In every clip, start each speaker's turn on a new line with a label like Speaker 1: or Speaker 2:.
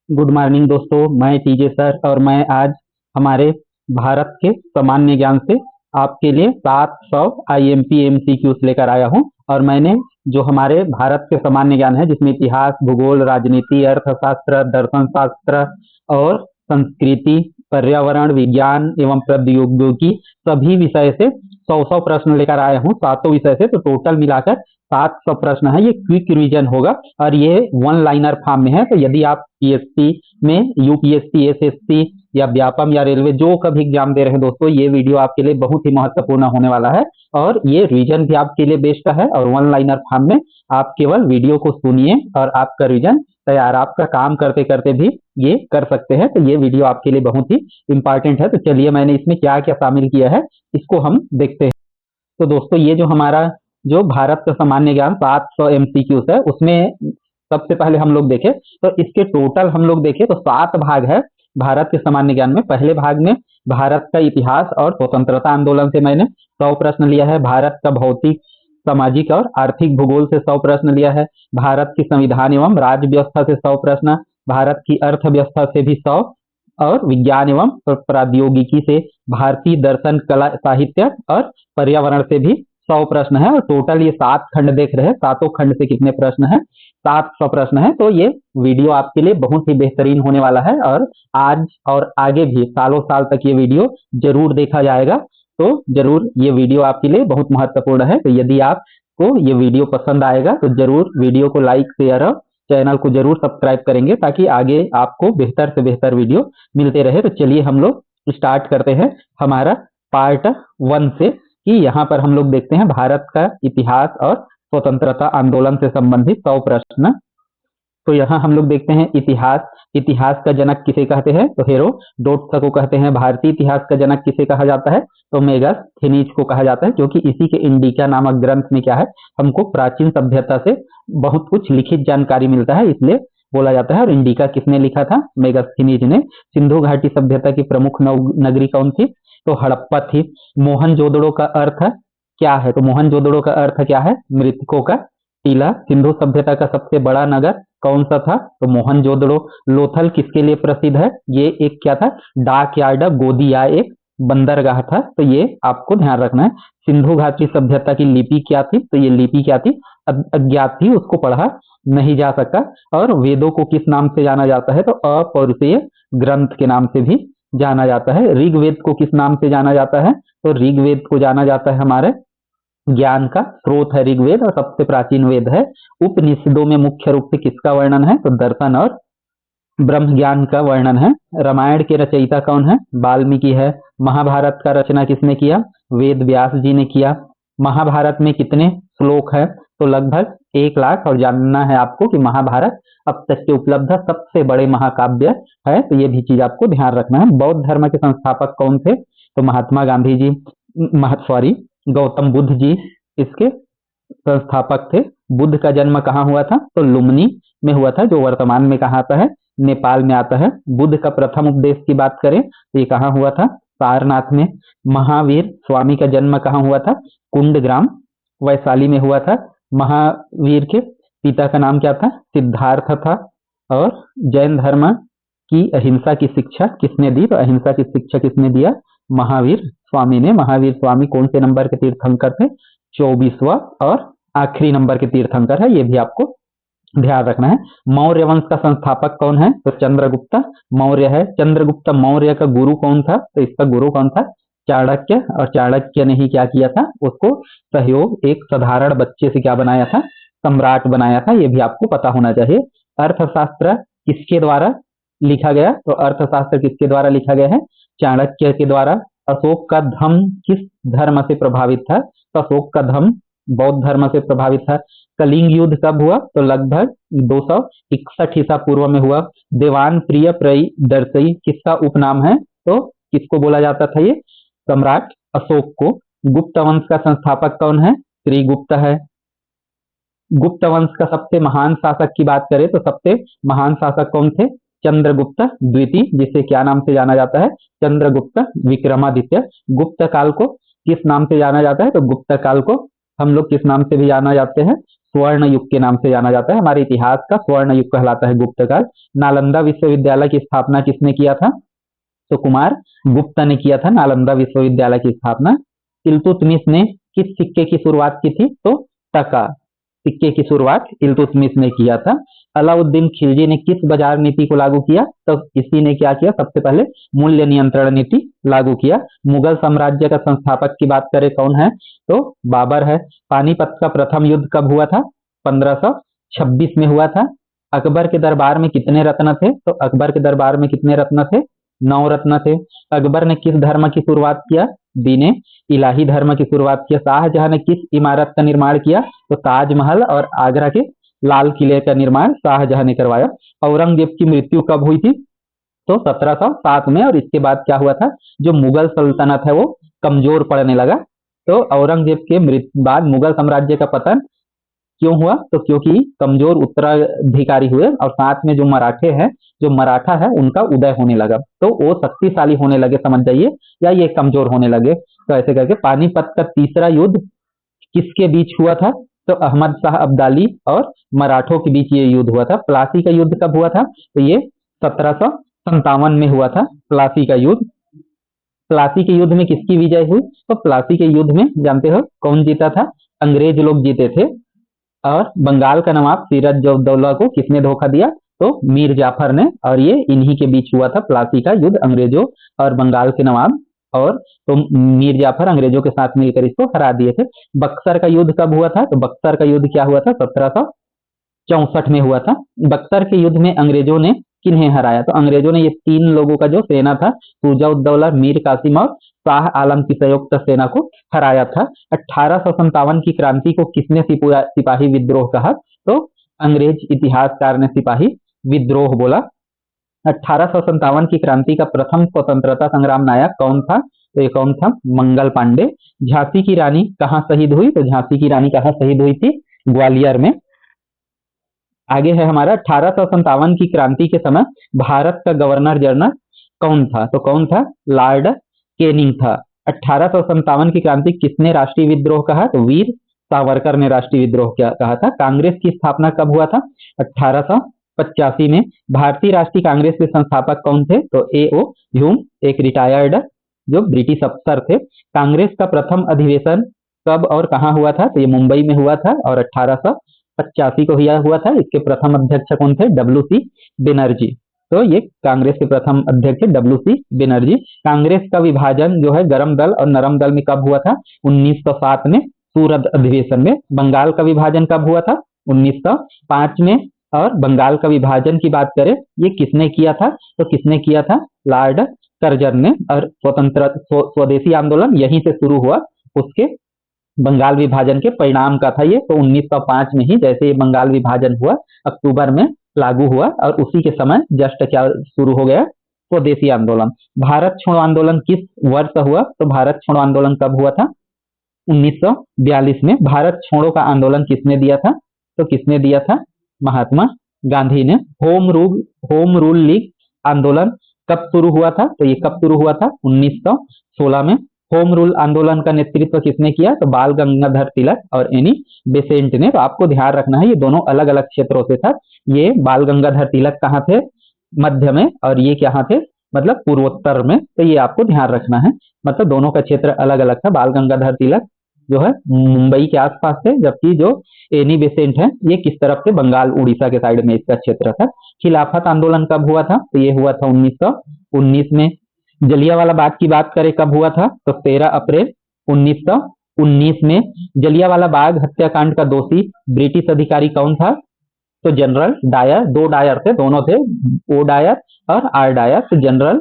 Speaker 1: Good morning दोस्तों, मैं TJ sir और मैं आज हमारे भारत के सामान्य ज्ञान से आपके लिए 700 आईएमपी एमसीक्यूज लेकर आया हूं। और मैंने जो हमारे भारत के सामान्य ज्ञान है जिसमें इतिहास, भूगोल, राजनीति, अर्थशास्त्र, दर्शन शास्त्र और संस्कृति, पर्यावरण विज्ञान एवं प्रौद्योगिकी सभी विषय से 100 प्रश्न लेकर आया हूँ, सातों विषय से। तो टोटल मिलाकर 700 प्रश्न है। ये क्विक रिवीजन होगा और ये वन लाइनर फॉर्म में है। तो यदि आप पीएससी में यूपीएससी, एसएससी या व्यापम या रेलवे जो कभी एग्जाम दे रहे हैं दोस्तों, ये वीडियो आपके लिए बहुत ही महत्वपूर्ण होने वाला है। और ये रिवीजन भी आपके लिए बेस्ट है। और वन लाइनर फॉर्म में आप केवल वीडियो को सुनिए और आपका रिवीजन तैयार, आपका काम करते करते भी ये कर सकते हैं। तो ये वीडियो आपके लिए बहुत ही इंपॉर्टेंट है। तो चलिए मैंने इसमें क्या क्या शामिल किया है इसको हम देखते हैं। तो दोस्तों ये जो हमारा जो भारत का सामान्य ज्ञान 700 एमसीक्यूज है, उसमें सबसे पहले हम लोग देखें तो इसके टोटल हम लोग देखें तो 7 भाग है भारत के सामान्य ज्ञान में। पहले भाग में भारत का इतिहास और स्वतंत्रता आंदोलन से मैंने 100 प्रश्न लिया है। भारत का भौतिक, सामाजिक और आर्थिक भूगोल से 100 प्रश्न लिया है। भारत की संविधान एवं राज्य व्यवस्था से 100 प्रश्न, भारत की अर्थव्यवस्था से भी 100 और विज्ञान एवं प्रौद्योगिकी से, भारतीय दर्शन, कला, साहित्य और पर्यावरण से भी 100 प्रश्न है। और टोटल ये 7 खंड देख रहे हैं, सातों खंड से कितने प्रश्न है? 700 प्रश्न है। तो ये वीडियो आपके लिए बहुत ही बेहतरीन होने वाला है और आज और आगे भी सालों साल तक ये वीडियो जरूर देखा जाएगा। तो जरूर ये वीडियो आपके लिए बहुत महत्वपूर्ण है। तो यदि आपको ये वीडियो पसंद आएगा तो जरूर वीडियो को लाइक, शेयर और चैनल को जरूर सब्सक्राइब करेंगे ताकि आगे आपको बेहतर से बेहतर वीडियो मिलते रहे। तो चलिए हम लोग स्टार्ट करते हैं हमारा पार्ट 1 से, कि यहाँ पर हम लोग देखते हैं भारत का इतिहास और स्वतंत्रता आंदोलन से संबंधित 100 प्रश्न। तो यहाँ हम लोग देखते हैं इतिहास। इतिहास का जनक किसे कहते हैं? तो हेरोडोटस को कहते हैं। भारतीय इतिहास का जनक किसे कहा जाता है? तो मेगास्थनीज को कहा जाता है, क्योंकि इसी के इंडिका नामक ग्रंथ में क्या है, हमको प्राचीन सभ्यता से बहुत कुछ लिखित जानकारी मिलता है, इसलिए बोला जाता है। और इंडिका किसने लिखा था? मेगास्थनीज ने। सिंधु घाटी सभ्यता की प्रमुख नगरी कौन थी? तो हड़प्पा थी। मोहनजोदड़ो का अर्थ क्या है? तो मोहनजोदड़ो का अर्थ क्या है? मृतकों का टीला। सिंधु सभ्यता का सबसे बड़ा नगर कौन सा था? तो मोहनजोदड़ो। लोथल किसके लिए प्रसिद्ध है? ये एक क्या था? डाक यार्ड, गोदिया एक बंदरगाह था। तो ये आपको ध्यान रखना है। सिंधु घाटी सभ्यता की लिपि क्या थी? तो ये लिपि क्या थी? अज्ञात थी, उसको पढ़ा नहीं जा सका। और वेदों को किस नाम से जाना जाता है? तो अपौरुषेय ग्रंथ के नाम से भी जाना जाता है। ऋग्वेद को किस नाम से जाना जाता है? तो ऋग्वेद को जाना जाता है, हमारे ज्ञान का स्रोत है ऋग्वेद और सबसे प्राचीन वेद है। उपनिषदों में मुख्य रूप से किसका वर्णन है? तो दर्शन और ब्रह्म ज्ञान का वर्णन है। रामायण के रचयिता कौन है? वाल्मीकि है। महाभारत का रचना किसने किया? वेद व्यास जी ने किया। महाभारत में कितने श्लोक है? तो लगभग 1 लाख। और जानना है आपको कि महाभारत अब तक के उपलब्ध सबसे बड़े महाकाव्य है, तो ये भी चीज आपको ध्यान रखना है। बौद्ध धर्म के संस्थापक कौन थे? तो महात्मा गांधी जी, गौतम बुद्ध जी इसके संस्थापक थे। बुद्ध का जन्म कहाँ हुआ था? तो लुम्बिनी में हुआ था, जो वर्तमान में कहाँ आता है? नेपाल में आता है। बुद्ध का प्रथम उपदेश की बात करें तो ये कहाँ हुआ था? सारनाथ में। महावीर स्वामी का जन्म कहाँ हुआ था? कुंडग्राम, वैशाली में हुआ था। महावीर के पिता का नाम क्या था? सिद्धार्थ था। और जैन धर्म की अहिंसा की शिक्षा किसने दी? तो अहिंसा की शिक्षा किसने दिया? महावीर स्वामी ने। महावीर स्वामी कौन से नंबर के तीर्थंकर थे? 24वां और आखिरी नंबर के तीर्थंकर है, ये भी आपको ध्यान रखना है। मौर्य वंश का संस्थापक कौन है? तो चंद्रगुप्त मौर्य है। चंद्रगुप्त मौर्य का गुरु कौन था? तो इसका गुरु कौन था? चाणक्य। और चाणक्य ने ही क्या किया था? उसको सहयोग एक साधारण बच्चे से क्या बनाया था? सम्राट बनाया था, ये भी आपको पता होना चाहिए। अर्थशास्त्र किसके द्वारा लिखा गया? तो अर्थशास्त्र किसके द्वारा लिखा गया है? चाणक्य के द्वारा। अशोक का धम्म किस धर्म से प्रभावित था? तो अशोक का धम्म बौद्ध धर्म से प्रभावित था। कलिंग युद्ध कब हुआ? तो लगभग 261 ईसा पूर्व में हुआ। देवान प्रिय प्रियदर्शी किसका उपनाम है? तो किसको बोला जाता था? ये सम्राट अशोक को। गुप्त वंश का संस्थापक कौन है? श्रीगुप्त है। गुप्त वंश का सबसे महान शासक की बात करें तो सबसे महान शासक कौन थे? चंद्रगुप्त द्वितीय, जिसे क्या नाम से जाना जाता है? चंद्रगुप्त विक्रमादित्य। गुप्त काल को किस नाम से जाना जाता है? तो गुप्त काल को हम लोग किस नाम से भी जाना जाते हैं? स्वर्ण युग के नाम से जाना जाता है। हमारे इतिहास का स्वर्ण युग कहलाता है गुप्त काल। नालंदा विश्वविद्यालय की स्थापना किसने किया था? तो कुमार गुप्त ने किया था नालंदा विश्वविद्यालय की स्थापना। इल्तुतमिश ने किस सिक्के की शुरुआत की थी? तो टका सिक्के की शुरुआत इल्तुतमिश ने किया था। अलाउद्दीन खिलजी ने किस बाजार नीति को लागू किया? तो इसी ने क्या किया? सबसे पहले मूल्य नियंत्रण नीति लागू किया। मुगल साम्राज्य का संस्थापक की बात करें कौन है? तो बाबर है। पानीपत का प्रथम युद्ध कब हुआ था? 1526 में हुआ था। अकबर के दरबार में कितने रत्न थे? तो अकबर के दरबार में कितने रत्न थे? 9 रत्न थे। अकबर ने किस धर्म की शुरुआत किया? दीने इलाही धर्म की शुरुआत किया। शाहजहां ने किस इमारत का निर्माण किया? तो ताजमहल और आगरा के लाल किले का निर्माण शाहजहां ने करवाया। औरंगजेब की मृत्यु कब हुई थी? तो 1707 में। और इसके बाद क्या हुआ था? जो मुगल सल्तनत है वो कमजोर पड़ने लगा। तो औरंगजेब के मृत्यु बाद मुगल साम्राज्य का पतन क्यों हुआ? तो क्योंकि कमजोर उत्तराधिकारी हुए और साथ में जो मराठे हैं, जो मराठा है, उनका उदय होने लगा। तो वो शक्तिशाली होने लगे, समझ जाइए, या ये कमजोर होने लगे। तो ऐसे करके पानीपत का तीसरा युद्ध किसके बीच हुआ था? तो अहमद शाह अब्दाली और मराठों के बीच ये युद्ध हुआ था। प्लासी का युद्ध कब हुआ था? तो ये 1757 में हुआ था प्लासी का युद्ध। प्लासी के युद्ध में किसकी विजय हुई? तो प्लासी के युद्ध में जानते हो कौन जीता था? अंग्रेज लोग जीते थे। और बंगाल का नवाब सिराजुद्दौला को किसने धोखा दिया? तो मीर जाफर ने। और ये इन्हीं के बीच हुआ था प्लासी का युद्ध, अंग्रेजों और बंगाल के नवाब। और तो मीर जाफर अंग्रेजों के साथ मिलकर इसको हरा दिए थे। बक्सर का युद्ध कब हुआ था? तो बक्सर का युद्ध क्या हुआ था? 1764 में हुआ था। बक्सर के युद्ध में अंग्रेजों ने किन्हें हराया? तो अंग्रेजों ने ये 3 लोगों का जो सेना था, शुजा-उद-दौला, मीर कासिम और शाह आलम की संयुक्त सेना को हराया था। 1857 की क्रांति को किसने सिपाही विद्रोह कहा? तो अंग्रेज इतिहासकार ने सिपाही विद्रोह बोला। 1857 की क्रांति का प्रथम स्वतंत्रता संग्राम नायक कौन था? तो ये कौन था? मंगल पांडे। झांसी की रानी कहाँ शहीद हुई? तो झांसी की रानी कहाँ शहीद हुई थी? ग्वालियर में। आगे है हमारा 1857 की क्रांति के समय भारत का गवर्नर जनरल कौन था? तो कौन था? लॉर्ड कैनिंग था। 1857 की क्रांति किसने राष्ट्रीय विद्रोह कहा? तो वीर सावरकर ने राष्ट्रीय विद्रोह कहा था। कांग्रेस की स्थापना कब हुआ था? 1885 में। भारतीय राष्ट्रीय कांग्रेस के संस्थापक कौन थे? तो ए.ओ. ह्यूम, एक रिटायर्ड जो ब्रिटिश अफसर थे। कांग्रेस का प्रथम अधिवेशन कब और कहाँ हुआ था? तो ये मुंबई में हुआ था और 1885 को हुआ था। इसके प्रथम अध्यक्ष कौन थे? डब्ल्यू.सी. बनर्जी। तो ये कांग्रेस के प्रथम अध्यक्ष डब्ल्यू.सी. बनर्जी। कांग्रेस का विभाजन जो है गर्म दल और नरम दल में कब हुआ था? 1907 में सूरत अधिवेशन में। बंगाल का विभाजन कब हुआ था? 1905 में। और बंगाल का विभाजन की बात करें, ये किसने किया था? तो किसने किया था? लॉर्ड कर्जन ने। और स्वदेशी आंदोलन यहीं से शुरू हुआ। उसके बंगाल विभाजन के परिणाम का था ये। तो 1905 में ही जैसे ये बंगाल विभाजन हुआ, अक्टूबर में लागू हुआ, और उसी के समय जस्ट क्या शुरू हो गया? स्वदेशी आंदोलन। भारत छोड़ो आंदोलन किस वर्ष हुआ? तो भारत छोड़ो आंदोलन कब हुआ था? 1942 में। भारत छोड़ो का आंदोलन किसने दिया था? तो किसने दिया था? महात्मा गांधी ने। होम रूल लीग आंदोलन कब शुरू हुआ था? तो ये कब शुरू हुआ था? 1916 में। होम रूल आंदोलन का नेतृत्व किसने किया? तो बाल गंगाधर तिलक और एनी बेसेंट ने। तो आपको ध्यान रखना है ये दोनों अलग अलग क्षेत्रों से था। ये बाल गंगाधर तिलक कहाँ थे? मध्य में। और ये कहाँ थे? मतलब पूर्वोत्तर में। तो ये आपको ध्यान रखना है, मतलब दोनों का क्षेत्र अलग अलग था। बाल गंगाधर तिलक जो है मुंबई के आसपास थे, जबकि जो एनी बेसेंट है ये किस तरफ से? बंगाल उड़ीसा के साइड में इसका क्षेत्र था। खिलाफत आंदोलन कब हुआ था? तो ये हुआ था 1919 में। जलियांवाला बाग की बात करें कब हुआ था? तो 13 अप्रैल 1919 में। जलियांवाला बाग हत्याकांड का दोषी ब्रिटिश अधिकारी कौन था? तो जनरल डायर। 2 डायर थे, दोनों थे, ओ डायर और आर डायर। तो जनरल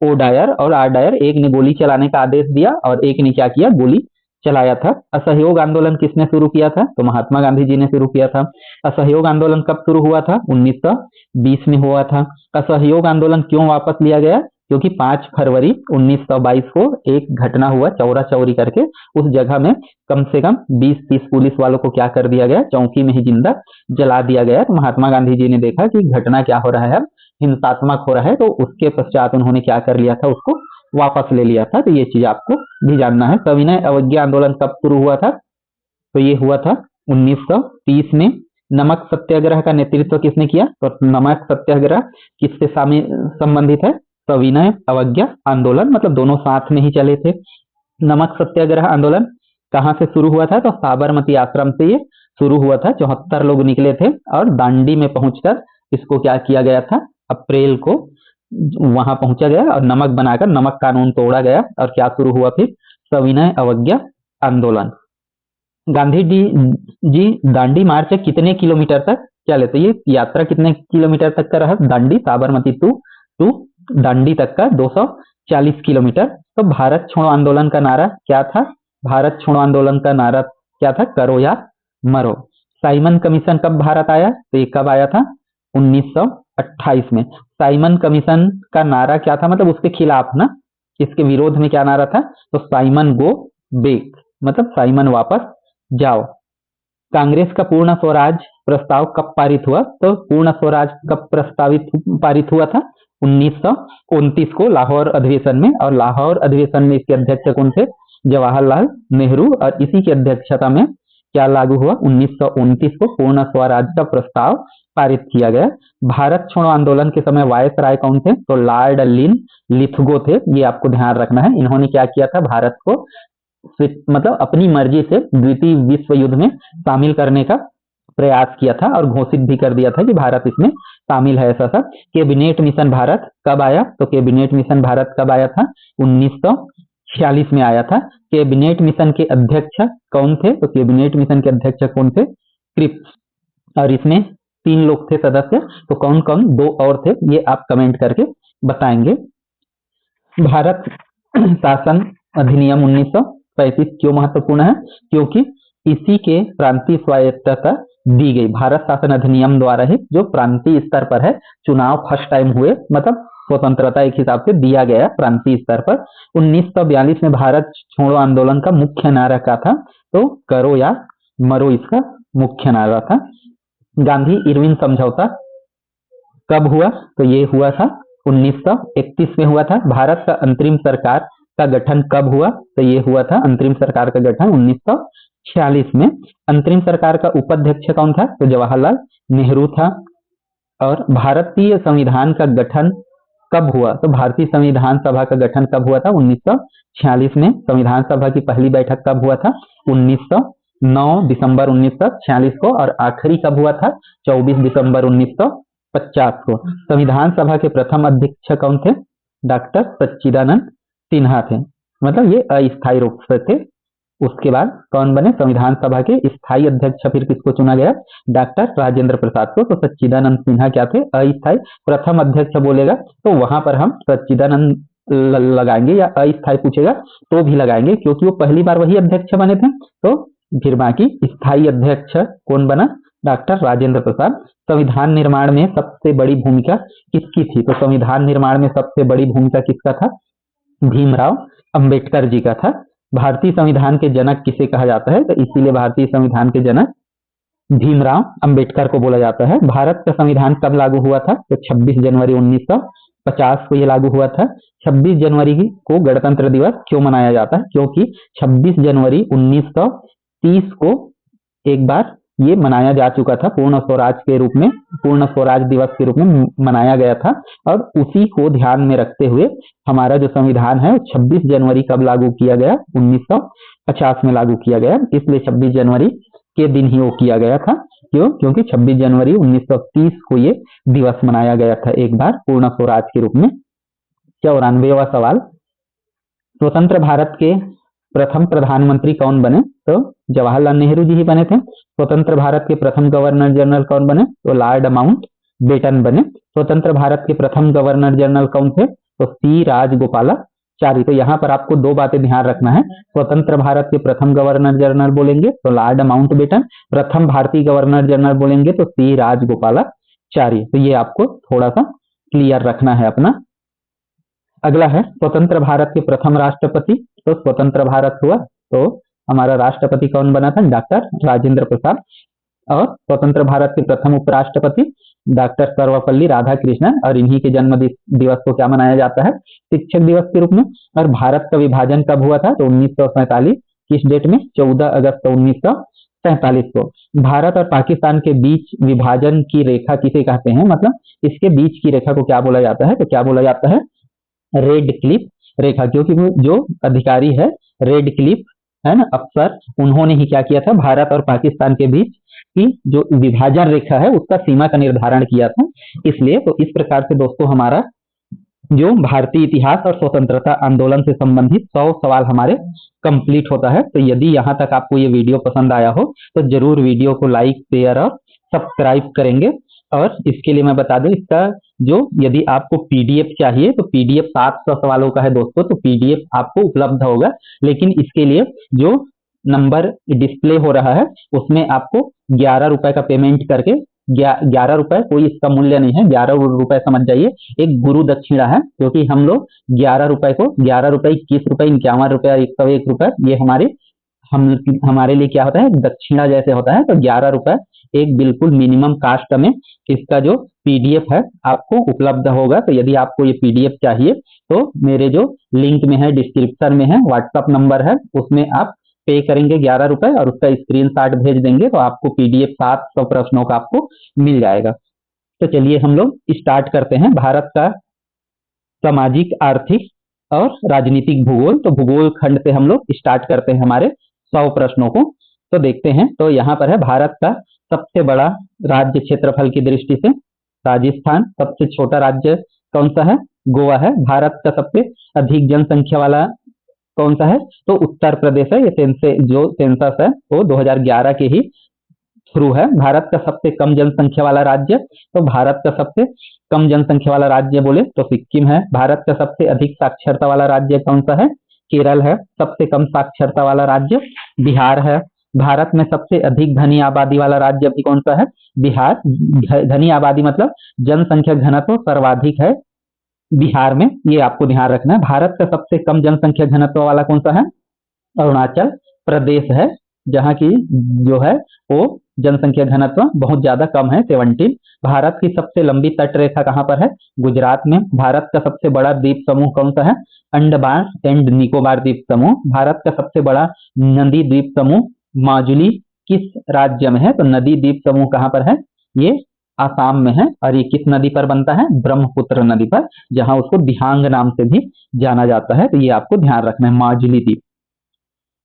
Speaker 1: ओ डायर और आर डायर, एक ने गोली चलाने का आदेश दिया और एक ने क्या किया? गोली चलाया था। असहयोग आंदोलन किसने शुरू किया था? तो महात्मा गांधी जी ने शुरू किया था। असहयोग आंदोलन कब शुरू हुआ था? 1920 में हुआ था। असहयोग आंदोलन क्यों वापस लिया गया? क्योंकि 5 फरवरी 1922 को एक घटना हुआ चौरा चौरी करके। उस जगह में कम से कम 20-30 पुलिस वालों को क्या कर दिया गया? चौकी में ही जिंदा जला दिया गया। तो महात्मा गांधी जी ने देखा कि घटना क्या हो रहा है, हिंसात्मक हो रहा है, तो उसके पश्चात उन्होंने क्या कर लिया था? उसको वापस ले लिया था। तो ये चीज आपको भी जानना है। सविनय अवज्ञा आंदोलन कब शुरू हुआ था? तो ये हुआ था 1930 में नमक सत्याग्रह का नेतृत्व किसने किया? तो नमक सत्याग्रह किससे संबंधित है? सविनय अवज्ञा आंदोलन, मतलब दोनों साथ में ही चले थे। नमक सत्याग्रह आंदोलन कहाँ से शुरू हुआ था? तो साबरमती आश्रम से ये शुरू हुआ था। 74 लोग निकले थे और दांडी में पहुंचकर इसको क्या किया गया था? अप्रैल को वहां पहुंचा गया और नमक बनाकर नमक कानून तोड़ा गया और क्या शुरू हुआ फिर? सविनय अवज्ञा आंदोलन। गांधी जी दांडी मार्च कितने किलोमीटर तक चले? तो ये यात्रा कितने किलोमीटर तक का रहा? दांडी साबरमती टू दांडी तक का 240 किलोमीटर। तो भारत छोड़ो आंदोलन का नारा क्या था? भारत छोड़ो आंदोलन का नारा क्या था? करो या मरो। साइमन कमीशन कब भारत आया? तो ये कब आया था? 1928 में। साइमन कमीशन का नारा क्या था? मतलब उसके खिलाफ ना, इसके विरोध में क्या नारा था? तो साइमन गो बैक, मतलब साइमन वापस जाओ। कांग्रेस का पूर्ण स्वराज प्रस्ताव कब पारित हुआ? तो पूर्ण स्वराज कब पारित हुआ था? 1929 को लाहौर अधिवेशन में। और लाहौर अधिवेशन में इसके अध्यक्ष कौन थे? जवाहरलाल नेहरू। और इसी की अध्यक्षता में क्या लागू हुआ? 1929 को पूर्ण स्वराज का प्रस्ताव पारित किया गया। भारत छोड़ो आंदोलन के समय वायसराय कौन थे? तो लॉर्ड लिथगो थे। ये आपको ध्यान रखना है। इन्होंने क्या किया था? भारत को मतलब अपनी मर्जी से द्वितीय विश्व युद्ध में शामिल करने का प्रयास किया था और घोषित भी कर दिया था कि भारत इसमें शामिल है। ऐसा था। कैबिनेट मिशन भारत कब आया? तो कैबिनेट मिशन भारत कब आया था? 1946 में आया था। कैबिनेट मिशन के अध्यक्ष कौन थे? तो कैबिनेट मिशन के अध्यक्ष कौन थे? क्रिप्स। और इसमें 3 लोग थे सदस्य। तो कौन कौन? 2 और थे, ये आप कमेंट करके बताएंगे। भारत शासन अधिनियम 1935 क्यों महत्वपूर्ण है? क्योंकि इसी के प्रांतीय स्वायत्तता दी गई। भारत शासन अधिनियम द्वारा ही जो प्रांतीय स्तर पर है चुनाव फर्स्ट टाइम हुए, मतलब स्वतंत्रता एक हिसाब से दिया गया प्रांतीय स्तर पर। 1942 में भारत छोड़ो आंदोलन का मुख्य नारा क्या था? तो करो या मरो इसका मुख्य नारा था। गांधी इरविन समझौता कब हुआ? तो ये हुआ था 1931 में हुआ था। भारत का अंतरिम सरकार का गठन कब हुआ? तो ये हुआ था अंतरिम सरकार का गठन 1946 में। अंतरिम सरकार का उपाध्यक्ष कौन था? तो जवाहरलाल नेहरू था। और भारतीय संविधान का गठन कब हुआ? तो भारतीय संविधान सभा का गठन कब हुआ था? 1946 में। संविधान सभा की पहली बैठक कब हुआ था? 9 दिसंबर 1946 को। और आखिरी कब हुआ था? 24 दिसंबर 1950 को। संविधान सभा के प्रथम अध्यक्ष कौन थे? डॉक्टर सच्चिदानंद सिन्हा थे, मतलब ये अस्थायी रूप से थे। उसके बाद कौन बने? संविधान सभा के स्थायी अध्यक्ष फिर किसको चुना गया? डॉक्टर राजेंद्र प्रसाद को। तो सच्चिदानंद सिन्हा क्या थे? अस्थायी। प्रथम अध्यक्ष बोलेगा तो वहां पर हम सच्चिदानंद लगाएंगे, या अस्थायी पूछेगा तो भी लगाएंगे, क्योंकि वो पहली बार वही अध्यक्ष बने थे। तो फिर बाकी स्थायी अध्यक्ष कौन बना? डॉक्टर राजेंद्र प्रसाद। संविधान निर्माण में सबसे बड़ी भूमिका किसकी थी? तो संविधान निर्माण में सबसे बड़ी भूमिका किसका था? भीमराव अंबेडकर जी का था। भारतीय संविधान के जनक किसे कहा जाता है? तो इसीलिए भारतीय संविधान के जनक भीमराव अंबेडकर को बोला जाता है। भारत का संविधान कब लागू हुआ था? तो 26 जनवरी 1950 को यह लागू हुआ था। 26 जनवरी को गणतंत्र दिवस क्यों मनाया जाता है? क्योंकि 26 जनवरी 1930 को एक बार ये मनाया जा चुका था, पूर्ण स्वराज के रूप में, पूर्ण स्वराज दिवस के रूप में मनाया गया था। और उसी को ध्यान में रखते हुए हमारा जो संविधान है 26 जनवरी कब लागू किया गया? 1950 में लागू किया गया। इसलिए 26 जनवरी के दिन ही वो किया गया था। क्यों? क्योंकि 26 जनवरी 1930 को ये दिवस मनाया गया था एक बार पूर्ण स्वराज के रूप में। 94वां सवाल, स्वतंत्र भारत के प्रथम प्रधानमंत्री कौन बने? तो जवाहरलाल नेहरू जी ही बने थे। स्वतंत्र भारत के प्रथम गवर्नर जनरल कौन बने? तो लॉर्ड माउंटबेटन बने। स्वतंत्र भारत के प्रथम गवर्नर जनरल कौन थे? तो सी राजगोपालाचारी। तो यहाँ पर आपको 2 बातें ध्यान रखना है। स्वतंत्र भारत के प्रथम गवर्नर जनरल बोलेंगे तो लॉर्ड माउंटबेटन, प्रथम भारतीय गवर्नर जनरल बोलेंगे तो सी राजगोपालाचारी। तो ये आपको थोड़ा सा क्लियर रखना है अपना। अगला है स्वतंत्र भारत के प्रथम राष्ट्रपति। तो स्वतंत्र भारत हुआ तो हमारा राष्ट्रपति कौन बना था? डॉक्टर राजेंद्र प्रसाद। और स्वतंत्र भारत के प्रथम उपराष्ट्रपति डॉक्टर सर्वपल्ली राधाकृष्णन। और इन्हीं के जन्म दिवस को क्या मनाया जाता है? शिक्षक दिवस के रूप में। और भारत का विभाजन कब हुआ था? तो 1947। किस डेट में? 14 अगस्त 43 को। भारत और पाकिस्तान के बीच विभाजन की रेखा किसे कहते हैं, मतलब इसके बीच की रेखा को क्या बोला जाता है, तो क्या बोला जाता है, रेड क्लिफ रेखा। क्योंकि वो जो अधिकारी है रेड क्लिफ है ना, अफसर, उन्होंने ही क्या किया था, भारत और पाकिस्तान के बीच की जो विभाजन रेखा है उसका सीमा का निर्धारण किया था। इसलिए तो इस प्रकार से दोस्तों हमारा जो भारतीय इतिहास और स्वतंत्रता आंदोलन से संबंधित 100 सवाल हमारे कंप्लीट होता है। तो यदि यहाँ तक आपको ये वीडियो पसंद आया हो तो जरूर वीडियो को लाइक, शेयर और सब्सक्राइब करेंगे। और इसके लिए मैं बता दूं, इसका जो यदि आपको पीडीएफ चाहिए तो पीडीएफ 700 सवालों का है दोस्तों, तो पीडीएफ आपको उपलब्ध होगा। लेकिन इसके लिए जो नंबर डिस्प्ले हो रहा है उसमें आपको 11 रुपए का पेमेंट करके, 11 रुपए कोई इसका मूल्य नहीं है, 11 रुपए समझ जाइए एक गुरु दक्षिणा है। क्योंकि हम लोग 11 रुपए को 11 रुपए, 21 रुपए, 51 रुपए और 101 रुपए ये हमारे लिए क्या होता है, दक्षिणा जैसे होता है। तो 11 रुपए एक बिल्कुल मिनिमम कास्ट में इसका जो पीडीएफ है आपको उपलब्ध होगा। तो यदि आपको ये पीडीएफ चाहिए तो मेरे जो लिंक में है, डिस्क्रिप्शन में है, व्हाट्सअप नंबर है, उसमें आप पे करेंगे 11 रुपए और उसका स्क्रीनशॉट भेज देंगे तो आपको पीडीएफ 700 प्रश्नों का आपको मिल जाएगा। तो चलिए हम लोग स्टार्ट करते हैं भारत का सामाजिक, आर्थिक और राजनीतिक भूगोल। तो भूगोल खंड से हम लोग स्टार्ट करते हैं हमारे 100 प्रश्नों को। तो देखते हैं, तो यहाँ पर है भारत का सबसे बड़ा राज्य क्षेत्रफल की दृष्टि से राजस्थान, सबसे छोटा राज्य कौन सा है, गोवा है। भारत का सबसे अधिक जनसंख्या वाला कौन सा है, तो उत्तर प्रदेश है। ये जो सेंसस है वो 2011 के ही थ्रू है। भारत का सबसे कम जनसंख्या वाला राज्य, तो भारत का सबसे कम जनसंख्या वाला राज्य बोले तो सिक्किम है। भारत का सबसे अधिक साक्षरता वाला राज्य कौन सा है, केरल है। सबसे कम साक्षरता वाला राज्य बिहार है। भारत में सबसे अधिक धनी आबादी वाला राज्य भी कौन सा है, बिहार। धनी आबादी मतलब जनसंख्या घनत्व सर्वाधिक है बिहार में, ये आपको ध्यान रखना है। भारत का सबसे कम जनसंख्या घनत्व वाला कौन सा है, अरुणाचल प्रदेश है, जहाँ की जो है वो जनसंख्या घनत्व बहुत ज्यादा कम है, 17। भारत की सबसे लंबी तट रेखा कहाँ पर है, गुजरात में। भारत का सबसे बड़ा द्वीप समूह कौन सा है, अंडमान एंड निकोबार द्वीप समूह। भारत का सबसे बड़ा नदी द्वीप समूह माजुली किस राज्य में है, तो नदी द्वीप समूह कहाँ पर है, ये आसाम में है। और ये किस नदी पर बनता है, ब्रह्मपुत्र नदी पर, जहां उसको दिहांग नाम से भी जाना जाता है। तो ये आपको ध्यान रखना है, माजुली द्वीप।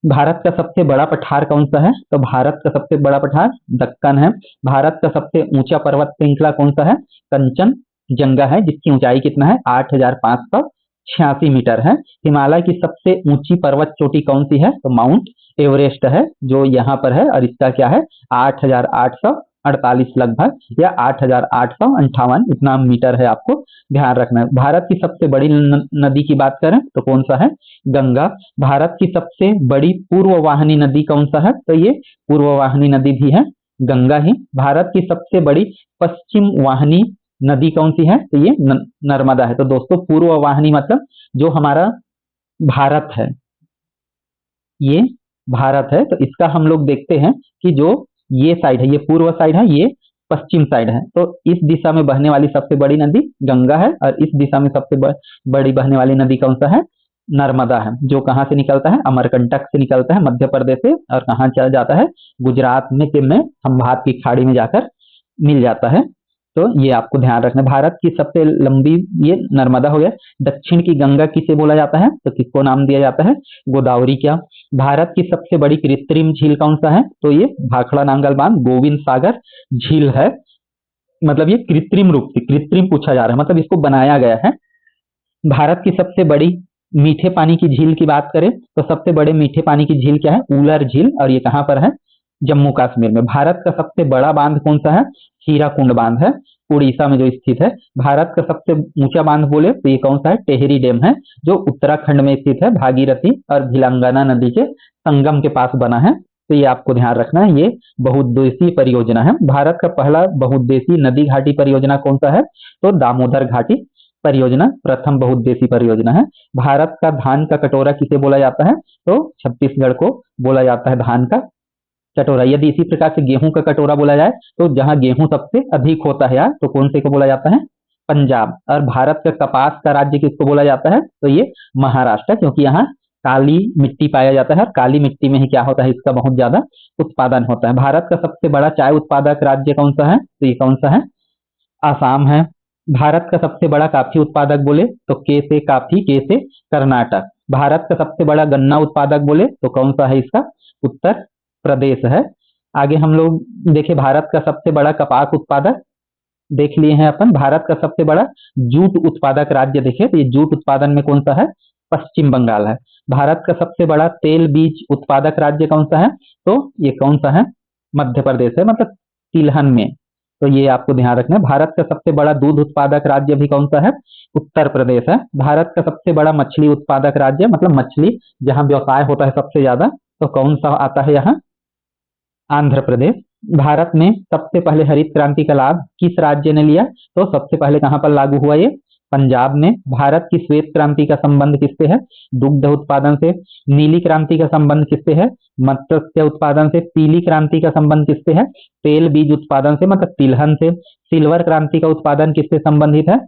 Speaker 1: भारत का सबसे बड़ा पठार कौन सा है, तो भारत का सबसे बड़ा पठार दक्कन है। भारत का सबसे ऊंचा पर्वत श्रृंखला कौन सा है, कंचनजंगा है, जिसकी ऊंचाई कितना है, 8,586 मीटर है। हिमालय की सबसे ऊंची पर्वत चोटी कौन सी है, तो माउंट एवरेस्ट है, जो यहाँ पर है। और इसका क्या है, 8,848 लगभग, या 8,858 इतना मीटर है, आपको ध्यान रखना है। भारत की सबसे बड़ी नदी की बात करें तो कौन सा है, गंगा। भारत की सबसे बड़ी पूर्व वाहिनी नदी कौन सा है, तो ये पूर्व वाहिनी नदी भी है, गंगा ही। भारत की सबसे बड़ी पश्चिम वाहिनी नदी कौन सी है, तो ये नर्मदा है। तो दोस्तों पूर्व वाहिनी मतलब जो हमारा भारत है, ये भारत है, तो इसका हम लोग देखते हैं कि जो ये साइड है, ये पूर्व साइड है, ये पश्चिम साइड है। तो इस दिशा में बहने वाली सबसे बड़ी नदी गंगा है, और इस दिशा में सबसे बड़ी बहने वाली नदी कौन सा है, नर्मदा है, जो कहाँ से निकलता है, अमरकंटक से निकलता है, मध्य प्रदेश से, और कहाँ चला जाता है, गुजरात में खंभात की खाड़ी में जाकर मिल जाता है। तो ये आपको ध्यान रखना है। भारत की सबसे लंबी, ये नर्मदा हो गया। दक्षिण की गंगा किसे बोला जाता है, तो किसको नाम दिया जाता है, गोदावरी। क्या भारत की सबसे बड़ी कृत्रिम झील कौन सा है, तो ये भाखड़ा नांगल बांध गोविंद सागर झील है। मतलब ये कृत्रिम रूप से, कृत्रिम पूछा जा रहा है, मतलब इसको बनाया गया है। भारत की सबसे बड़ी मीठे पानी की झील की बात करें तो सबसे बड़े मीठे पानी की झील क्या है, उलर झील, और ये कहाँ पर है, जम्मू कश्मीर में। भारत का सबसे बड़ा बांध कौन सा है, हीराकुंड बांध है, उड़ीसा में जो स्थित है। भारत का सबसे ऊंचा बांध बोले तो ये कौन सा है, टेहरी डैम है, जो उत्तराखंड में स्थित है, भागीरथी और भिलंगना नदी के संगम के पास बना है। तो ये आपको ध्यान रखना है, ये बहुउद्देशीय परियोजना है। भारत का पहला बहुउद्देशीय नदी घाटी परियोजना कौन सा है, तो दामोदर घाटी परियोजना प्रथम बहुउद्देशीय परियोजना है। भारत का धान का कटोरा किसे बोला जाता है, तो छत्तीसगढ़ को बोला जाता है धान का कटोरा। यदि इसी प्रकार से गेहूं का कटोरा बोला जाए तो जहां गेहूं सबसे अधिक होता है यार, तो कौन से को बोला जाता है, पंजाब। और भारत का कपास का राज्य किसको बोला जाता है, तो ये महाराष्ट्र, क्योंकि यहाँ काली मिट्टी पाया जाता है और काली मिट्टी में ही क्या होता है, इसका बहुत ज्यादा उत्पादन होता है। भारत का सबसे बड़ा चाय उत्पादक राज्य कौन सा है, तो ये कौन सा है, आसाम है। भारत का सबसे बड़ा कॉफी उत्पादक बोले तो के से कॉफी, के से कर्नाटक। भारत का सबसे बड़ा गन्ना उत्पादक बोले तो कौन सा है, इसका उत्तर प्रदेश है। आगे हम लोग देखे भारत का सबसे बड़ा कपास उत्पादक देख लिए हैं अपन। भारत का सबसे बड़ा जूट उत्पादक राज्य देखे तो ये जूट उत्पादन में कौन सा है, पश्चिम बंगाल है। भारत का सबसे बड़ा तेल बीज उत्पादक राज्य कौन सा है, तो ये कौन सा है, मध्य प्रदेश है, मतलब तिलहन में। तो ये आपको ध्यान रखना है। भारत का सबसे बड़ा दूध उत्पादक राज्य भी कौन सा है, उत्तर प्रदेश है। भारत का सबसे बड़ा मछली उत्पादक राज्य, मतलब मछली जहां व्यवसाय होता है सबसे ज्यादा, तो कौन सा आता है यहाँ, आंध्र प्रदेश। भारत में सबसे पहले हरित क्रांति का लाभ किस राज्य ने लिया, तो सबसे पहले कहां पर लागू हुआ, ये पंजाब में। भारत की श्वेत क्रांति का संबंध किससे है, दुग्ध उत्पादन से। नीली क्रांति का संबंध किससे है, मत्स्य उत्पादन से। पीली क्रांति का संबंध किससे है, तेल बीज उत्पादन से, मतलब तिलहन से। सिल्वर क्रांति का उत्पादन किससे संबंधित है,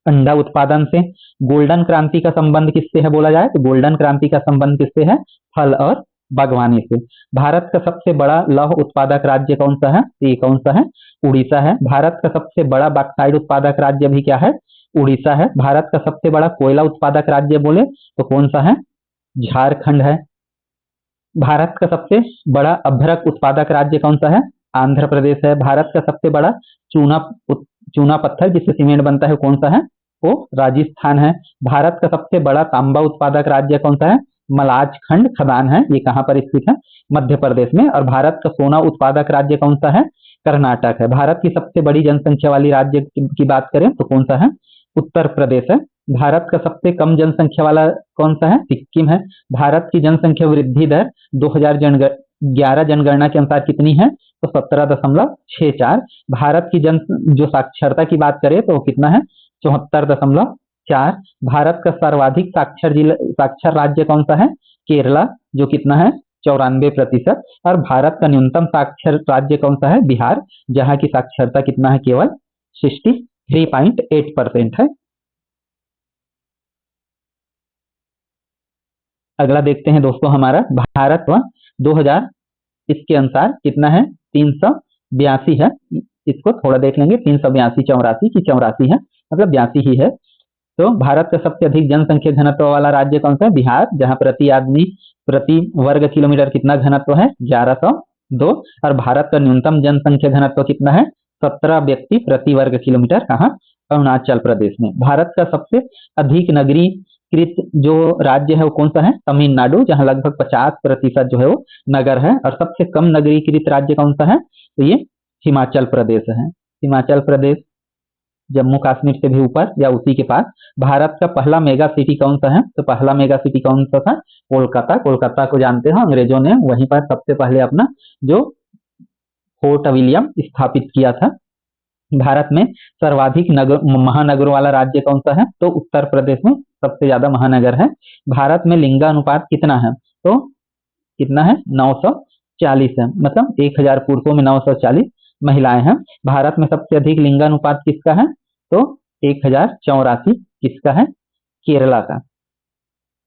Speaker 1: अंडा उत्पादन से। गोल्डन क्रांति का संबंध किससे है बोला जाए, तो गोल्डन क्रांति का संबंध किससे है, फल और बागवानी से। भारत का सबसे बड़ा लौह उत्पादक राज्य कौन सा है, तो ये कौन सा है, उड़ीसा है। भारत का सबसे बड़ा बॉक्साइट उत्पादक राज्य भी क्या है, उड़ीसा है। भारत का सबसे बड़ा कोयला उत्पादक राज्य बोले तो कौन सा है, झारखंड है। भारत का सबसे बड़ा अभ्रक उत्पादक राज्य कौन सा है, आंध्र प्रदेश है। भारत का सबसे बड़ा चूना चूना पत्थर जिससे सीमेंट बनता है कौन सा है, वो राजस्थान है। भारत का सबसे बड़ा तांबा उत्पादक राज्य कौन सा है, मलाज खंड खदान है, ये कहां पर स्थित है, मध्य प्रदेश में। और भारत का सोना उत्पादक राज्य कौन सा है, कर्नाटक है। भारत की सबसे बड़ी जनसंख्या वाली राज्य की बात करें तो कौन सा है, उत्तर प्रदेश है। भारत का सबसे कम जनसंख्या वाला कौन सा है, सिक्किम है। भारत की जनसंख्या वृद्धि दर 2011 जनगणना के अनुसार कितनी है, तो 17.64। भारत की जो साक्षरता की बात करें तो कितना है, 74.4। भारत का सर्वाधिक साक्षर राज्य कौन सा है, केरला, जो कितना है 94%। और भारत का न्यूनतम साक्षर राज्य कौन सा है, बिहार, जहां की साक्षरता कितना है, केवल 63.8% है। अगला देखते हैं दोस्तों, हमारा भारत 2000 इसके अनुसार कितना है, 382 है। इसको थोड़ा देख लेंगे, 382 84 की 84 है, मतलब 82 ही है। तो भारत का सबसे अधिक जनसंख्या घनत्व वाला राज्य कौन सा है, बिहार, जहां प्रति आदमी प्रति वर्ग किलोमीटर कितना घनत्व है, 1102। और भारत का न्यूनतम जनसंख्या घनत्व कितना है, 17 व्यक्ति प्रति वर्ग किलोमीटर, कहाँ, अरुणाचल प्रदेश में। भारत का सबसे अधिक नगरीकृत जो राज्य है वो कौन सा है, तमिलनाडु, जहां लगभग 50% जो है वो नगर है। और सबसे कम नगरीकृत राज्य कौन सा है, तो ये हिमाचल प्रदेश है। हिमाचल प्रदेश जम्मू कश्मीर से भी ऊपर या उसी के पास। भारत का पहला मेगा सिटी कौन सा है, तो पहला मेगा सिटी कौन सा था, कोलकाता। कोलकाता को जानते हो, अंग्रेजों ने वहीं पर सबसे पहले अपना जो फोर्ट विलियम स्थापित किया था। भारत में सर्वाधिक महानगरों वाला राज्य कौन सा है, तो उत्तर प्रदेश में सबसे ज्यादा महानगर है। भारत में लिंगानुपात कितना है, तो कितना है, 940 है, मतलब 1000 पुरुषों में 940 महिलाएं हैं। भारत में सबसे अधिक लिंगानुपात किसका है, तो 1084 किसका है, केरला का।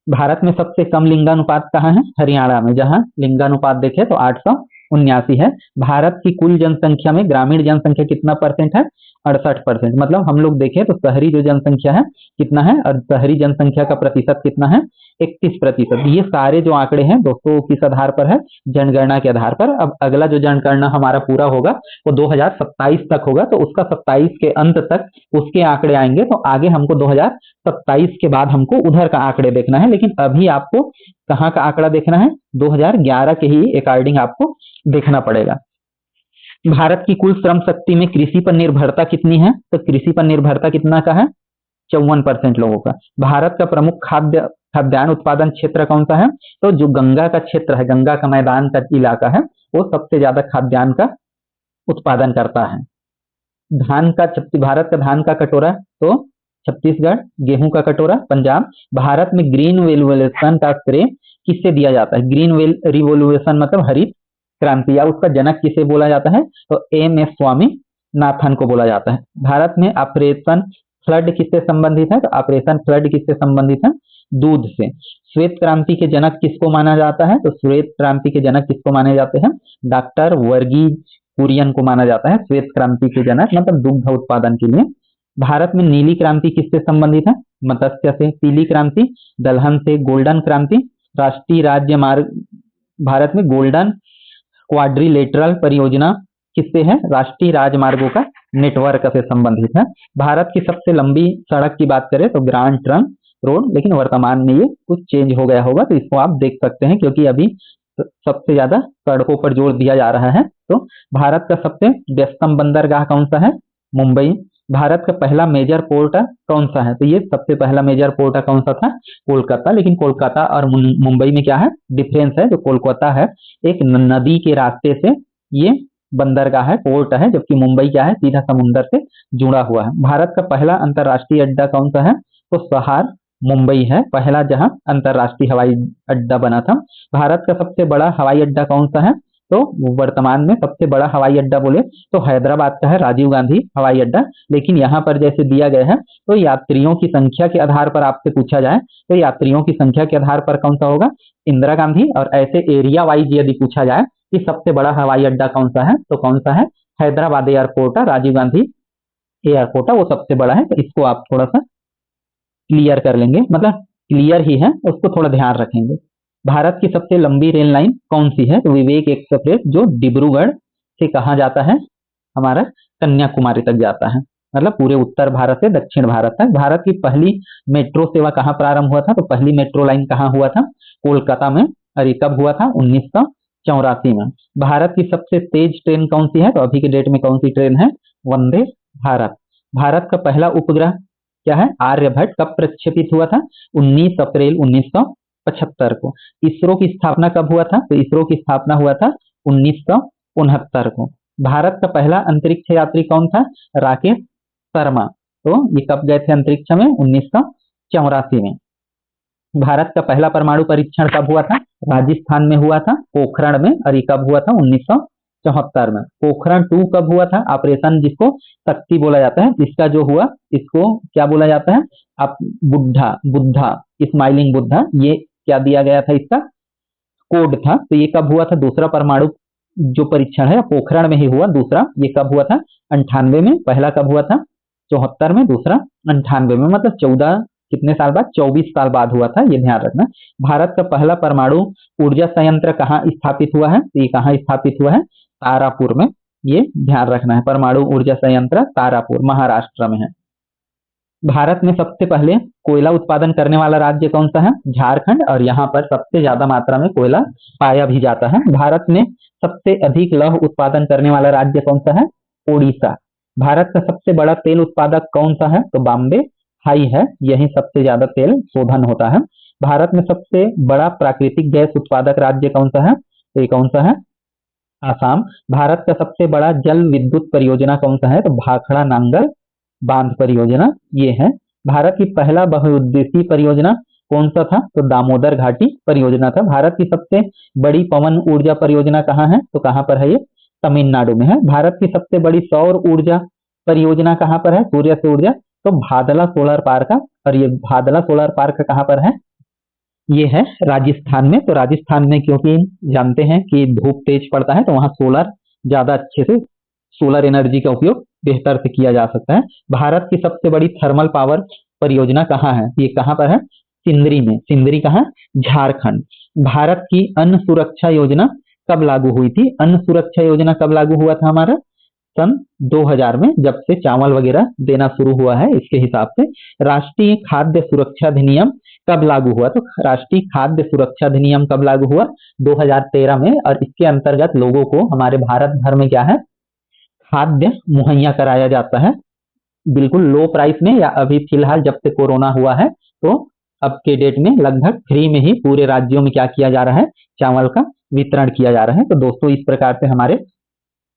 Speaker 1: भारत में सबसे कम लिंगानुपात कहाँ है, हरियाणा में, जहां लिंगानुपात देखे तो 879 है। भारत की कुल जनसंख्या में ग्रामीण जनसंख्या कितना परसेंट है, 68%। मतलब हम लोग देखें तो शहरी जो जनसंख्या है कितना है, और शहरी जनसंख्या का प्रतिशत कितना है, 31%। ये सारे जो आंकड़े हैं दोस्तों किस आधार पर है, जनगणना के आधार पर। अब अगला जो जनगणना हमारा पूरा होगा वो 2027 तक होगा, तो उसका 27 के अंत तक उसके आंकड़े आएंगे। तो आगे हमको 2027 के बाद हमको उधर का आंकड़े देखना है, लेकिन अभी आपको कहाँ का आंकड़ा देखना है, 2011 के ही अकॉर्डिंग आपको देखना पड़ेगा। भारत की कुल श्रम शक्ति में कृषि पर निर्भरता कितनी है, तो कृषि पर निर्भरता कितना का है, 54% लोगों का। भारत का प्रमुख खाद्यान्न उत्पादन क्षेत्र कौन सा है, तो जो गंगा का क्षेत्र है, गंगा का मैदान का इलाका है, वो सबसे ज्यादा खाद्यान्न का उत्पादन करता है। धान का भारत का धान का कटोरा तो छत्तीसगढ़, गेहूं का कटोरा पंजाब। भारत में ग्रीन रेवोल्यूशन का श्रेय किससे दिया जाता है, ग्रीन रिवोल्यूशन मतलब हरित क्रांति, या उसका जनक किसे बोला जाता है, तो एम एस स्वामीनाथन को बोला जाता है। भारत में ऑपरेशन फ्लड किससे संबंधित है? तो ऑपरेशन फ्लड किससे संबंधित है? दूध से। श्वेत क्रांति के जनक किसको माना जाता है? तो श्वेत क्रांति के जनक किसको माने जाते हैं? डॉक्टर वर्गीज कुरियन को माना जाता है श्वेत क्रांति के जनक, मतलब दुग्ध उत्पादन के लिए। भारत में नीली क्रांति किससे संबंधित है? मत्स्य से। पीली क्रांति दलहन से। गोल्डन क्रांति राष्ट्रीय राज्य मार्ग, भारत में गोल्डन क्वाड्रिलेटरल परियोजना किससे है? राष्ट्रीय राजमार्गों का नेटवर्क से संबंधित है। भारत की सबसे लंबी सड़क की बात करें तो ग्रांड ट्रंक रोड, लेकिन वर्तमान में ये कुछ चेंज हो गया होगा, तो इसको आप देख सकते हैं क्योंकि अभी सबसे ज्यादा सड़कों पर जोर दिया जा रहा है। तो भारत का सबसे व्यस्तम बंदरगाह कौन सा है? मुंबई। भारत का पहला मेजर पोर्ट कौन सा है? तो ये सबसे पहला मेजर पोर्ट कौन सा था? कोलकाता। लेकिन कोलकाता और मुंबई में क्या है? डिफरेंस है। जो कोलकाता है एक नदी के रास्ते से ये बंदरगाह है, पोर्ट है, जबकि मुंबई क्या है? सीधा समुद्र से जुड़ा हुआ है। भारत का पहला अंतरराष्ट्रीय अड्डा कौन सा है? तो सहार मुंबई है पहला जहां अंतरराष्ट्रीय हवाई अड्डा बना था। भारत का सबसे बड़ा हवाई अड्डा कौन सा है? तो वर्तमान में सबसे बड़ा हवाई अड्डा बोले तो हैदराबाद का है राजीव गांधी हवाई अड्डा। लेकिन यहाँ पर जैसे दिया गया है तो यात्रियों की संख्या के आधार पर आपसे पूछा जाए तो यात्रियों की संख्या के आधार पर कौन सा होगा? इंदिरा गांधी। और ऐसे एरिया वाइज यदि पूछा जाए कि सबसे बड़ा हवाई अड्डा कौन सा है तो कौन सा है? हैदराबाद एयरपोर्ट है, राजीव गांधी एयरपोर्ट है, वो सबसे बड़ा है। तो इसको आप थोड़ा सा क्लियर कर लेंगे, मतलब क्लियर ही है, उसको थोड़ा ध्यान रखेंगे। भारत की सबसे लंबी रेल लाइन कौन सी है? तो विवेक एक्सप्रेस, जो डिब्रूगढ़ से कहा जाता है हमारा कन्याकुमारी तक जाता है, मतलब पूरे उत्तर भारत से दक्षिण भारत तक। भारत की पहली मेट्रो सेवा कहाँ प्रारंभ हुआ था? तो पहली मेट्रो लाइन कहाँ हुआ था? कोलकाता में। और ये कब हुआ था? 1984 में। भारत की सबसे तेज ट्रेन कौन सी है? तो अभी के डेट में कौन सी ट्रेन है? वंदे भारत। भारत का पहला उपग्रह क्या है? आर्यभट्ट। कब प्रक्षेपित हुआ था? 19 अप्रैल 1975 को। इसरो की स्थापना कब हुआ था? तो इसरो की स्थापना हुआ था 1969 को। भारत का पहला अंतरिक्ष यात्री कौन था? राकेश शर्मा। तो ये कब गए थे अंतरिक्ष में? 1984 में। भारत का पहला परमाणु परीक्षण कब हुआ था? राजस्थान में हुआ था, पोखरण में। और ये कब हुआ था? 1974 में। पोखरण 2 कब हुआ था? ऑपरेशन जिसको शक्ति बोला जाता है, इसका जो हुआ इसको क्या बोला जाता है? आप बुद्धा स्माइलिंग बुद्धा, ये क्या दिया गया था? इसका कोड था। तो ये कब हुआ था? दूसरा परमाणु जो परीक्षण है पोखरण में ही हुआ। दूसरा ये कब हुआ था? 98 में। पहला कब हुआ था? 74 में। दूसरा 98 में, मतलब 14 कितने साल बाद? 24 साल बाद हुआ था, ये ध्यान रखना। भारत का पहला परमाणु ऊर्जा संयंत्र कहाँ स्थापित हुआ है? तो ये कहाँ स्थापित हुआ है? तारापुर में, ये ध्यान रखना है। परमाणु ऊर्जा संयंत्र तारापुर महाराष्ट्र में है। भारत में सबसे पहले कोयला उत्पादन करने वाला राज्य कौन सा है? झारखंड। और यहाँ पर सबसे ज्यादा मात्रा में कोयला पाया भी जाता है। भारत में सबसे अधिक लौह उत्पादन करने वाला राज्य कौन सा है? ओडिशा। भारत का सबसे बड़ा तेल उत्पादक कौन सा है? तो बॉम्बे हाई है, यही सबसे ज्यादा तेल शोधन होता है। भारत में सबसे बड़ा प्राकृतिक गैस उत्पादक राज्य कौन सा है? तो ये कौन सा है? आसाम। भारत का सबसे बड़ा जल विद्युत परियोजना कौन सा है? तो भाखड़ा नांगल बांध परियोजना ये है। भारत की पहला बहुउद्देशीय परियोजना कौन सा था? तो दामोदर घाटी परियोजना था। भारत की सबसे बड़ी पवन ऊर्जा परियोजना कहाँ है? तो कहाँ पर है ये? तमिलनाडु में है। भारत की सबसे बड़ी सौर ऊर्जा परियोजना कहाँ पर है? सूर्य से ऊर्जा, तो भादला सोलर पार्क का। और ये भादला सोलर पार्क कहाँ पर है? ये है राजस्थान में। तो राजस्थान में क्योंकि जानते हैं कि धूप तेज पड़ता है तो वहां सोलर ज्यादा अच्छे से, सोलर एनर्जी का उपयोग बेहतर से किया जा सकता है। भारत की सबसे बड़ी थर्मल पावर परियोजना कहाँ है? ये कहाँ पर है? सिंदरी में। सिंदरी कहाँ? झारखंड। भारत की अन्न सुरक्षा योजना कब लागू हुई थी? अन्न सुरक्षा योजना कब लागू हुआ था हमारा? सन 2000 में, जब से चावल वगैरह देना शुरू हुआ है इसके हिसाब से। राष्ट्रीय खाद्य सुरक्षा अधिनियम कब लागू हुआ? तो राष्ट्रीय खाद्य सुरक्षा अधिनियम कब लागू हुआ? 2013 में। और इसके अंतर्गत लोगों को हमारे भारत भर में क्या है? खाद्य मुहैया कराया जाता है बिल्कुल लो प्राइस में, या अभी फिलहाल जब से कोरोना हुआ है तो अब के डेट में लगभग फ्री में ही पूरे राज्यों में क्या किया जा रहा है? चावल का वितरण किया जा रहा है। तो दोस्तों इस प्रकार से हमारे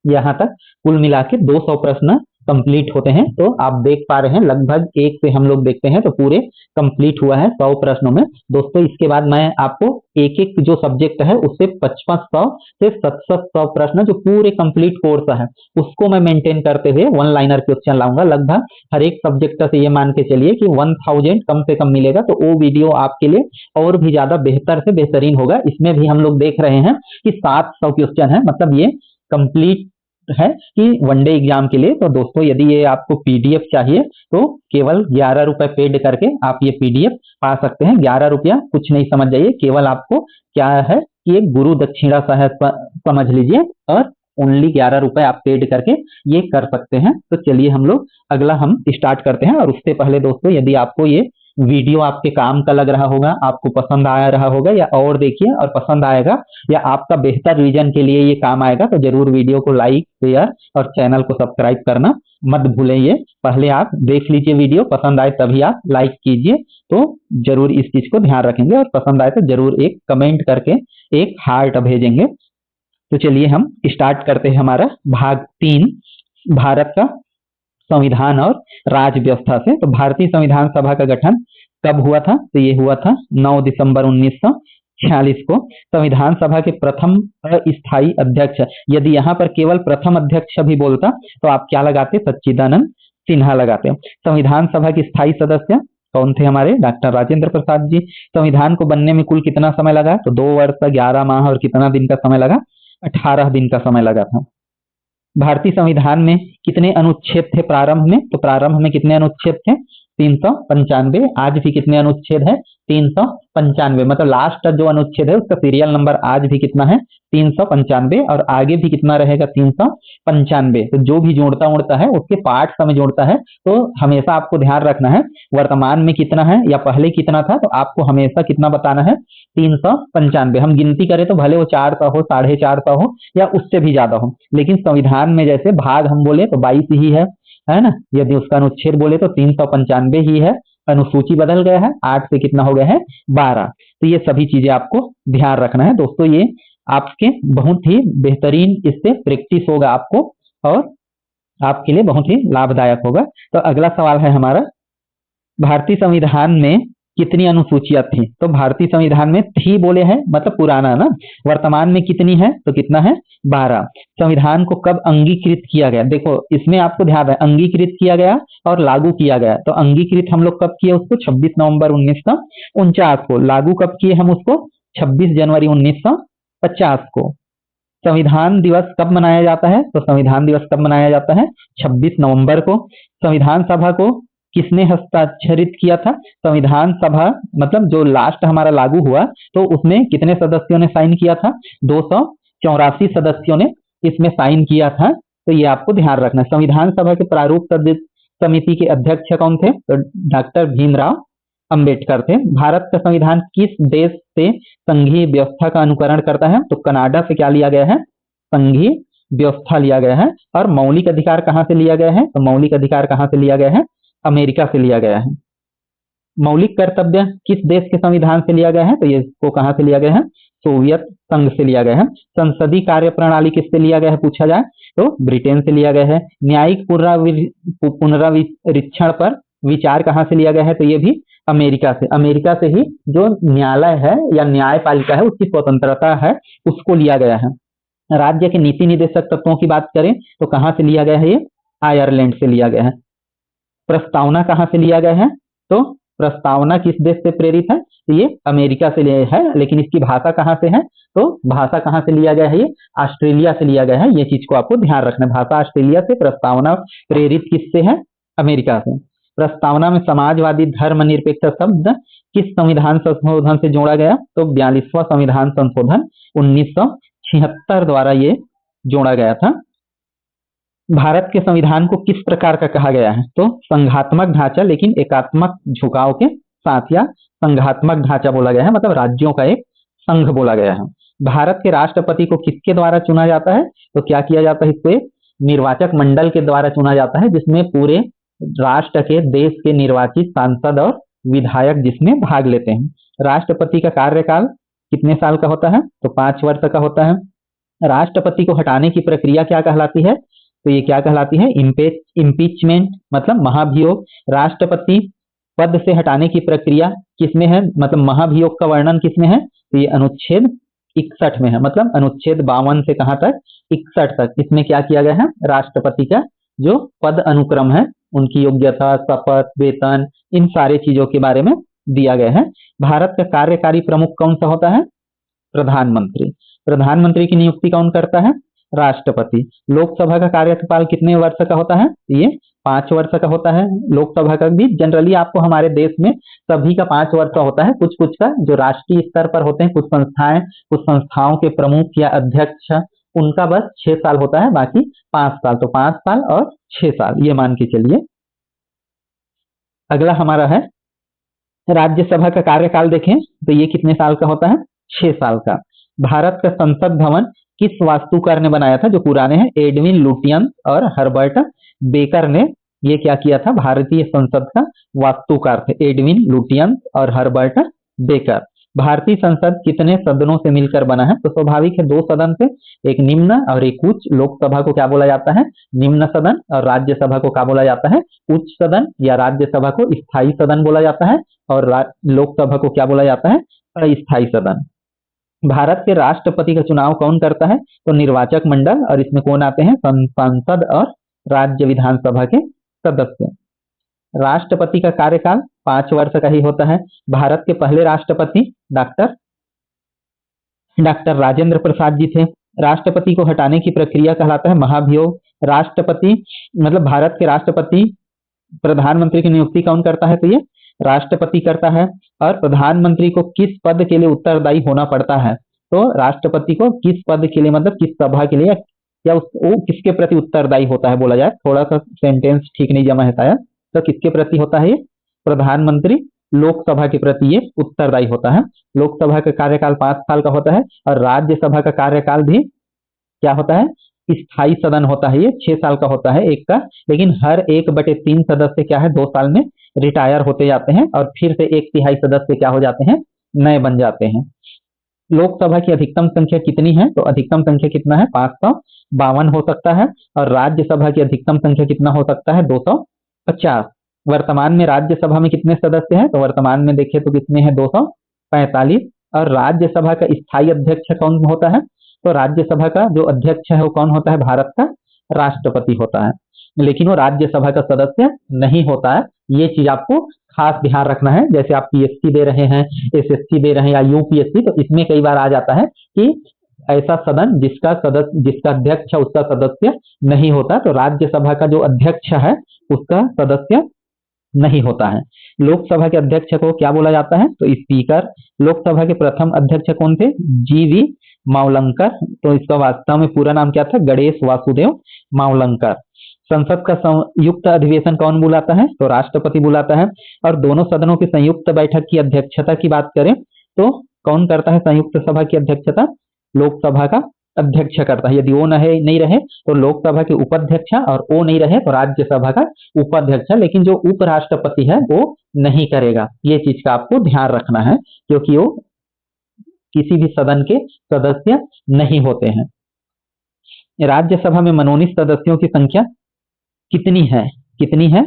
Speaker 1: यहाँ तक कुल मिला के 200 प्रश्न कंप्लीट होते हैं। तो आप देख पा रहे हैं लगभग एक से हम लोग देखते हैं तो पूरे कंप्लीट हुआ है 100 प्रश्नों में। दोस्तों इसके बाद मैं आपको एक एक जो सब्जेक्ट है उससे 5500 से 7700 प्रश्न जो पूरे कंप्लीट कोर्स है उसको मैं मेंटेन करते हुए वन लाइनर क्वेश्चन लाऊंगा। लगभग हर एक सब्जेक्ट से ये मान के चलिए कि 1000 कम से कम मिलेगा, तो वो वीडियो आपके लिए और भी ज्यादा बेहतर से बेहतरीन होगा। इसमें भी हम लोग देख रहे हैं कि 700 क्वेश्चन है, मतलब ये कंप्लीट है कि वनडे एग्जाम के लिए। तो दोस्तों यदि ये आपको पीडीएफ चाहिए तो केवल 11 रुपए पेड करके आप ये पीडीएफ पा सकते हैं। 11 रुपया कुछ नहीं समझ जाइए, केवल आपको क्या है कि एक गुरु दक्षिणा सा है समझ लीजिए, और ओनली 11 रुपए आप पेड करके ये कर सकते हैं। तो चलिए हम लोग अगला हम स्टार्ट करते हैं। और उससे पहले दोस्तों यदि आपको ये वीडियो आपके काम का लग रहा होगा, आपको पसंद आ रहा होगा या और देखिए और पसंद आएगा या आपका बेहतर रिवीजन के लिए ये काम आएगा, तो जरूर वीडियो को लाइक शेयर और चैनल को सब्सक्राइब करना मत भूलें। ये पहले आप देख लीजिए, वीडियो पसंद आए तभी आप लाइक कीजिए, तो जरूर इस चीज को ध्यान रखेंगे। और पसंद आए तो जरूर एक कमेंट करके एक हार्ट भेजेंगे। तो चलिए हम स्टार्ट करते हैं हमारा भाग 3 भारत का संविधान और राज्य व्यवस्था से। तो भारतीय संविधान सभा का गठन कब हुआ था? तो ये हुआ था 9 दिसंबर 1946 को। संविधान सभा के प्रथम अस्थायी अध्यक्ष, यदि यहाँ पर केवल प्रथम अध्यक्ष भी बोलता तो आप क्या लगाते? सच्चिदानंद सिन्हा लगाते। संविधान सभा के स्थायी सदस्य कौन थे? हमारे डॉक्टर राजेंद्र प्रसाद जी। संविधान को बनने में कुल कितना समय लगा? तो 2 वर्ष 11 माह और कितना दिन का समय लगा? 18 दिन का समय लगा था। भारतीय संविधान में कितने अनुच्छेद थे प्रारंभ में? तो प्रारंभ में कितने अनुच्छेद थे? 395। आज भी कितने अनुच्छेद है? 395। मतलब लास्ट जो अनुच्छेद है उसका सीरियल नंबर आज भी कितना है? 395। और आगे भी कितना रहेगा? 395। तो जो भी जोड़ता है उसके पार्ट में जोड़ता है। तो हमेशा आपको ध्यान रखना है वर्तमान में कितना है या पहले कितना था, तो आपको हमेशा कितना बताना है? 395। हम गिनती करें तो भले वो 400 हो, 450 हो या उससे भी ज्यादा हो, लेकिन संविधान में जैसे भाग हम बोले तो 22 ही है ना। यदि उसका अनुच्छेद बोले तो 395 ही है। अनुसूची बदल गया है, 8 से कितना हो गया है? 12। तो ये सभी चीजें आपको ध्यान रखना है दोस्तों। ये आपके बहुत ही बेहतरीन इससे प्रैक्टिस होगा आपको और आपके लिए बहुत ही लाभदायक होगा। तो अगला सवाल है हमारा, भारतीय संविधान में कितनी अनुसूचियां थी? तो भारतीय संविधान में थी बोले हैं, मतलब पुराना ना। वर्तमान में कितनी है? तो कितना है? 12। संविधान को कब अंगीकृत किया गया? देखो इसमें आपको ध्यान है, अंगीकृत किया गया और लागू किया गया। तो अंगीकृत हम लोग कब किए उसको? 26 नवंबर 1949 को। लागू कब किए हम उसको? 26 जनवरी 1950 को। संविधान दिवस कब मनाया जाता है? तो संविधान दिवस कब मनाया जाता है? 26 नवंबर को। संविधान सभा को किसने हस्ताक्षरित किया था? संविधान सभा मतलब जो लास्ट हमारा लागू हुआ तो उसमें कितने सदस्यों ने साइन किया था? 284 सदस्यों ने इसमें साइन किया था। तो ये आपको ध्यान रखना। संविधान सभा के प्रारूप समिति के अध्यक्ष कौन थे? तो डॉक्टर भीमराव अंबेडकर थे। भारत का संविधान किस देश से संघीय व्यवस्था का अनुकरण करता है? तो कनाडा से क्या लिया गया है? संघीय व्यवस्था लिया गया है। और मौलिक अधिकार कहाँ से लिया गया है? तो मौलिक अधिकार कहाँ से लिया गया है? अमेरिका से लिया गया है। मौलिक कर्तव्य किस देश के संविधान से लिया गया है? तो ये इसको कहाँ से लिया गया है? सोवियत संघ से लिया गया है। संसदीय कार्य प्रणाली किससे लिया गया है पूछा जाए तो ब्रिटेन से लिया गया है। न्यायिक पुनरीक्षण पर विचार कहाँ से लिया गया है? तो ये भी अमेरिका से। अमेरिका से ही जो न्यायालय है या न्यायपालिका है उसकी स्वतंत्रता है उसको लिया गया है। राज्य के नीति निदेशक तत्वों की बात करें तो कहाँ से लिया गया है? ये आयरलैंड से लिया गया है। प्रस्तावना कहाँ से लिया गया है? तो प्रस्तावना किस देश से प्रेरित है? तो ये अमेरिका से लिया है। लेकिन इसकी भाषा कहाँ से है? तो भाषा कहाँ से लिया गया है? ये ऑस्ट्रेलिया से लिया गया है। ये चीज को आपको ध्यान रखना है, भाषा ऑस्ट्रेलिया से, प्रस्तावना प्रेरित किससे है? अमेरिका से। प्रस्तावना में समाजवादी धर्मनिरपेक्ष शब्द किस संविधान संशोधन से जोड़ा गया? तो 42वां संविधान संशोधन 1976 द्वारा ये जोड़ा गया था। भारत के संविधान को किस प्रकार का कहा गया है? तो संघात्मक ढांचा लेकिन एकात्मक झुकाव के साथ, या संघात्मक ढांचा बोला गया है, मतलब राज्यों का एक संघ बोला गया है। भारत के राष्ट्रपति को किसके द्वारा चुना जाता है? तो क्या किया जाता है? इसको एक निर्वाचक मंडल के द्वारा चुना जाता है जिसमें पूरे राष्ट्र के देश के निर्वाचित सांसद और विधायक जिसमें भाग लेते हैं। राष्ट्रपति का कार्यकाल कितने साल का होता है? तो 5 वर्ष का होता है। राष्ट्रपति को हटाने की प्रक्रिया क्या कहलाती है? तो ये क्या कहलाती है? इम्पीचमेंट मतलब महाभियोग। राष्ट्रपति पद से हटाने की प्रक्रिया किसमें है, मतलब महाभियोग का वर्णन किसमें है? तो ये अनुच्छेद 61 में है, मतलब अनुच्छेद 52 से कहां तक? 61 तक। इसमें क्या किया गया है? राष्ट्रपति का जो पद अनुक्रम है, उनकी योग्यता, शपथ, वेतन, इन सारे चीजों के बारे में दिया गया है। भारत का कार्यकारी प्रमुख कौन सा होता है? प्रधानमंत्री। प्रधानमंत्री की नियुक्ति कौन करता है? राष्ट्रपति। लोकसभा का कार्यकाल कितने वर्ष का होता है? ये 5 वर्ष का होता है। लोकसभा का भी जनरली आपको हमारे देश में सभी का 5 वर्ष का होता है। कुछ कुछ का जो राष्ट्रीय स्तर पर होते हैं, कुछ संस्थाओं के प्रमुख या अध्यक्ष, उनका बस 6 साल होता है, बाकी 5 साल। तो 5 साल और 6 साल ये मान के चलिए। अगला हमारा है राज्यसभा का कार्यकाल। देखें तो ये कितने साल का होता है? 6 साल का। भारत का संसद भवन किस वास्तुकार ने बनाया था? जो पुराने हैं, एडविन लुटियंस और हर्बर्ट बेकर ने ये क्या किया था? भारतीय संसद का वास्तुकार थे एडविन लुटियंस और हर्बर्ट बेकर। भारतीय संसद कितने सदनों से मिलकर बना है? तो स्वाभाविक है 2 सदन से, एक निम्न और एक उच्च। लोकसभा को क्या बोला जाता है? निम्न सदन। और राज्यसभा को क्या बोला जाता है? उच्च सदन, या राज्यसभा को स्थायी सदन बोला जाता है और लोकसभा को क्या बोला जाता है? अस्थायी सदन। भारत के राष्ट्रपति का चुनाव कौन करता है? तो निर्वाचक मंडल। और इसमें कौन आते हैं? संसद और राज्य विधानसभा के सदस्य। राष्ट्रपति का कार्यकाल 5 वर्ष का ही होता है। भारत के पहले राष्ट्रपति डॉक्टर राजेंद्र प्रसाद जी थे। राष्ट्रपति को हटाने की प्रक्रिया कहलाता है महाभियोग। राष्ट्रपति मतलब भारत के राष्ट्रपति प्रधानमंत्री की नियुक्ति कौन करता है? तो ये राष्ट्रपति करता है। और प्रधानमंत्री को किस पद के लिए उत्तरदायी होना पड़ता है? तो राष्ट्रपति को किस पद के लिए, मतलब किस सभा के लिए, या वो किसके प्रति उत्तरदायी होता है बोला जाए, थोड़ा सा सेंटेंस ठीक नहीं जमा है शायद। तो किसके प्रति होता है ये? प्रधानमंत्री लोकसभा के प्रति ये उत्तरदायी होता है। लोकसभा का कार्यकाल 5 साल का होता है और राज्यसभा का कार्यकाल भी क्या होता है? स्थायी सदन होता है। ये 6 साल का होता है एक का, लेकिन हर 1/3 सदस्य क्या है? 2 साल में रिटायर होते जाते हैं और फिर से 1/3 सदस्य क्या हो जाते हैं? नए बन जाते हैं। लोकसभा की अधिकतम संख्या कितनी है? तो अधिकतम संख्या कितना है? 552 हो सकता है। और राज्यसभा की अधिकतम संख्या कितना हो सकता है? 250। वर्तमान में राज्यसभा में कितने सदस्य हैं? तो वर्तमान में देखें तो कितने हैं? 245। और राज्यसभा का स्थायी अध्यक्ष कौन होता है? तो राज्यसभा का जो अध्यक्ष है वो कौन होता है? भारत का राष्ट्रपति होता है, लेकिन वो राज्यसभा का सदस्य नहीं होता है। ये चीज आपको खास ध्यान रखना है। जैसे आप पीएससी दे रहे हैं, एसएससी दे रहे हैं या यूपीएससी, तो इसमें कई बार आ जाता है कि ऐसा सदन जिसका अध्यक्ष है उसका सदस्य नहीं होता, तो राज्यसभा का जो अध्यक्ष है उसका सदस्य नहीं होता है। लोकसभा के अध्यक्ष को क्या बोला जाता है? तो स्पीकर। लोकसभा के प्रथम अध्यक्ष कौन थे? जीवी मावलंकर। तो इसका वास्तव में पूरा नाम क्या था? गणेश वासुदेव मावलंकर। संसद का संयुक्त अधिवेशन कौन बुलाता है? तो राष्ट्रपति बुलाता है। और दोनों सदनों की संयुक्त बैठक की अध्यक्षता की बात करें तो कौन करता है संयुक्त सभा की अध्यक्षता? लोकसभा का अध्यक्ष करता है। यदि वो नहीं रहे तो लोकसभा के उपाध्यक्ष, और वो नहीं रहे तो राज्यसभा का उपाध्यक्ष। लेकिन जो उपराष्ट्रपति है वो नहीं करेगा। ये चीज का आपको ध्यान रखना है, क्योंकि वो किसी भी सदन के सदस्य नहीं होते हैं। राज्यसभा में मनोनीत सदस्यों की संख्या कितनी है?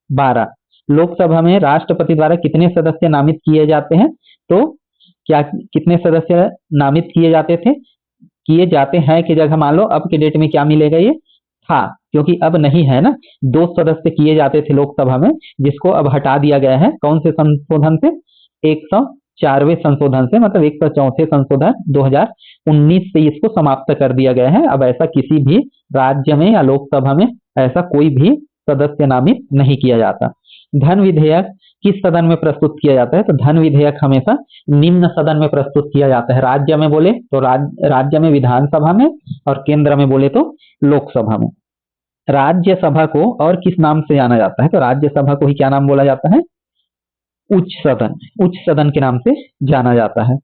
Speaker 1: 12। लोकसभा में राष्ट्रपति द्वारा कितने सदस्य नामित किए जाते हैं? तो क्या कितने सदस्य नामित किए जाते हैं की जगह मान लो अब के डेट में क्या मिलेगा? ये था, क्योंकि अब नहीं है ना। 2 सदस्य किए जाते थे लोकसभा में, जिसको अब हटा दिया गया है। कौन से संशोधन से? 104वें संशोधन से, मतलब 104 संशोधन 2019 से इसको समाप्त कर दिया गया है। अब ऐसा किसी भी राज्य में या लोकसभा में ऐसा कोई भी सदस्य नामित नहीं किया जाता। धन विधेयक किस सदन में प्रस्तुत किया जाता है? तो धन विधेयक हमेशा निम्न सदन में प्रस्तुत किया जाता है। राज्य में बोले तो राज्य में विधानसभा में, और केंद्र में बोले तो लोकसभा में। राज्यसभा को और किस नाम से जाना जाता है? तो राज्यसभा को ही क्या नाम बोला जाता है? उच्च सदन के नाम से जाना जाता है।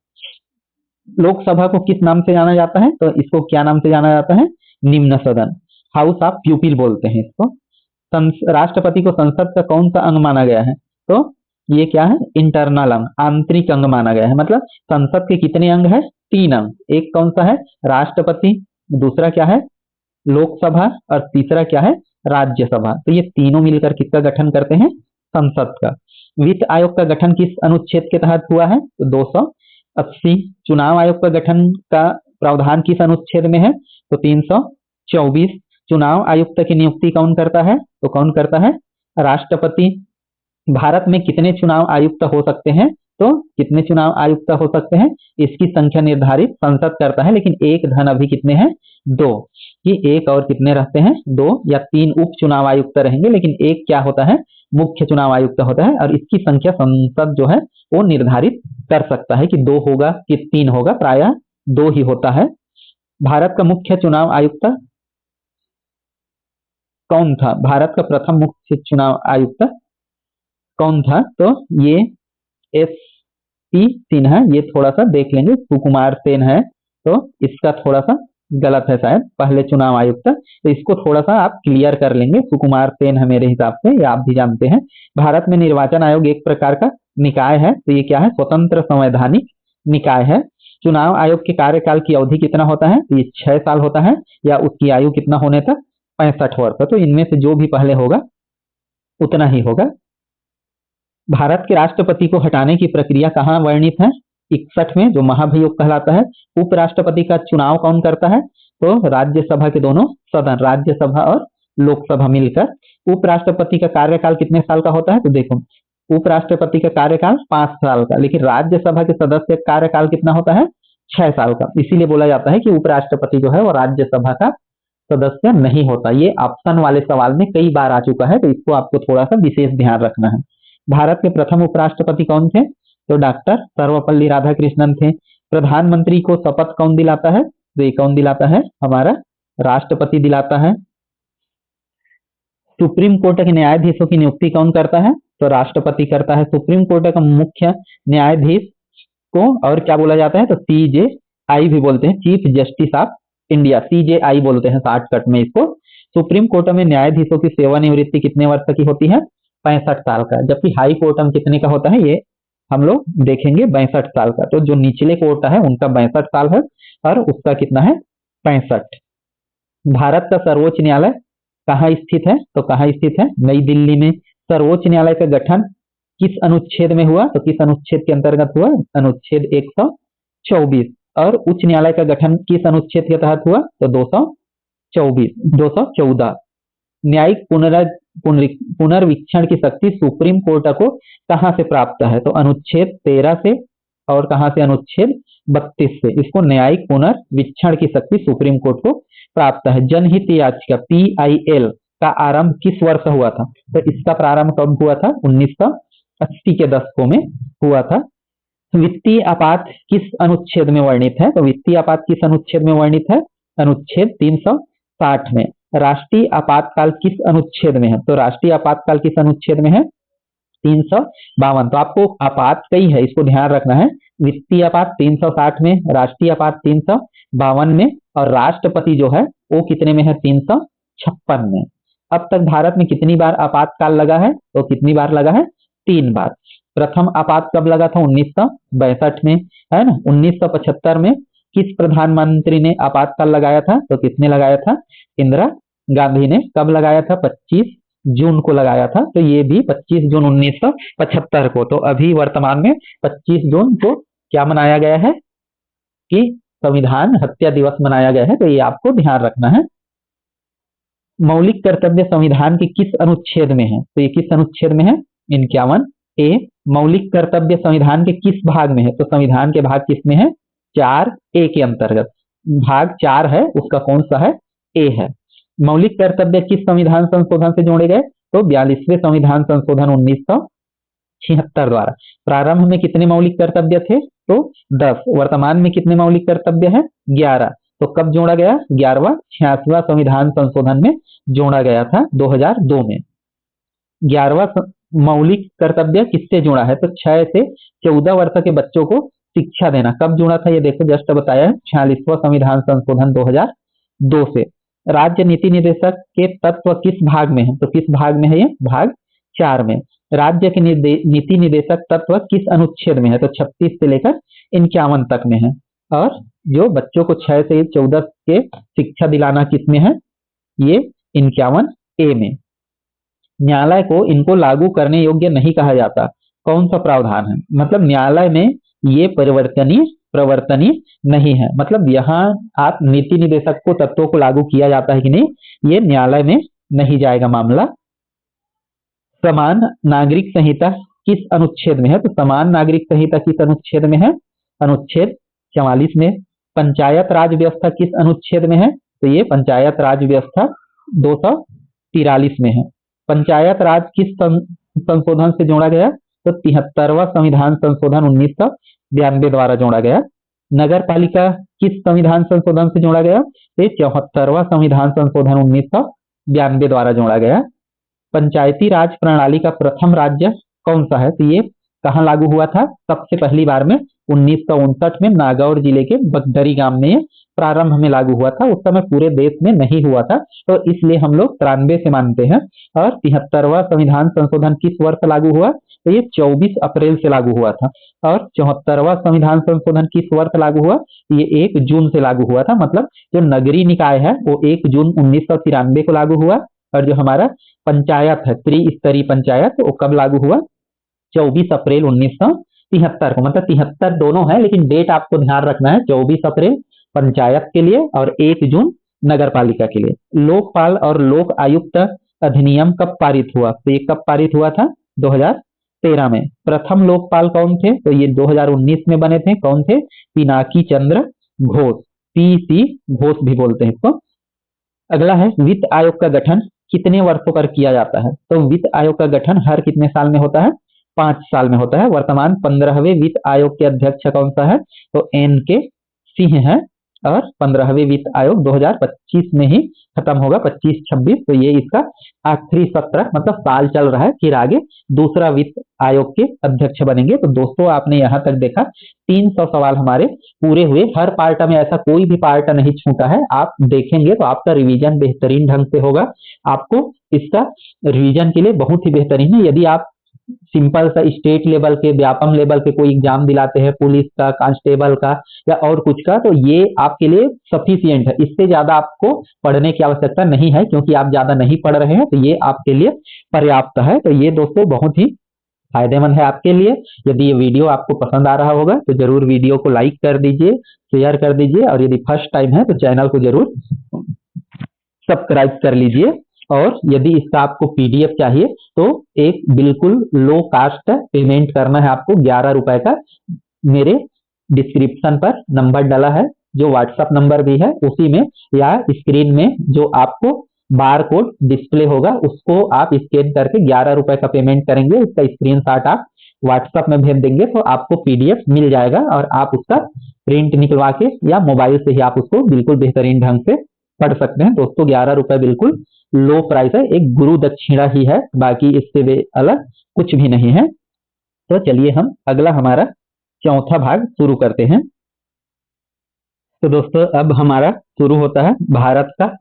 Speaker 1: लोकसभा को किस नाम से जाना जाता है? तो इसको क्या नाम से जाना जाता है? निम्न सदन, हाउस ऑफ प्यूपिल बोलते हैं इसको। राष्ट्रपति को संसद का कौन सा अंग माना गया है? तो ये क्या है? इंटरनल अंग, आंतरिक अंग माना गया है। मतलब संसद के कितने अंग है? 3 अंग। एक कौन सा है? राष्ट्रपति। दूसरा क्या है? लोकसभा और तीसरा क्या है, राज्यसभा। तो ये तीनों मिलकर किसका गठन करते हैं, संसद का। वित्त आयोग का गठन किस अनुच्छेद के तहत हुआ है, तो 280। चुनाव आयोग का गठन का प्रावधान किस अनुच्छेद में है, तो 324। चुनाव आयुक्त की नियुक्ति कौन करता है, तो कौन करता है, राष्ट्रपति। भारत में कितने चुनाव आयुक्त हो सकते हैं, तो कितने चुनाव आयुक्त हो सकते हैं, इसकी संख्या निर्धारित संसद करता है, लेकिन एक धन अभी कितने हैं, 2। कि एक और कितने रहते हैं, 2 या 3 उप चुनाव आयुक्त रहेंगे, लेकिन एक क्या होता है, मुख्य चुनाव आयुक्त होता है, और इसकी संख्या संसद जो है वो निर्धारित कर सकता है कि 2 होगा कि 3 होगा, प्रायः 2 ही होता है। भारत का मुख्य चुनाव आयुक्त कौन था, भारत का प्रथम मुख्य चुनाव आयुक्त कौन था, तो ये एस पी सिन्हा, ये थोड़ा सा देख लेंगे, सुकुमार सेन है, तो इसका थोड़ा सा गलत है शायद, पहले चुनाव आयुक्त, तो इसको थोड़ा सा आप क्लियर कर लेंगे, सुकुमार सेन है मेरे हिसाब से, ये आप भी जानते हैं। भारत में निर्वाचन आयोग एक प्रकार का निकाय है, तो ये क्या है, स्वतंत्र संवैधानिक निकाय है। चुनाव आयोग के कार्यकाल की अवधि कितना होता है, तो ये 6 साल होता है, या उसकी आयु कितना होने तक, 65 वर्ष। तो इनमें से जो भी पहले होगा उतना ही होगा। भारत के राष्ट्रपति को हटाने की प्रक्रिया कहाँ वर्णित है, 61 में, जो महाभियोग कहलाता है। उपराष्ट्रपति का चुनाव कौन करता है, तो राज्यसभा के दोनों सदन, राज्यसभा और लोकसभा मिलकर। उपराष्ट्रपति का कार्यकाल कितने साल का होता है, तो देखो उपराष्ट्रपति का कार्यकाल 5 साल का, लेकिन राज्यसभा के सदस्य का कार्यकाल कितना होता है, 6 साल का। इसीलिए बोला जाता है कि उपराष्ट्रपति जो है वो राज्यसभा का सदस्य नहीं होता। ये ऑप्शन वाले सवाल में कई बार आ चुका है, तो इसको आपको थोड़ा सा विशेष ध्यान रखना है। भारत के प्रथम उपराष्ट्रपति कौन थे, तो डॉक्टर सर्वपल्ली राधाकृष्णन थे। प्रधानमंत्री को शपथ कौन दिलाता है, तो ये कौन दिलाता है, हमारा राष्ट्रपति दिलाता है। सुप्रीम कोर्ट के न्यायाधीशों की नियुक्ति कौन करता है, तो राष्ट्रपति करता है। सुप्रीम कोर्ट का मुख्य न्यायाधीश को और क्या बोला जाता है, तो CJI भी बोलते हैं, chief justice of India, CJI बोलते हैं शॉर्टकट में इसको। सुप्रीम कोर्ट में न्यायाधीशों की सेवानिवृत्ति कितने वर्ष की होती है, 65 साल का, जबकि हाई कोर्ट में कितने का होता है, ये हम लोग देखेंगे 62 साल का। तो जो निचले कोर्ट है उनका 62 साल है और उसका कितना है, 65। भारत का सर्वोच्च न्यायालय कहाँ स्थित है, तो कहाँ स्थित है, नई दिल्ली में। सर्वोच्च न्यायालय का गठन किस अनुच्छेद में हुआ, तो किस अनुच्छेद के अंतर्गत हुआ, अनुच्छेद 124। और उच्च न्यायालय का गठन किस अनुच्छेद के तहत हुआ, तो 214। न्यायिक पुनर्वीक्षण की शक्ति सुप्रीम कोर्ट को कहां से प्राप्त है, तो अनुच्छेद 13 से, और कहां से, अनुच्छेद 32 से। इसको न्यायिक पुनर्वीक्षण की शक्ति सुप्रीम कोर्ट को प्राप्त है। जनहित याचिका PIL का आरंभ किस वर्ष हुआ था, तो इसका प्रारंभ कब हुआ था, 1980 के दशकों में हुआ था। वित्तीय आपात किस अनुच्छेद में वर्णित है, तो वित्तीय आपात किस अनुच्छेद में वर्णित है, अनुच्छेद 360 में। राष्ट्रीय आपातकाल किस अनुच्छेद में है, तो राष्ट्रीय आपातकाल किस अनुच्छेद में है, 352। तो आपको आपात कई है, इसको ध्यान रखना है। वित्तीय आपात 360 में, राष्ट्रीय आपात 352 में, और राष्ट्रपति जो है वो कितने में है, 356 में। अब तक भारत में कितनी बार आपातकाल लगा है, तो कितनी बार लगा है, 3 बार। प्रथम आपात कब लगा था, 1962 में, है ना। 1975 में किस प्रधानमंत्री ने आपातकाल लगाया था, तो किसने लगाया था, इंदिरा गांधी ने। कब लगाया था, 25 जून को लगाया था। तो ये भी 25 जून 1975 को। तो अभी वर्तमान में 25 जून को क्या मनाया गया है, कि संविधान हत्या दिवस मनाया गया है। तो ये आपको ध्यान रखना है। मौलिक कर्तव्य संविधान के किस अनुच्छेद में है, तो ये किस अनुच्छेद में है, 51A। मौलिक कर्तव्य संविधान के किस भाग में है, तो संविधान के भाग किस में है, 4A के अंतर्गत। भाग 4 है, उसका कौन सा है, A है। मौलिक कर्तव्य किस संविधान संशोधन से जोड़े गए, तो 42वें संविधान संशोधन 1976 द्वारा। प्रारंभ में कितने मौलिक कर्तव्य थे, तो 10। वर्तमान में कितने मौलिक कर्तव्य है, 11। तो कब जोड़ा गया, 11वां 86वां संविधान संशोधन में जोड़ा गया था, 2002 में। 11वां मौलिक कर्तव्य किससे जुड़ा है, तो 6 से 14 वर्ष के बच्चों को शिक्षा देना। कब जुड़ा था, ये देखो जस्ट बताया है, 46वां संविधान संशोधन 2002 से। राज्य नीति निदेशक के तत्व किस भाग में है, तो किस भाग में है, ये भाग 4 में। राज्य के नीति निदेशक तत्व किस अनुच्छेद में है, तो 36 से लेकर 51 तक में है। और जो बच्चों को 6 से 14 के शिक्षा दिलाना किस में है, ये 51A में। न्यायालय को इनको लागू करने योग्य नहीं कहा जाता। कौन सा प्रावधान है? मतलब न्यायालय में ये प्रवर्तनीय नहीं है। मतलब यहाँ आप नीति निदेशक को तत्वों को लागू किया जाता है कि नहीं, ये न्यायालय में नहीं जाएगा मामला। समान नागरिक संहिता किस अनुच्छेद में है? तो समान नागरिक संहिता किस अनुच्छेद में है? अनुच्छेद 44 में। पंचायत राज व्यवस्था किस अनुच्छेद में है? तो ये पंचायत राज व्यवस्था 243 में है। पंचायत राज किस संशोधन से जोड़ा गया? तो 73वां संविधान संशोधन 1992 द्वारा जोड़ा गया। नगर पालिका किस संविधान संशोधन से जोड़ा गया? तो 74वां संविधान संशोधन 1992 द्वारा जोड़ा गया। पंचायती राज प्रणाली का प्रथम राज्य कौन सा है? तो ये कहाँ लागू हुआ था? सबसे पहली बार में 1959 में नागौर जिले के बगदरी गांव में प्रारंभ में लागू हुआ था। उस समय पूरे देश में नहीं हुआ था, तो इसलिए हम लोग 93 से मानते हैं। और 73वां संविधान संशोधन किस वर्ष लागू हुआ? तो ये 24 अप्रैल से लागू हुआ था। और 74वां संविधान संशोधन किस वर्ष लागू हुआ? ये 1 जून से लागू हुआ था। मतलब जो नगरीय निकाय है वो 1 जून 1993 को लागू हुआ, और जो हमारा पंचायत है, त्रिस्तरीय पंचायत, वो कब लागू हुआ? 24 अप्रैल 1973 को। मतलब 73 दोनों है, लेकिन डेट आपको ध्यान रखना है, 24 अप्रैल पंचायत के लिए और 1 जून नगर पालिका के लिए। लोकपाल और लोक आयुक्त अधिनियम कब पारित हुआ? तो ये कब पारित हुआ था? 2013 में। प्रथम लोकपाल कौन थे? तो ये 2019 में बने थे। कौन थे? पिनाकी चंद्र घोष, पीसी घोष भी बोलते हैं इसको। अगला है वित्त आयोग का गठन कितने वर्षों पर किया जाता है? तो वित्त आयोग का गठन हर कितने साल में होता है? 5 साल में होता है। वर्तमान 15वें वित्त आयोग के अध्यक्ष कौन सा है? तो NK सिंह है। और 15वें वित्त आयोग 2025 में ही खत्म होगा, 25-26। तो ये इसका आखिरी सत्र, मतलब साल चल रहा है, फिर आगे दूसरा वित्त आयोग के अध्यक्ष बनेंगे। तो दोस्तों आपने यहाँ तक देखा 300 सवाल हमारे पूरे हुए। हर पार्ट में ऐसा कोई भी पार्ट नहीं छूटा है। आप देखेंगे तो आपका रिवीजन बेहतरीन ढंग से होगा। आपको इसका रिवीजन के लिए बहुत ही बेहतरीन है। यदि आप सिंपल सा स्टेट लेवल के, व्यापम लेवल के कोई एग्जाम दिलाते हैं, पुलिस का, कांस्टेबल का या और कुछ का, तो ये आपके लिए सफिशियंट है। इससे ज्यादा आपको पढ़ने की आवश्यकता नहीं है, क्योंकि आप ज्यादा नहीं पढ़ रहे हैं, तो ये आपके लिए पर्याप्त है। तो ये दोस्तों बहुत ही फायदेमंद है आपके लिए। यदि ये वीडियो आपको पसंद आ रहा होगा तो जरूर वीडियो को लाइक कर दीजिए, शेयर कर दीजिए, और यदि फर्स्ट टाइम है तो चैनल को जरूर सब्सक्राइब कर लीजिए। और यदि इसका आपको PDF चाहिए तो एक बिल्कुल लो कास्ट पेमेंट करना है आपको, 11 रुपए का। मेरे डिस्क्रिप्शन पर नंबर डाला है, जो व्हाट्सएप नंबर भी है उसी में, या स्क्रीन में जो आपको बार कोड डिस्प्ले होगा उसको आप स्कैन करके 11 रुपए का पेमेंट करेंगे। उसका स्क्रीनशॉट आप व्हाट्सएप में भेज देंगे तो आपको PDF मिल जाएगा, और आप उसका प्रिंट निकलवा के या मोबाइल से ही आप उसको बिल्कुल बेहतरीन ढंग से पढ़ सकते हैं। दोस्तों 11 रुपए बिल्कुल लो प्राइस है, एक गुरु दक्षिणा ही है, बाकी इससे अलग कुछ भी नहीं है। तो चलिए हम अगला हमारा चौथा भाग शुरू करते हैं। तो दोस्तों अब हमारा शुरू होता है भारत का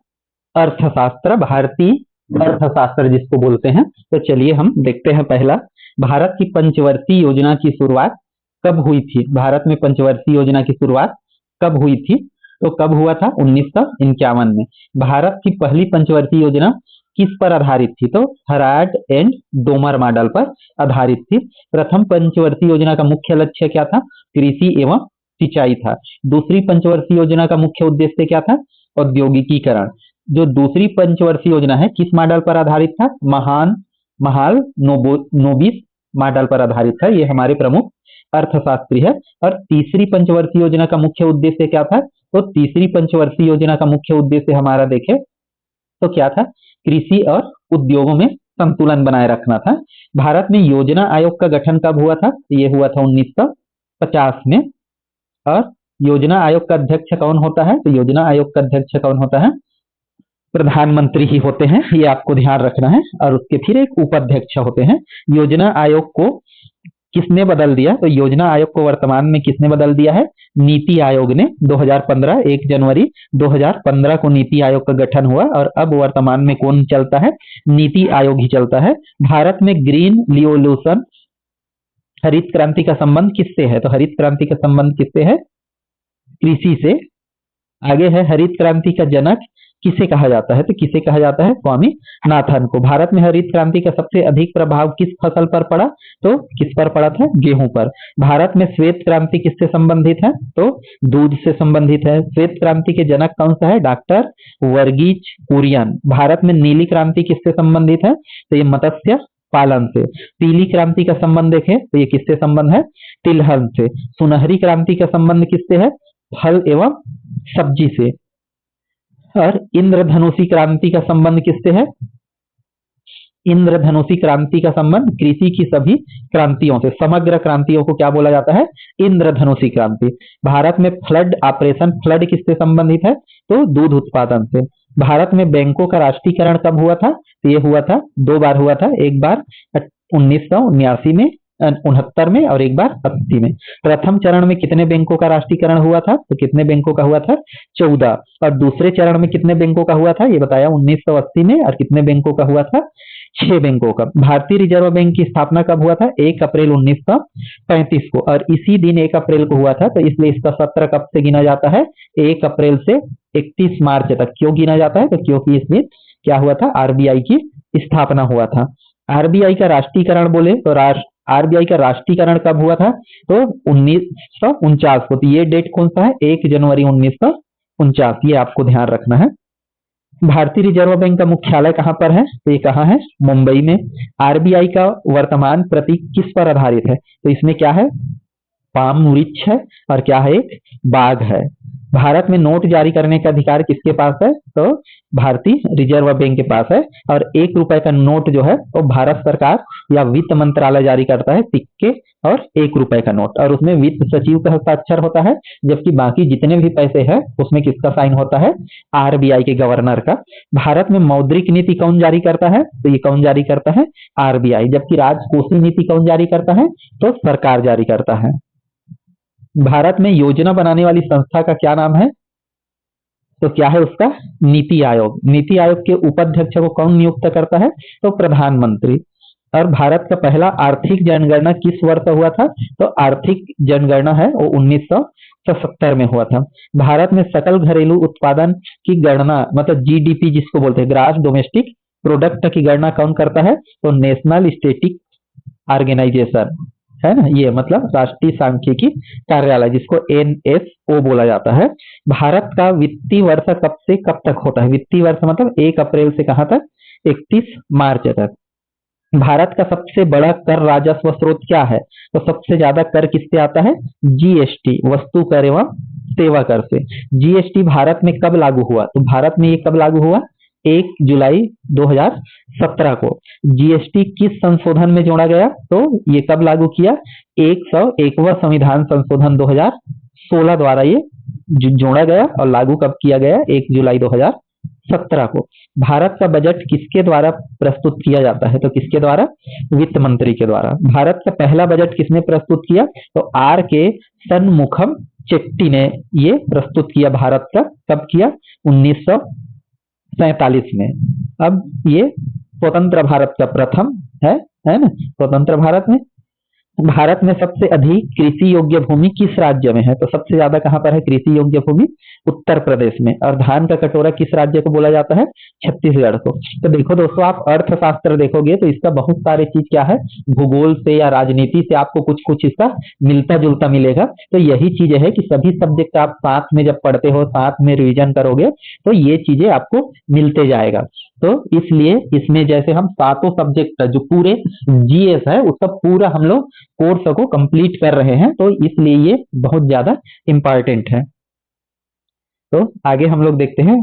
Speaker 1: अर्थशास्त्र, भारतीय अर्थशास्त्र जिसको बोलते हैं। तो चलिए हम देखते हैं पहला, भारत की पंचवर्षीय योजना की शुरुआत कब हुई थी? भारत में पंचवर्षीय योजना की शुरुआत कब हुई थी? तो कब हुआ था? 1951 में। भारत की पहली पंचवर्षीय योजना किस पर आधारित थी? तो हराड एंड डोमर मॉडल पर आधारित थी। प्रथम पंचवर्षीय योजना का मुख्य लक्ष्य क्या था? कृषि एवं सिंचाई था। दूसरी पंचवर्षीय योजना का मुख्य उद्देश्य क्या था? औद्योगिकीकरण। जो दूसरी पंचवर्षीय योजना है किस मॉडल पर आधारित था? महाल नोबिस मॉडल पर आधारित था। ये हमारे प्रमुख अर्थशास्त्री है। और तीसरी पंचवर्षीय योजना का मुख्य उद्देश्य क्या था? तो तीसरी पंचवर्षीय योजना का मुख्य उद्देश्य हमारा देखें तो क्या था? कृषि और उद्योगों में संतुलन बनाए रखना था। भारत में योजना आयोग का गठन कब हुआ था? ये हुआ था 1950 में। और योजना आयोग का अध्यक्ष कौन होता है? तो योजना आयोग का अध्यक्ष कौन होता है? प्रधानमंत्री ही होते हैं, ये आपको ध्यान रखना है। और उसके फिर एक उपाध्यक्ष होते हैं। योजना आयोग को किसने बदल दिया? तो योजना आयोग को वर्तमान में किसने बदल दिया है? नीति आयोग ने। 2015 1 जनवरी 2015 को नीति आयोग का गठन हुआ, और अब वर्तमान में कौन चलता है? नीति आयोग ही चलता है। भारत में ग्रीन रिवॉल्यूशन, हरित क्रांति का संबंध किससे है? तो हरित क्रांति का संबंध किससे है? कृषि से। आगे है हरित क्रांति का जनक किसे कहा जाता है? तो किसे कहा जाता है? स्वामीनाथन को। भारत में हरित क्रांति का सबसे अधिक प्रभाव किस फसल पर पड़ा? तो किस पर पड़ा था? गेहूं पर। भारत में श्वेत क्रांति किससे संबंधित है? तो दूध से संबंधित है। श्वेत क्रांति के जनक कौन सा है? डॉक्टर वर्गीज कुरियन। भारत में नीली क्रांति किससे संबंधित है? तो ये मत्स्य पालन से। पीली क्रांति का संबंध देखें तो ये किससे संबंध है? तिलहन से। सुनहरी क्रांति का संबंध किससे है? फल एवं सब्जी से। और इंद्रधनुषी क्रांति का संबंध किससे है? इंद्रधनुषी क्रांति का संबंध कृषि की सभी क्रांतियों से। समग्र क्रांतियों को क्या बोला जाता है? इंद्रधनुषी क्रांति। भारत में फ्लड ऑपरेशन, फ्लड किससे संबंधित है? तो दूध उत्पादन से। भारत में बैंकों का राष्ट्रीयकरण कब हुआ था? तो ये हुआ था, 2 बार हुआ था, एक बार 1979 में, 69 में, और एक बार 80 में। प्रथम चरण में कितने बैंकों का राष्ट्रीयकरण हुआ था? तो कितने बैंकों का हुआ था? 14। और दूसरे चरण में कितने बैंकों का हुआ था? ये बताया 1980 में। और कितने बैंकों का हुआ था? 6 बैंकों का। भारतीय रिजर्व बैंक की स्थापना कब हुआ था? 1 अप्रैल 1935 को। और इसी दिन 1 अप्रैल को हुआ था, तो इसलिए इसका सत्र कब से गिना जाता है? 1 अप्रैल से 31 मार्च तक। क्यों गिना जाता है? तो क्योंकि इस दिन क्या हुआ था? आरबीआई की स्थापना हुआ था। आरबीआई का राष्ट्रीयकरण बोले तो आरबीआई का राष्ट्रीयकरण कब हुआ था? तो 1949 को। तो ये डेट कौन सा है? 1 जनवरी 1949। ये आपको ध्यान रखना है। भारतीय रिजर्व बैंक का मुख्यालय कहां पर है? तो ये कहां है? मुंबई में। आरबीआई का वर्तमान प्रतीक किस पर आधारित है? तो इसमें क्या है? पाम वृक्ष है, और क्या है? एक बाघ है। भारत में नोट जारी करने का अधिकार किसके पास है? तो भारतीय रिजर्व बैंक के पास है। और 1 रुपए का नोट जो है वो भारत सरकार या वित्त मंत्रालय जारी करता है, सिक्के और 1 रुपए का नोट। और उसमें वित्त सचिव का हस्ताक्षर होता है, जबकि बाकी जितने भी पैसे हैं उसमें किसका साइन होता है? आरबीआई के गवर्नर का। भारत में मौद्रिक नीति कौन जारी करता है? तो ये कौन जारी करता है? आरबीआई। जबकि राजकोषीय नीति कौन जारी करता है? तो सरकार जारी करता है। भारत में योजना बनाने वाली संस्था का क्या नाम है? तो क्या है उसका? नीति आयोग। नीति आयोग के उपाध्यक्ष को कौन नियुक्त करता है? तो प्रधानमंत्री। और भारत का पहला आर्थिक जनगणना किस वर्ष हुआ था? तो आर्थिक जनगणना है वो 1977 में हुआ था। भारत में सकल घरेलू उत्पादन की गणना, मतलब जीडीपी जिसको बोलते हैं, ग्रास डोमेस्टिक प्रोडक्ट की गणना कौन करता है? तो नेशनल स्टैटिक ऑर्गेनाइजेशन है ना, ये मतलब राष्ट्रीय सांख्यिकी कार्यालय, जिसको एनएसओ बोला जाता है। भारत का वित्तीय वर्ष कब से कब तक होता है? वित्तीय वर्ष मतलब 1 अप्रैल से कहां तक? 31 मार्च तक। भारत का सबसे बड़ा कर राजस्व स्रोत क्या है? तो सबसे ज्यादा कर किससे आता है? जीएसटी, वस्तु कर एवं सेवा कर से। जीएसटी भारत में कब लागू हुआ? तो भारत में ये कब लागू हुआ? 1 जुलाई 2017 को। जीएसटी किस संशोधन में जोड़ा गया? तो ये कब लागू किया? 101वां संविधान संशोधन 2016 द्वारा ये जोड़ा गया और लागू कब किया गया? 1 जुलाई 2017 को। भारत का बजट किसके द्वारा प्रस्तुत किया जाता है? तो किसके द्वारा? वित्त मंत्री के द्वारा। भारत का पहला बजट किसने प्रस्तुत किया? तो आर के शनमुखम चेट्टी ने ये प्रस्तुत किया भारत का। कब किया? 1947 में। अब ये स्वतंत्र भारत का प्रथम है ना, स्वतंत्र भारत में। भारत में सबसे अधिक कृषि योग्य भूमि किस राज्य में है? तो सबसे ज्यादा कहां पर है कृषि योग्य भूमि? उत्तर प्रदेश में। और धान का कटोरा किस राज्य को बोला जाता है? छत्तीसगढ़ को। तो देखो दोस्तों, आप अर्थशास्त्र देखोगे तो इसका बहुत सारे चीज क्या है, भूगोल से या राजनीति से आपको कुछ कुछ इसका मिलता जुलता मिलेगा। तो यही चीजें है कि सभी सब्जेक्ट आप साथ में जब पढ़ते हो, साथ में रिविजन करोगे तो ये चीजें आपको मिलते जाएगा। तो इसलिए इसमें जैसे हम सातों सब्जेक्ट जो पूरे जीएस है उसका पूरा हम लोग कोर्स को कंप्लीट कर रहे हैं, तो इसलिए ये बहुत ज्यादा इंपॉर्टेंट है। तो आगे हम लोग देखते हैं,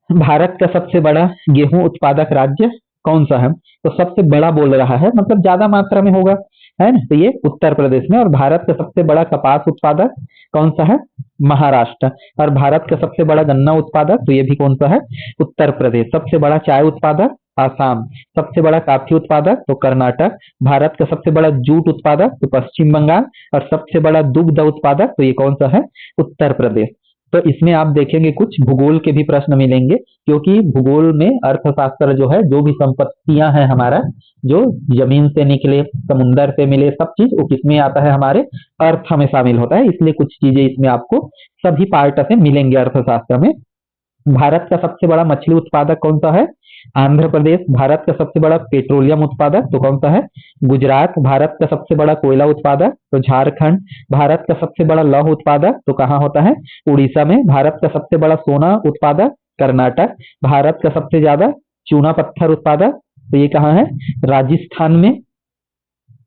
Speaker 1: भारत का सबसे बड़ा गेहूं उत्पादक राज्य कौन सा है? तो सबसे बड़ा बोल रहा है, मतलब ज्यादा मात्रा में होगा, है ना, तो ये उत्तर प्रदेश में। और भारत का सबसे बड़ा कपास उत्पादक कौन सा है? महाराष्ट्र। और भारत का सबसे बड़ा गन्ना उत्पादक, तो ये भी कौन सा है? उत्तर प्रदेश। सबसे बड़ा चाय उत्पादक आसाम। सबसे बड़ा कॉफी उत्पादक तो कर्नाटक। भारत का सबसे बड़ा जूट उत्पादक तो पश्चिम बंगाल। और सबसे बड़ा दुग्ध उत्पादक तो ये कौन सा है? उत्तर प्रदेश। तो इसमें आप देखेंगे कुछ भूगोल के भी प्रश्न मिलेंगे, क्योंकि भूगोल में अर्थशास्त्र जो है, जो भी संपत्तियां हैं हमारा, जो जमीन से निकले, समुंदर से मिले, सब चीज वो किसमें आता है, हमारे अर्थ में शामिल होता है। इसलिए कुछ चीजें इसमें आपको सभी पार्ट से मिलेंगे अर्थशास्त्र में। भारत का सबसे बड़ा मछली उत्पादक कौन सा है? आंध्र प्रदेश। भारत का सबसे बड़ा पेट्रोलियम उत्पादक तो कौन सा है? गुजरात। भारत का सबसे बड़ा कोयला उत्पादक तो झारखंड। भारत का सबसे बड़ा लौह उत्पादक तो कहाँ होता है? उड़ीसा में। भारत का सबसे बड़ा सोना उत्पादक कर्नाटक। भारत का सबसे ज्यादा चूना पत्थर उत्पादक तो ये कहाँ है? राजस्थान में।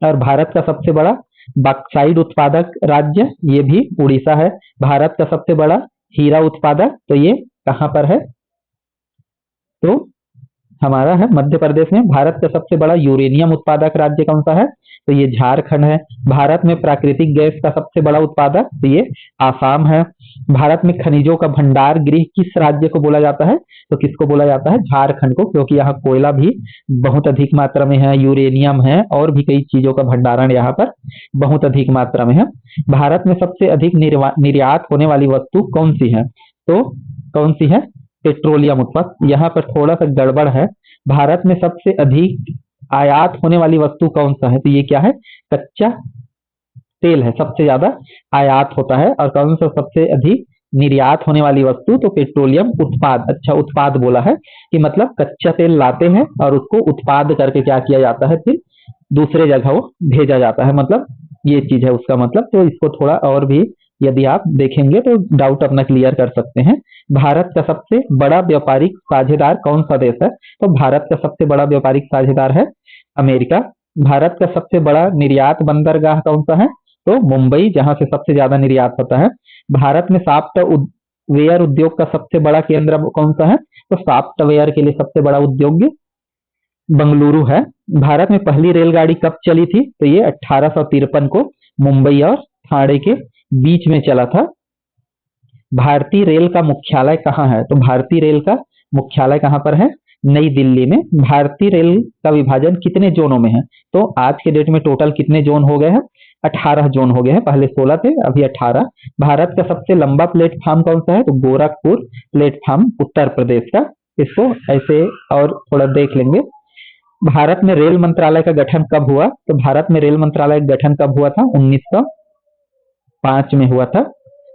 Speaker 1: और भारत का सबसे बड़ा बॉक्साइट उत्पादक राज्य ये भी उड़ीसा है। भारत का सबसे बड़ा हीरा उत्पादक तो ये कहाँ पर है? तो हमारा है मध्य प्रदेश में। भारत का सबसे बड़ा यूरेनियम उत्पादक राज्य कौन सा है? तो ये झारखंड है। भारत में प्राकृतिक गैस का सबसे बड़ा उत्पादक तो ये आसाम है। भारत में खनिजों का भंडार गृह किस राज्य को बोला जाता है? तो किसको बोला जाता है? झारखंड को, क्योंकि यहाँ कोयला भी बहुत अधिक मात्रा में है, यूरेनियम है और भी कई चीजों का भंडारण यहाँ पर बहुत अधिक मात्रा में है। भारत में सबसे अधिक निर्यात होने वाली वस्तु कौन सी है? तो कौन सी है? पेट्रोलियम उत्पाद। यहाँ पर थोड़ा सा गड़बड़ है। भारत में सबसे अधिक आयात होने वाली वस्तु कौन सा है? तो ये क्या है? कच्चा तेल है, सबसे ज्यादा आयात होता है। और कौन सा सबसे अधिक निर्यात होने वाली वस्तु? तो पेट्रोलियम उत्पाद। अच्छा, उत्पाद बोला है कि मतलब कच्चा तेल लाते हैं और उसको उत्पाद करके क्या किया जाता है, फिर दूसरे जगह वो भेजा जाता है, मतलब ये चीज है उसका मतलब। तो इसको थोड़ा और भी यदि आप देखेंगे तो डाउट अपना क्लियर कर सकते हैं। भारत का सबसे बड़ा व्यापारिक साझेदार कौन सा देश है? तो भारत का सबसे बड़ा व्यापारिक साझेदार है अमेरिका। भारत का सबसे बड़ा निर्यात बंदरगाह कौन सा है? तो मुंबई, जहां से सबसे ज्यादा निर्यात होता है। भारत में सॉफ्टवेयर उद्योग का सबसे बड़ा केंद्र कौन सा है? तो सॉफ्टवेयर के लिए सबसे बड़ा उद्योग बंगलुरु है। भारत में पहली रेलगाड़ी कब चली थी? तो ये 1853 को मुंबई और ठाणे के बीच में चला था। भारतीय रेल का मुख्यालय कहाँ है? तो भारतीय रेल का मुख्यालय कहाँ पर है? नई दिल्ली में। भारतीय रेल का विभाजन कितने जोनों में है? तो आज के डेट में टोटल कितने जोन हो गए हैं? 18 जोन हो गए हैं। पहले 16 थे, अभी 18। भारत का सबसे लंबा प्लेटफॉर्म कौन सा है? तो गोरखपुर प्लेटफॉर्म उत्तर प्रदेश का। इसको ऐसे और थोड़ा देख लेंगे। भारत में रेल मंत्रालय का गठन कब हुआ? तो भारत में रेल मंत्रालय का गठन कब हुआ था? 1905 में हुआ था।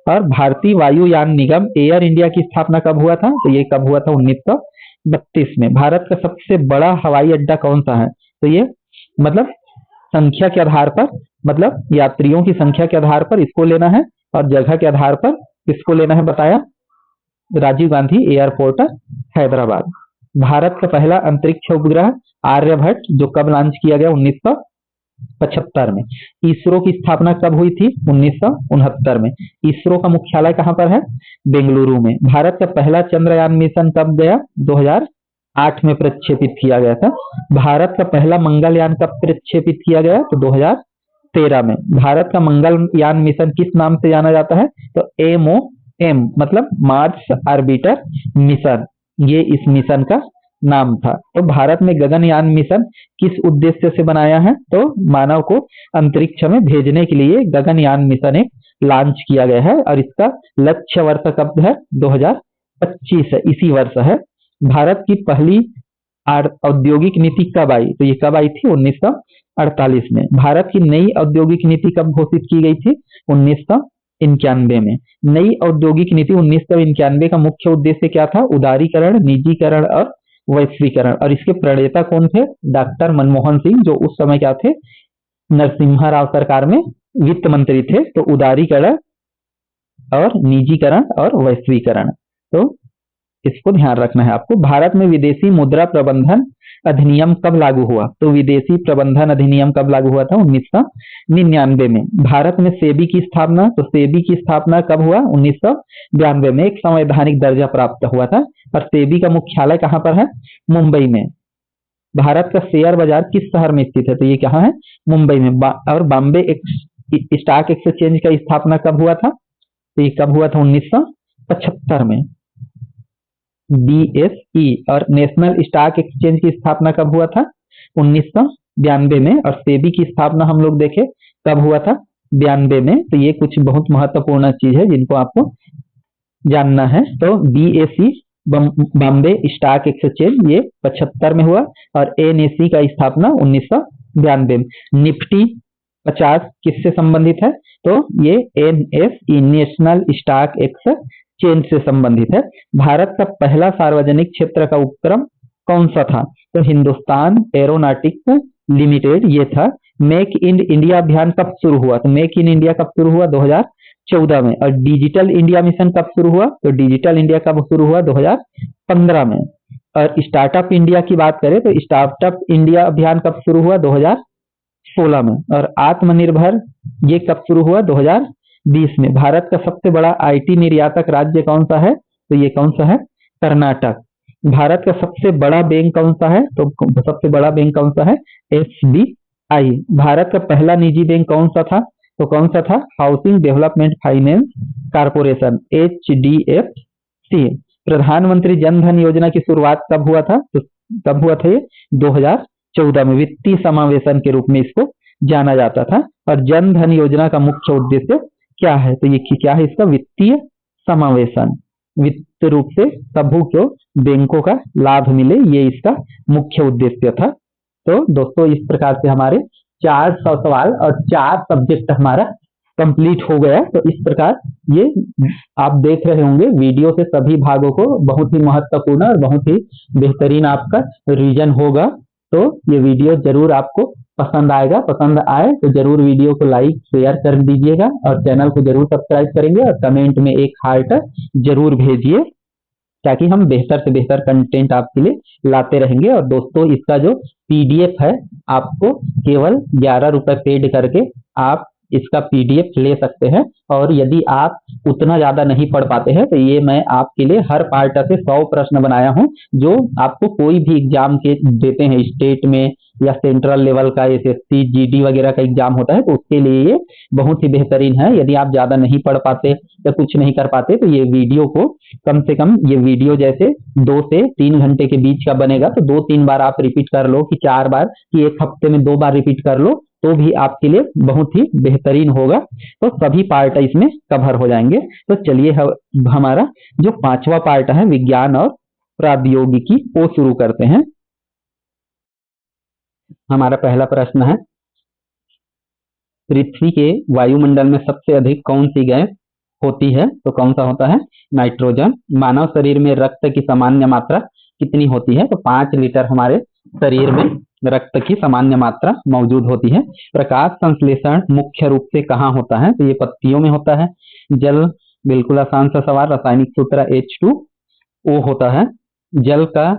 Speaker 1: और भारतीय वायुयान निगम एयर इंडिया की स्थापना कब हुआ था? तो ये कब हुआ था? 1932 में। भारत का सबसे बड़ा हवाई अड्डा कौन सा है? तो ये मतलब संख्या के आधार पर, मतलब यात्रियों की संख्या के आधार पर इसको लेना है और जगह के आधार पर किसको लेना है बताया? राजीव गांधी एयरपोर्ट हैदराबाद। भारत का पहला अंतरिक्ष उपग्रह आर्यभट्ट जो कब लॉन्च किया गया? 1975 में। इसरो की स्थापना कब हुई थी? 1969 में। इसरो का मुख्यालय कहाँ पर है? बेंगलुरु में। भारत का पहला चंद्रयान मिशन कब गया? 2008 में प्रक्षेपित किया गया था। भारत का पहला मंगलयान कब प्रक्षेपित किया गया? तो 2013 में। भारत का मंगलयान मिशन किस नाम से जाना जाता है? तो MOM मतलब मार्स ऑर्बिटर मिशन, ये इस मिशन का नाम था। तो भारत में गगनयान मिशन किस उद्देश्य से बनाया है? तो मानव को अंतरिक्ष में भेजने के लिए गगनयान मिशन एक लॉन्च किया गया है और इसका लक्ष्य वर्ष कब है? 2025 है, इसी वर्ष है। भारत की पहली औद्योगिक नीति कब आई? तो ये कब आई थी? 1948 में। भारत की नई औद्योगिक नीति कब घोषित की गई थी? 1991 में। नई औद्योगिक नीति 1991 का मुख्य उद्देश्य क्या था? उदारीकरण, निजीकरण और वैश्वीकरण। और इसके प्रणेता कौन थे? डॉक्टर मनमोहन सिंह, जो उस समय क्या थे? नरसिम्हा राव सरकार में वित्त मंत्री थे। तो उदारीकरण और निजीकरण और वैश्वीकरण, तो इसको ध्यान रखना है आपको। भारत में विदेशी मुद्रा प्रबंधन अधिनियम कब लागू हुआ? तो विदेशी प्रबंधन अधिनियम कब लागू हुआ था? 1999 में। भारत में सेबी की स्थापना, तो सेबी की स्थापना कब हुआ? 1992 में। एक संवैधानिक दर्जा प्राप्त हुआ था। और सेबी का मुख्यालय कहाँ पर है? मुंबई में। भारत का शेयर बाजार किस शहर में स्थित है? तो ये कहाँ है? मुंबई में। और बॉम्बे स्टॉक एक्सचेंज का स्थापना कब हुआ था? तो ये कब हुआ था? 1975 में। BSE और नेशनल स्टॉक एक्सचेंज की स्थापना कब हुआ था? 1992 में। और सेबी की स्थापना हम लोग देखे कब हुआ था? 92 में। तो ये कुछ बहुत महत्वपूर्ण चीज है जिनको आपको जानना है तो BSE बॉम्बे स्टॉक एक्सचेंज ये 75 में हुआ और NSE का स्थापना 1992 में। निफ्टी 50 किससे संबंधित है तो ये NSE नेशनल स्टॉक एक्सचेंज से संबंधित है। भारत का पहला सार्वजनिक क्षेत्र का उपक्रम कौन सा था तो हिंदुस्तान एरोनॉटिक्स लिमिटेड ये था। मेक इन इंडिया अभियान कब शुरू हुआ तो मेक इन इंडिया कब शुरू हुआ 2014 में। और डिजिटल इंडिया मिशन कब शुरू हुआ तो डिजिटल इंडिया कब शुरू हुआ 2015 में। और स्टार्टअप इंडिया की बात करें तो स्टार्टअप इंडिया अभियान कब शुरू हुआ 2016 में। और आत्मनिर्भर ये कब शुरू हुआ 2020 में। भारत का सबसे बड़ा IT निर्यातक राज्य कौन सा है तो ये कौन सा है कर्नाटक। भारत का सबसे बड़ा बैंक कौन सा है तो सबसे बड़ा बैंक कौन सा है SBI। भारत का पहला निजी बैंक कौन सा था तो कौन सा था housing development finance corporation HDFC। प्रधानमंत्री जन धन योजना की शुरुआत कब हुआ था तो कब हुआ था ये 2014 में। वित्तीय समावेशन के रूप में इसको जाना जाता था। और जन धन योजना का मुख्य उद्देश्य क्या है तो ये क्या है इसका वित्तीय समावेशन, वित्त रूप से सभी को बैंकों का लाभ मिले, ये इसका मुख्य उद्देश्य था। तो दोस्तों इस प्रकार से हमारे 400 सवाल और 4 सब्जेक्ट हमारा कंप्लीट हो गया। तो इस प्रकार ये आप देख रहे होंगे वीडियो से सभी भागों को बहुत ही महत्वपूर्ण और बहुत ही बेहतरीन आपका रिवीजन होगा। तो ये वीडियो जरूर आपको पसंद आएगा, पसंद आए तो जरूर वीडियो को लाइक शेयर कर दीजिएगा और चैनल को जरूर सब्सक्राइब करेंगे और कमेंट में एक हार्ट जरूर भेजिए ताकि हम बेहतर से बेहतर कंटेंट आपके लिए लाते रहेंगे। और दोस्तों इसका जो PDF है आपको केवल 11 रुपए पेड करके आप इसका PDF ले सकते हैं। और यदि आप उतना ज्यादा नहीं पढ़ पाते हैं तो ये मैं आपके लिए हर पार्ट से 100 प्रश्न बनाया हूं जो आपको कोई भी एग्जाम के देते हैं स्टेट में या सेंट्रल लेवल का SSC GD वगैरह का एग्जाम होता है तो उसके लिए ये बहुत ही बेहतरीन है। यदि आप ज्यादा नहीं पढ़ पाते या कुछ नहीं कर पाते तो ये वीडियो को कम से कम ये वीडियो जैसे 2 से 3 घंटे के बीच का बनेगा तो 2-3 बार आप रिपीट कर लो कि 4 बार कि एक हफ्ते में 2 बार रिपीट कर लो तो भी आपके लिए बहुत ही बेहतरीन होगा। तो सभी पार्ट इसमें कवर हो जाएंगे। तो चलिए हमारा जो 5वां पार्ट है विज्ञान और प्रौद्योगिकी वो शुरू करते हैं। हमारा पहला प्रश्न है पृथ्वी के वायुमंडल में सबसे अधिक कौन सी गैस होती है तो कौन सा होता है नाइट्रोजन। मानव शरीर में रक्त की सामान्य मात्रा कितनी होती है तो 5 लीटर हमारे शरीर में रक्त की सामान्य मात्रा मौजूद होती है। प्रकाश संश्लेषण मुख्य रूप से कहाँ होता है तो ये पत्तियों में होता है। जल बिल्कुल आसान सा सवाल, रासायनिक सूत्र H2O होता है। जल का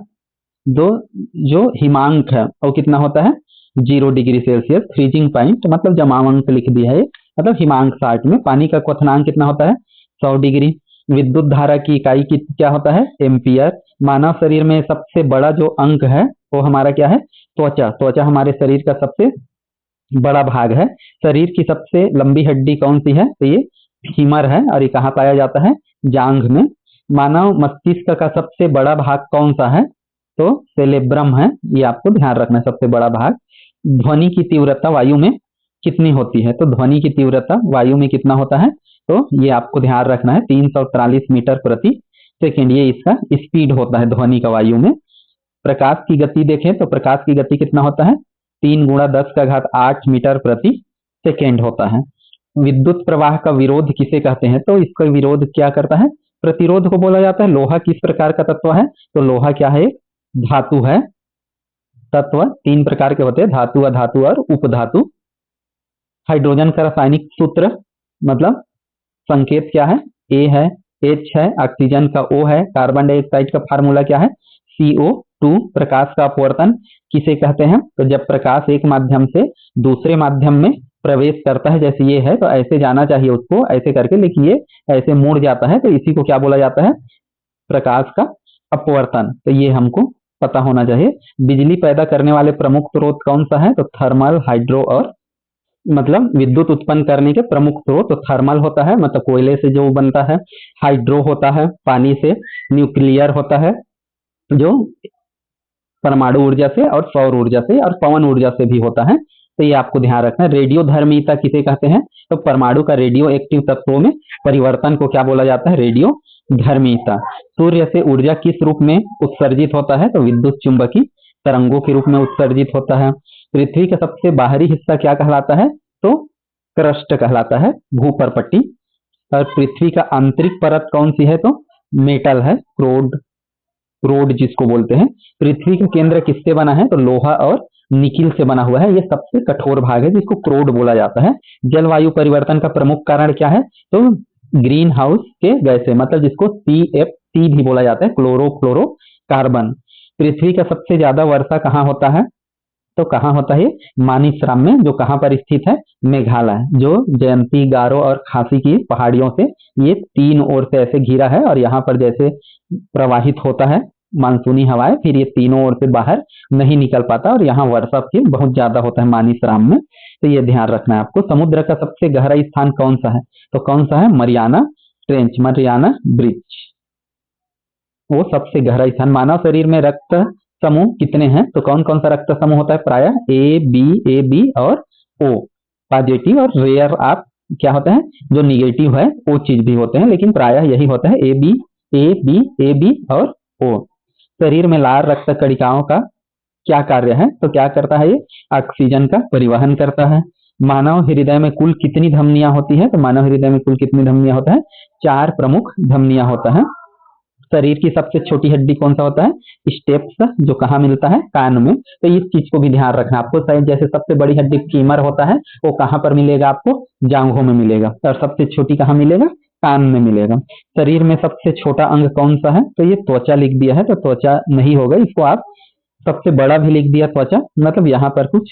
Speaker 1: जो हिमांक है वो कितना होता है 0 डिग्री सेल्सियस। फ्रीजिंग पॉइंट मतलब जमावांक लिख दिया है मतलब हिमांक 60 में। पानी का क्वथनांक कितना होता है 100 डिग्री। विद्युत धारा की इकाई क्या होता है एम्पियर। मानव शरीर में सबसे बड़ा जो अंग है वो हमारा क्या है त्वचा। त्वचा हमारे शरीर का सबसे बड़ा भाग है। शरीर की सबसे लंबी हड्डी कौन सी है तो ये फीमर है और ये कहाँ पाया जाता है जांघ में। मानव मस्तिष्क का सबसे बड़ा भाग कौन सा है तो सेरेब्रम है, ये आपको ध्यान रखना है सबसे बड़ा भाग। ध्वनि की तीव्रता वायु में कितनी होती है तो ध्वनि की तीव्रता वायु में कितना होता है तो ये आपको ध्यान रखना है 343 मीटर प्रति सेकेंड, ये इसका स्पीड होता है ध्वनि का वायु में। प्रकाश की गति देखें तो प्रकाश की गति कितना होता है 3 × 10⁸ मीटर प्रति सेकेंड होता है। विद्युत प्रवाह का विरोध किसे कहते हैं तो इसका विरोध क्या करता है प्रतिरोध को बोला जाता है। लोहा किस प्रकार का तत्व है तो लोहा क्या है धातु है। तत्व 3 प्रकार के होते हैं धातु, अधातु और उपधातु। हाइड्रोजन का रासायनिक सूत्र मतलब संकेत क्या है A है, H है, ऑक्सीजन का O है, कार्बन डाइऑक्साइड का फार्मूला क्या है CO2। प्रकाश का अपवर्तन किसे कहते हैं तो जब प्रकाश एक माध्यम से दूसरे माध्यम में प्रवेश करता है जैसे ये है तो ऐसे जाना चाहिए उसको ऐसे करके, लेकिन ये ऐसे मुड़ जाता है तो इसी को क्या बोला जाता है प्रकाश का अपवर्तन। तो ये हमको पता होना चाहिए। बिजली पैदा करने वाले प्रमुख स्रोत कौन सा है तो थर्मल, हाइड्रो और मतलब विद्युत उत्पन्न करने के प्रमुख स्रोत तो थर्मल होता है मतलब कोयले से जो बनता है, हाइड्रो होता है पानी से, न्यूक्लियर होता है जो परमाणु ऊर्जा से और सौर ऊर्जा से और पवन ऊर्जा से भी होता है। तो ये आपको ध्यान रखना है। रेडियोधर्मिता किसे कहते हैं तो परमाणु का रेडियो एक्टिव तत्वों में परिवर्तन को क्या बोला जाता है रेडियो धर्मिता। सूर्य से ऊर्जा किस रूप में उत्सर्जित होता है? तो विद्युत चुंबकीय तरंगों के रूप में उत्सर्जित होता है। पृथ्वी का सबसे बाहरी हिस्सा क्या कहलाता है? तो क्रस्ट कहलाता है, भूपरपट्टी। और पृथ्वी का आंतरिक परत कौन सी है? तो मेटल है, रोड जिसको बोलते हैं। पृथ्वी का केंद्र किससे बना है? तो लोहा और निकिल से बना हुआ है। ये सबसे कठोर भाग है जिसको क्रोड बोला जाता है। जलवायु परिवर्तन का प्रमुख कारण क्या है? तो ग्रीन हाउस के गैसें, मतलब जिसको CFC भी बोला जाता है, क्लोरोफ्लोरो कार्बन। पृथ्वी का सबसे ज्यादा वर्षा कहाँ होता है? तो कहाँ होता है? मानिसराम में, जो कहाँ पर स्थित है? मेघालय, जो जयंती, गारो और खासी की पहाड़ियों से ये तीन ओर से ऐसे घिरा है, और यहाँ पर जैसे प्रवाहित होता है मानसूनी हवाएं, फिर ये तीनों ओर से बाहर नहीं निकल पाता, और यहाँ वर्षा फिर बहुत ज्यादा होता है मानिसराम में। तो ये ध्यान रखना है आपको। समुद्र का सबसे गहरा स्थान कौन सा है? तो कौन सा है? मरियाना ट्रेंच, मरियाना ब्रिज, वो सबसे गहरा स्थान। मानव शरीर में रक्त समूह कितने हैं? तो कौन कौन सा रक्त समूह होता है? प्रायः ए बी और ओ पॉजिटिव, और रेयर आप क्या होता है जो निगेटिव है वो चीज भी होते हैं, लेकिन प्रायः यही होता है ए बी और ओ। शरीर में लाल रक्त कणिकाओं का क्या कार्य है? तो क्या करता है? ये ऑक्सीजन का परिवहन करता है। मानव हृदय में कुल कितनी धमनियां होती है? तो मानव हृदय में कुल कितनी धमनियां होता है? 4 प्रमुख धमनियां होता है। शरीर की सबसे छोटी हड्डी कौन सा होता है? स्टेप्स, जो कहाँ मिलता है? कान में। तो इस चीज को भी ध्यान रखना आपको। शायद जैसे सबसे बड़ी हड्डी फीमर होता है, वो कहाँ पर मिलेगा आपको? जांघों में मिलेगा। और सबसे छोटी कहाँ मिलेगा? कान में मिलेगा। शरीर में सबसे छोटा अंग कौन सा है? तो ये त्वचा लिख दिया है, तो त्वचा नहीं होगा, इसको आप सबसे बड़ा भी लिख दिया त्वचा, मतलब यहाँ पर कुछ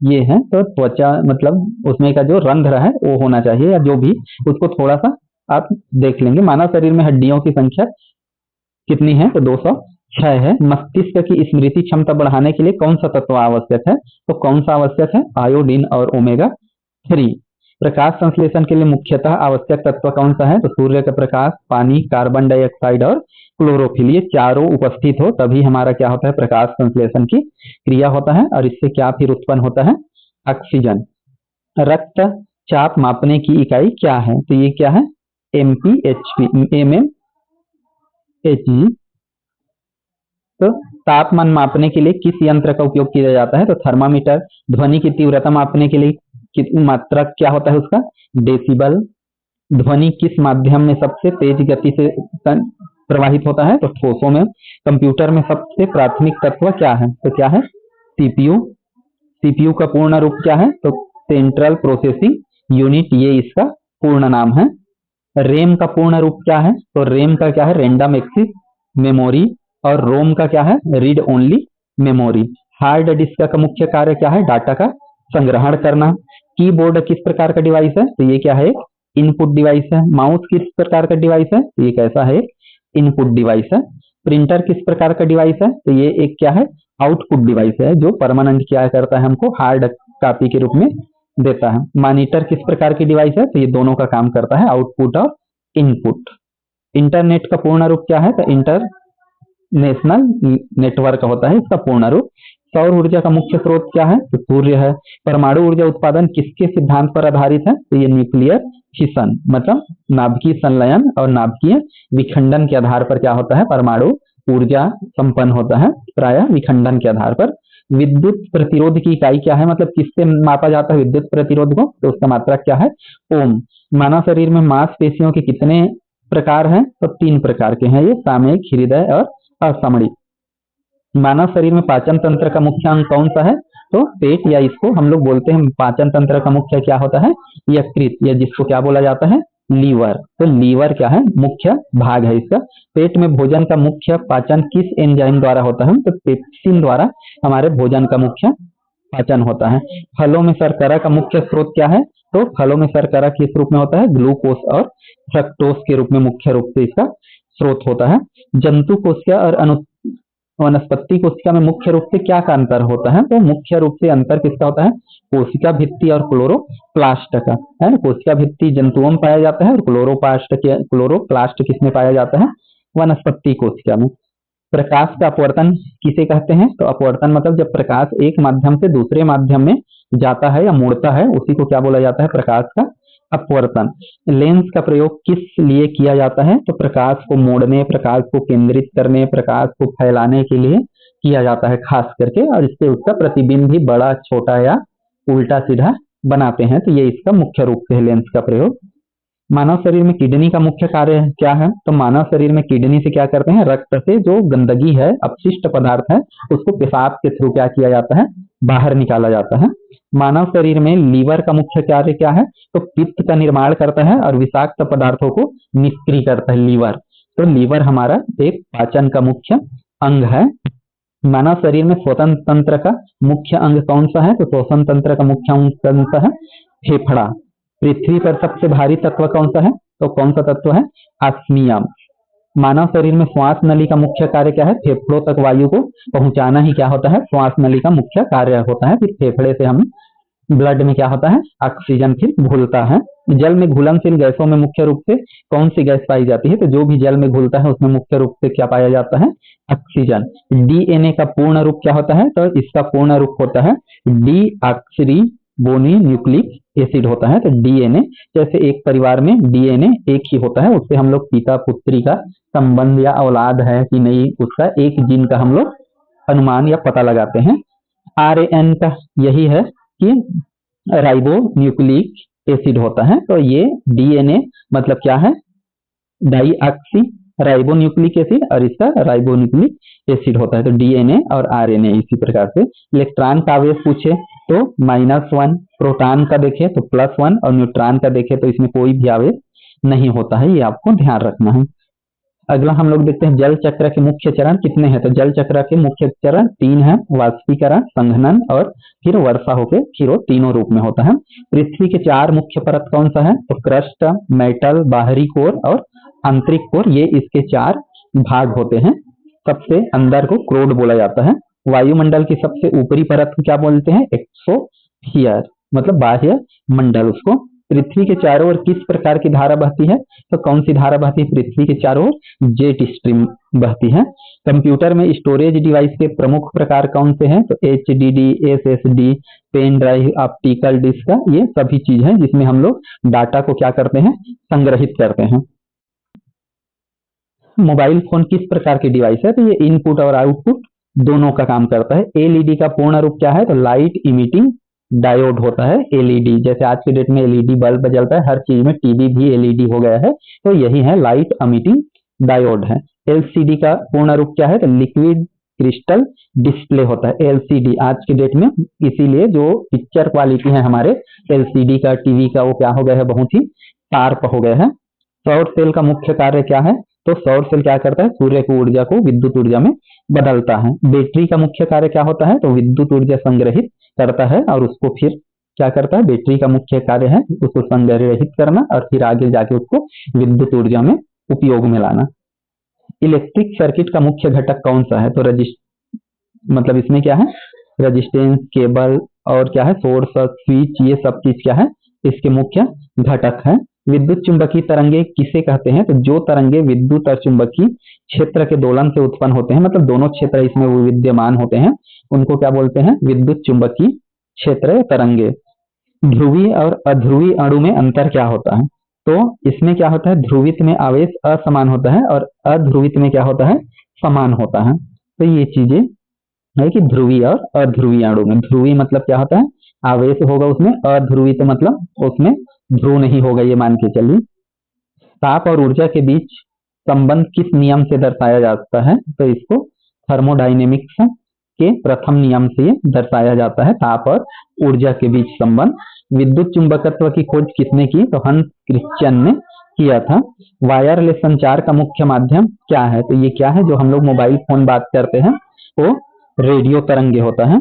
Speaker 1: ये है, तो त्वचा मतलब उसमें का जो रंध्र है वो होना चाहिए, या जो भी, उसको थोड़ा सा आप देख लेंगे। मानव शरीर में हड्डियों की संख्या कितनी है? तो 206 है। मस्तिष्क की स्मृति क्षमता बढ़ाने के लिए कौन सा तत्व आवश्यक है? तो कौन सा आवश्यक है? आयोडीन और ओमेगा 3। प्रकाश संश्लेषण के लिए मुख्यतः आवश्यक तत्व कौन सा है? तो सूर्य का प्रकाश, पानी, कार्बन डाइऑक्साइड और क्लोरोफिल, ये चारों उपस्थित हो तभी हमारा क्या होता है? प्रकाश संश्लेषण की क्रिया होता है, और इससे क्या फिर उत्पन्न होता है? ऑक्सीजन। रक्तचाप मापने की इकाई क्या है? तो ये क्या है? MPHP, mmHg। तो तापमान मापने के लिए किस यंत्र का उपयोग किया जाता है? तो थर्मामीटर। ध्वनि की तीव्रता मापने के लिए कितनी मात्रा क्या होता है उसका? डेसिबल। ध्वनि किस माध्यम में सबसे तेज गति से प्रवाहित होता है? तो ठोसों में। कंप्यूटर में सबसे प्राथमिक तत्व क्या है? तो क्या है? CPU। CPU का पूर्ण रूप क्या है? तो सेंट्रल प्रोसेसिंग यूनिट, ये इसका पूर्ण नाम है। रैम का पूर्ण रूप क्या है? तो रैम का क्या है? Random access memory. और रोम का क्या है? Read only memory. Hard disk का मुख्य कार्य क्या है? डाटा का संग्रहण करना। कीबोर्ड किस प्रकार का डिवाइस है? तो ये क्या है? इनपुट डिवाइस है। माउस किस प्रकार का डिवाइस है? तो ये कैसा है? इनपुट डिवाइस है। प्रिंटर किस प्रकार का डिवाइस है? तो ये एक क्या है? आउटपुट डिवाइस है, जो परमानेंट क्या करता है? हमको हार्ड कॉपी के रूप में देता है। मॉनिटर किस प्रकार की डिवाइस है? तो ये दोनों का काम करता है, आउटपुट और इनपुट। इंटरनेट का पूर्ण रूप क्या है? तो इंटरनेशनल नेटवर्क होता है इसका पूर्ण रूप। सौर ऊर्जा का मुख्य स्रोत क्या है? तो सूर्य है। परमाणु ऊर्जा उत्पादन किसके सिद्धांत पर आधारित है? तो ये न्यूक्लियर फिशन, मतलब नाभिकीय संलयन और नाभिकीय विखंडन के आधार पर क्या होता है? परमाणु ऊर्जा संपन्न होता है, प्रायः विखंडन के आधार पर। विद्युत प्रतिरोध की इकाई क्या है? मतलब किससे मापा जाता है विद्युत प्रतिरोध को? तो उसका मात्रक क्या है? ओम। मानव शरीर में मांसपेशियों के कितने प्रकार हैं? तो 3 प्रकार के हैं ये, सामयिक, हृदय और असामयिक। मानव शरीर में पाचन तंत्र का मुख्य अंग कौन सा है? तो पेट, या इसको हम लोग बोलते हैं पाचन तंत्र का मुख्य क्या होता है? यकृत, या जिसको क्या बोला जाता है? लीवर। तो लीवर क्या है? मुख्य भाग है इसका। पेट में भोजन का मुख्य पाचन किस एंजाइम द्वारा होता है? तो पेप्सिन द्वारा हमारे भोजन का मुख्य पाचन होता है। फलों में शर्करा का मुख्य स्रोत क्या है? तो फलों में शर्करा किस रूप में होता है? ग्लूकोज और फ्रक्टोज के रूप में मुख्य रूप से इसका स्रोत होता है। जंतु कोशिका और वनस्पति कोशिका में मुख्य रूप से क्या का अंतर होता है? तो मुख्य रूप से अंतर किसका होता है? कोशिका भित्ति और क्लोरोप्लास्ट का, है ना। कोशिका भित्ति जंतुओं में पाया जाता है, और क्लोरोप्लास्ट किसमें पाया जाता है? वनस्पति कोशिका में। प्रकाश का अपवर्तन किसे कहते हैं? तो अपवर्तन मतलब जब प्रकाश एक माध्यम से दूसरे माध्यम में जाता है या मुड़ता है, उसी को क्या बोला जाता है? प्रकाश का अपवर्तन। लेंस का प्रयोग किस लिए किया जाता है? तो प्रकाश को मोड़ने, प्रकाश को केंद्रित करने, प्रकाश को फैलाने के लिए किया जाता है खास करके, और इससे उसका प्रतिबिंब भी बड़ा, छोटा या उल्टा सीधा बनाते हैं। तो ये इसका मुख्य रूप से है लेंस का प्रयोग। मानव शरीर में किडनी का मुख्य कार्य क्या है? तो मानव शरीर में किडनी से क्या करते हैं? रक्त से जो गंदगी है, अपशिष्ट पदार्थ है, उसको पेशाब के थ्रू क्या किया जाता है? बाहर निकाला जाता है। मानव शरीर में लीवर का मुख्य कार्य क्या है? तो पित्त का निर्माण करता है और विषाक्त पदार्थों को निष्क्रिय करता है लीवर। तो लीवर हमारा एक पाचन का मुख्य अंग है। मानव शरीर में श्वसन तंत्र का मुख्य अंग कौन सा है? तो श्वसन तंत्र का मुख्य अंग कौन सा है? फेफड़ा। पृथ्वी पर सबसे भारी तत्व कौन सा है? तो कौन सा तत्व है? ऑस्मियम। मानव शरीर में श्वास नली का मुख्य कार्य क्या है? फेफड़ों तक वायु को पहुंचाना ही क्या होता है? श्वास नली का मुख्य कार्य होता है। फिर फेफड़े से हम ब्लड में क्या होता है? ऑक्सीजन फिर घुलता है। जल में घुलनशील गैसों में मुख्य रूप से कौन सी गैस पाई जाती है? तो जो भी जल में घुलता है उसमें मुख्य रूप से क्या पाया जाता है? ऑक्सीजन। डीएनए का पूर्ण रूप क्या होता है? तो इसका पूर्ण रूप होता है डीऑक्सी बोनी न्यूक्लिक एसिड होता है। तो डीएनए, जैसे एक परिवार में डीएनए एक ही होता है, उससे हम लोग पिता पुत्री का संबंध या औलाद है कि नहीं, उसका एक जीन का हम लोग अनुमान या पता लगाते हैं। आरएन का यही है कि राइबो न्यूक्लिक एसिड होता है। तो ये डीएनए मतलब क्या है? डाईऑक्सी राइबो न्यूक्लिक एसिड, और इसका राइबो न्यूक्लिक एसिड होता है। तो डीएनए और आरएनए इसी प्रकार से। इलेक्ट्रॉन का आवेश पूछे तो -1, प्रोटॉन का देखे तो +1, और न्यूट्रॉन का देखे तो इसमें कोई भी आवेश नहीं होता है। ये आपको ध्यान रखना है। अगला हम लोग देखते हैं जल चक्र के मुख्य चरण कितने हैं? तो जल चक्र के मुख्य चरण 3 हैं, वाष्पीकरण, संघनन और फिर वर्षा होकर फिर वो तीनों रूप में होता है। पृथ्वी के 4 मुख्य परत कौन सा है? तो क्रस्ट, मेटल, बाहरी कोर और आंतरिक कोर, ये इसके 4 भाग होते हैं। सबसे अंदर को क्रोड बोला जाता है। वायुमंडल की सबसे ऊपरी परत को क्या बोलते हैं? एक्सोस्फीयर, मतलब बाह्य मंडल उसको। पृथ्वी के चारों ओर किस प्रकार की धारा बहती है? तो कौन सी धारा बहती है पृथ्वी के चारों ओर? जेट स्ट्रीम बहती है। कंप्यूटर में स्टोरेज डिवाइस के प्रमुख प्रकार कौन से हैं? तो HDD, SSD, pen drive, optical disc, ये सभी चीज है जिसमें हम लोग डाटा को क्या करते हैं? संग्रहित करते हैं। मोबाइल फोन किस प्रकार की डिवाइस है? तो ये इनपुट और आउटपुट दोनों का काम करता है। एलईडी का पूर्ण रूप क्या है? तो लाइट इमिटिंग डायोड होता है एलईडी। जैसे आज के डेट में एलईडी बल्ब जलता है, हर चीज में, टीवी भी एलईडी हो गया है, तो यही है लाइट इमिटिंग डायोड है। एलसीडी का पूर्ण रूप क्या है? तो लिक्विड क्रिस्टल डिस्प्ले होता है एलसीडी आज के डेट में। इसीलिए जो पिक्चर क्वालिटी है हमारे एलसीडी का, टीवी का, वो क्या हो गया है? बहुत ही शार्प हो गया है। सौर सेल का मुख्य कार्य क्या है? तो सौर सेल क्या करता है? सूर्य की ऊर्जा को विद्युत ऊर्जा में बदलता है। बैटरी का मुख्य कार्य क्या होता है? तो विद्युत ऊर्जा संग्रहित करता है और उसको फिर क्या करता है? बैटरी का मुख्य कार्य है उसको संग्रहित करना और फिर आगे जाके उसको विद्युत ऊर्जा में उपयोग में लाना। इलेक्ट्रिक सर्किट का मुख्य घटक कौन सा है? तो मतलब इसमें क्या है? रेजिस्टेंस, केबल और क्या है? सोर्स, स्विच, ये सब चीज क्या है? इसके मुख्य घटक है। विद्युत चुंबकीय तरंगे किसे कहते हैं? तो जो तरंगे विद्युत और चुंबकीय क्षेत्र के दोलन से उत्पन्न होते हैं, मतलब दोनों क्षेत्र इसमें विद्यमान होते हैं, उनको क्या बोलते हैं? विद्युत चुंबकीय क्षेत्र तरंगे। ध्रुवीय और अध्रुवीय अणु में अंतर क्या होता है? तो इसमें क्या होता है? ध्रुवित में आवेश असमान होता है और अध्रुवित में क्या होता है? समान होता है। तो ये चीजें है कि ध्रुवीय और अध्रुवीय अणु में, ध्रुवीय मतलब क्या होता है? आवेश होगा उसमें, अध्रुवित मतलब उसमें ध्रुव नहीं होगा, ये मान के चलिए। ताप और ऊर्जा के बीच संबंध किस नियम से दर्शाया जाता है? तो इसको थर्मोडायनेमिक्स के प्रथम नियम से दर्शाया जाता है, ताप और ऊर्जा के बीच संबंध। विद्युत चुंबकत्व की खोज किसने की? तो हंस क्रिश्चियन ने किया था। वायरलेस संचार का मुख्य माध्यम क्या है? तो ये क्या है? जो हम लोग मोबाइल फोन बात करते हैं वो रेडियो तरंगे होता है।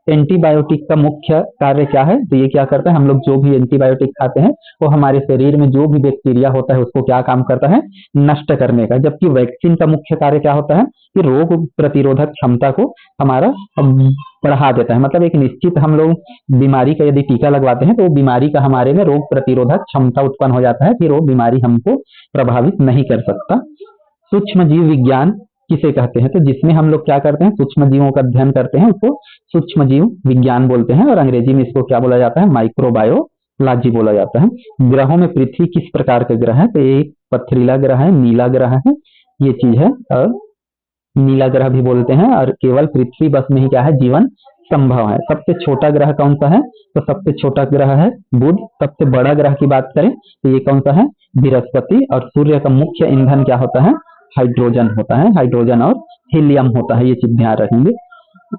Speaker 1: एंटीबायोटिक का मुख्य कार्य क्या है? तो ये क्या करता है? हम लोग जो भी एंटीबायोटिक खाते हैं वो हमारे शरीर में जो भी बैक्टीरिया होता है उसको क्या काम करता है? नष्ट करने का। जबकि वैक्सीन का मुख्य कार्य क्या होता है? कि रोग प्रतिरोधक क्षमता को हमारा बढ़ा देता है। मतलब एक निश्चित हम लोग बीमारी का यदि टीका लगवाते हैं तो वो बीमारी का हमारे में रोग प्रतिरोधक क्षमता उत्पन्न हो जाता है, फिर वो बीमारी हमको प्रभावित नहीं कर सकता। सूक्ष्म जीव विज्ञान किसे कहते हैं? तो जिसमें हम लोग क्या करते हैं? सूक्ष्म जीवों का अध्ययन करते हैं, उसको सूक्ष्म जीव विज्ञान बोलते हैं और अंग्रेजी में इसको क्या बोला जाता है? माइक्रोबायोलॉजी लाजी बोला जाता है। ग्रहों में पृथ्वी किस प्रकार का ग्रह है? तो एक पथरीला ग्रह है, नीला ग्रह है, ये चीज है। और नीला ग्रह भी बोलते हैं, और केवल पृथ्वी बस में ही क्या है, जीवन संभव है। सबसे छोटा ग्रह कौन सा है? तो सबसे छोटा ग्रह है बुध। सबसे बड़ा ग्रह की बात करें तो ये कौन सा है? बृहस्पति। और सूर्य का मुख्य ईंधन क्या होता है? हाइड्रोजन होता है, हाइड्रोजन और हीलियम होता है, ये चीज ध्यान रखेंगे।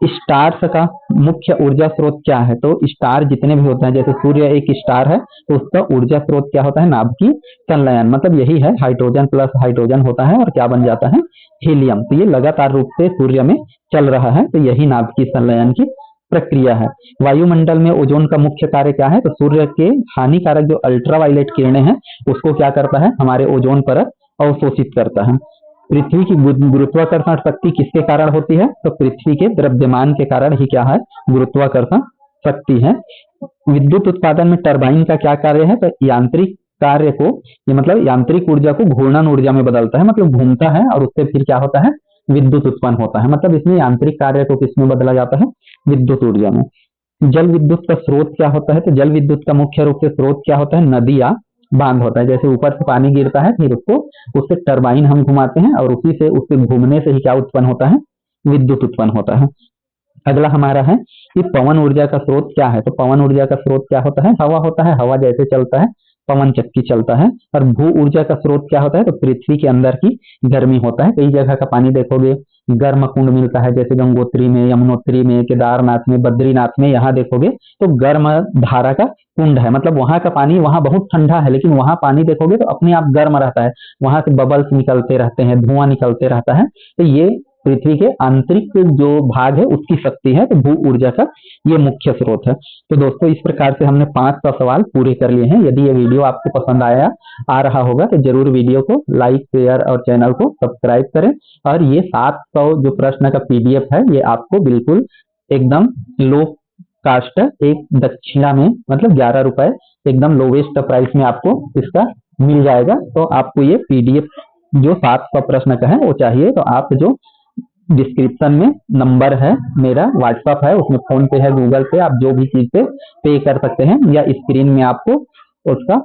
Speaker 1: स्टार्स का मुख्य ऊर्जा स्रोत क्या है? तो स्टार जितने भी होते हैं, जैसे सूर्य एक स्टार है, तो उसका ऊर्जा स्रोत क्या होता है? नाभिकीय संलयन, मतलब यही है, हाइड्रोजन प्लस हाइड्रोजन होता है और क्या बन जाता है? हीलियम। तो ये लगातार रूप से सूर्य में चल रहा है, तो यही नाभिकीय संलयन की प्रक्रिया है। वायुमंडल में ओजोन का मुख्य कार्य क्या है? तो सूर्य के हानिकारक जो अल्ट्रावायलेट किरणें हैं उसको क्या करता है? हमारे ओजोन परत अवशोषित करता है। पृथ्वी की गुरुत्वाकर्षण शक्ति किसके कारण होती है? तो पृथ्वी के द्रव्यमान के कारण ही क्या है? गुरुत्वाकर्षण शक्ति है। विद्युत उत्पादन में टरबाइन का क्या कार्य है? तो यांत्रिक कार्य को, ये मतलब यांत्रिक ऊर्जा को घूर्णन ऊर्जा में बदलता है, मतलब घूमता है और उससे फिर क्या होता है? विद्युत उत्पन्न होता है। मतलब इसमें यांत्रिक कार्य को किसमें बदला जाता है? विद्युत ऊर्जा में। जल विद्युत का स्रोत क्या होता है? तो जल विद्युत का मुख्य रूप से स्रोत क्या होता है? नदी या बांध होता है। जैसे ऊपर से पानी गिरता है, फिर उसको उससे टरबाइन हम घुमाते हैं और उसी से उसके घूमने से ही क्या उत्पन्न होता है? विद्युत उत्पन्न होता है। अगला हमारा है कि पवन ऊर्जा का स्रोत क्या है? तो पवन ऊर्जा का स्रोत क्या होता है? हवा होता है। हवा जैसे चलता है, पवन चक्की चलता है। और भू ऊर्जा का स्रोत क्या होता है? तो पृथ्वी के अंदर की गर्मी होता है। कई जगह का पानी देखोगे गर्म कुंड मिलता है, जैसे गंगोत्री में, यमुनोत्री में, केदारनाथ में, बद्रीनाथ में, यहाँ देखोगे तो गर्म धारा का कुंड है, मतलब वहां का पानी वहां बहुत ठंडा है, लेकिन वहां पानी देखोगे तो अपने आप गर्म रहता है, वहां से बबल्स निकलते रहते हैं, धुआं निकलते रहता है। तो ये पृथ्वी के आंतरिक जो भाग है उसकी शक्ति है, तो भू ऊर्जा का ये मुख्य स्रोत है। तो दोस्तों इस प्रकार से हमने 500 सवाल पूरे कर लिए हैं। यदि ये वीडियो आपको पसंद आ रहा होगा तो जरूर वीडियो को लाइक, शेयर और चैनल को सब्सक्राइब करें। और ये 700 जो प्रश्न का पीडीएफ है ये आपको बिल्कुल एकदम लो कास्ट, एक दक्षिणा में, मतलब 11 रुपए एकदम लोवेस्ट प्राइस में आपको इसका मिल जाएगा। तो आपको ये पीडीएफ जो 700 प्रश्न का है वो चाहिए तो आप जो डिस्क्रिप्शन में नंबर है मेरा, व्हाट्सएप है, उसमें फोन पे है, गूगल पे, आप जो भी चीज पे कर सकते हैं, या स्क्रीन में आपको उसका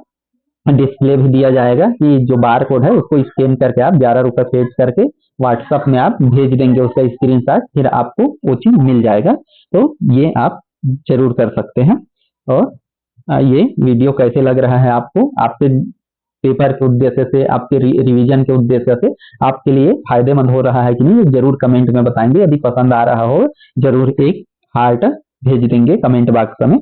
Speaker 1: डिस्प्ले भी दिया जाएगा कि जो बार कोड है उसको स्कैन करके आप 11 रुपए पेड करके व्हाट्सएप में आप भेज देंगे उसका स्क्रीनशॉट, फिर आपको वो चीज मिल जाएगा। तो ये आप जरूर कर सकते हैं। और ये वीडियो कैसे लग रहा है आपको, आपके पेपर के उद्देश्य से, आपके रिवीजन के उद्देश्य से आपके लिए फायदेमंद हो रहा है कि नहीं, ये जरूर कमेंट में बताएंगे। यदि पसंद आ रहा हो जरूर एक हार्ट भेज देंगे कमेंट बॉक्स में।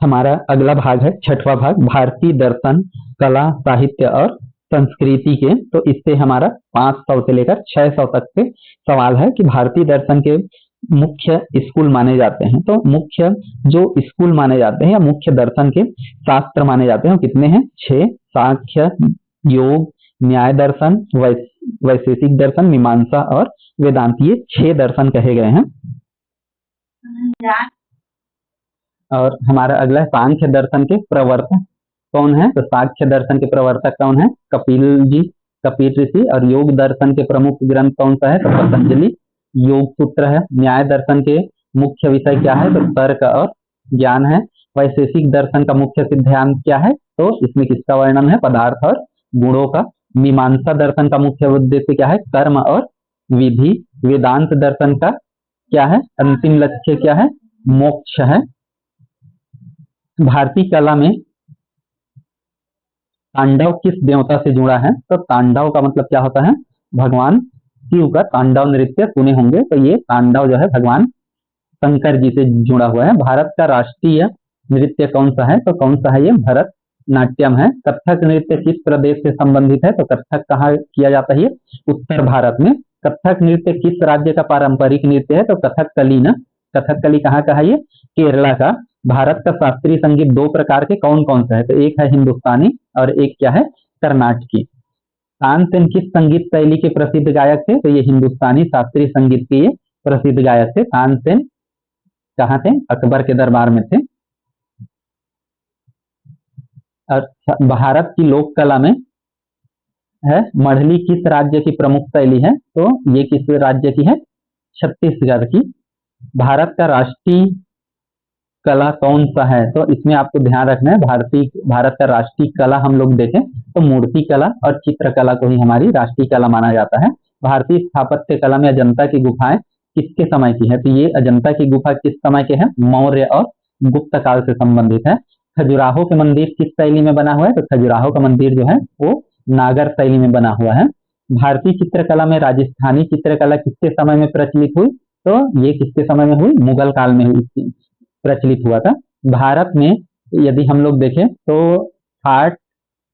Speaker 1: हमारा अगला भाग है 6वां भाग, भारतीय दर्शन, कला, साहित्य और संस्कृति के। तो इससे हमारा 500 से लेकर 600 तक के सवाल है कि भारतीय दर्शन के मुख्य स्कूल माने जाते हैं। तो मुख्य जो स्कूल माने जाते हैं या मुख्य दर्शन के शास्त्र माने जाते हैं वो कितने हैं? 6। सांख्य, योग, न्याय दर्शन, वैशेषिक दर्शन, मीमांसा और वेदांत, ये 6 दर्शन कहे गए हैं। और हमारा अगला है सांख्य दर्शन के प्रवर्तक कौन है? तो सांख्य दर्शन के प्रवर्तक कौन है? कपिल जी, कपिल ऋषि। और योग दर्शन के प्रमुख ग्रंथ कौन सा है? तो पतंजलि योग सूत्र है। न्याय दर्शन के मुख्य विषय क्या है? तो तर्क और ज्ञान है। वैशेषिक दर्शन का मुख्य सिद्धांत क्या है? तो इसमें किसका वर्णन है? पदार्थ और गुणों का। मीमांसा दर्शन का मुख्य उद्देश्य क्या है? कर्म और विधि। वेदांत दर्शन का क्या है? अंतिम लक्ष्य क्या है? मोक्ष है। भारतीय कला में तांडव किस देवता से जुड़ा है? तो तांडव का मतलब क्या होता है? भगवान शिव का तांडव नृत्य सुने होंगे, तो ये तांडव जो है भगवान शंकर जी से जुड़ा हुआ है। भारत का राष्ट्रीय नृत्य कौन सा है? तो कौन सा है? ये भरतनाट्यम है। कथक नृत्य किस प्रदेश से संबंधित है? तो कथक कहाँ किया जाता है? उत्तर भारत में। कथक नृत्य किस राज्य का पारंपरिक नृत्य है? तो कथकली ना, कथकली कहाँ का है? ये केरला का। भारत का शास्त्रीय संगीत 2 प्रकार के कौन कौन सा है? तो एक है हिंदुस्तानी और एक क्या है? कर्नाटकी। तानसेन किस संगीत शैली के प्रसिद्ध गायक थे? तो ये हिंदुस्तानी शास्त्रीय संगीत के ये प्रसिद्ध गायक थे। तानसेन कहाँ थे? अकबर के दरबार में थे। और भारत की लोक कला में है मढ़ली किस राज्य की प्रमुख शैली है? तो ये किस राज्य की है? छत्तीसगढ़ की। भारत का राष्ट्रीय कला कौन सा है? तो इसमें आपको ध्यान रखना है, भारत का राष्ट्रीय कला हम लोग देखें तो मूर्ति कला और चित्रकला को ही हमारी राष्ट्रीय कला माना जाता है। भारतीय स्थापत्य कला में अजंता की गुफाएं किसके समय की है? तो ये अजंता की गुफा किस समय के है? मौर्य और गुप्त काल से संबंधित है। खजुराहो के मंदिर किस शैली में बना हुआ है? तो खजुराहो का मंदिर जो है वो नागर शैली में बना हुआ है। भारतीय चित्रकला में राजस्थानी चित्रकला किसके समय में प्रचलित हुई? तो ये किसके समय में हुई? मुगल काल में हुई, प्रचलित हुआ था। भारत में यदि हम लोग देखें तो ठाट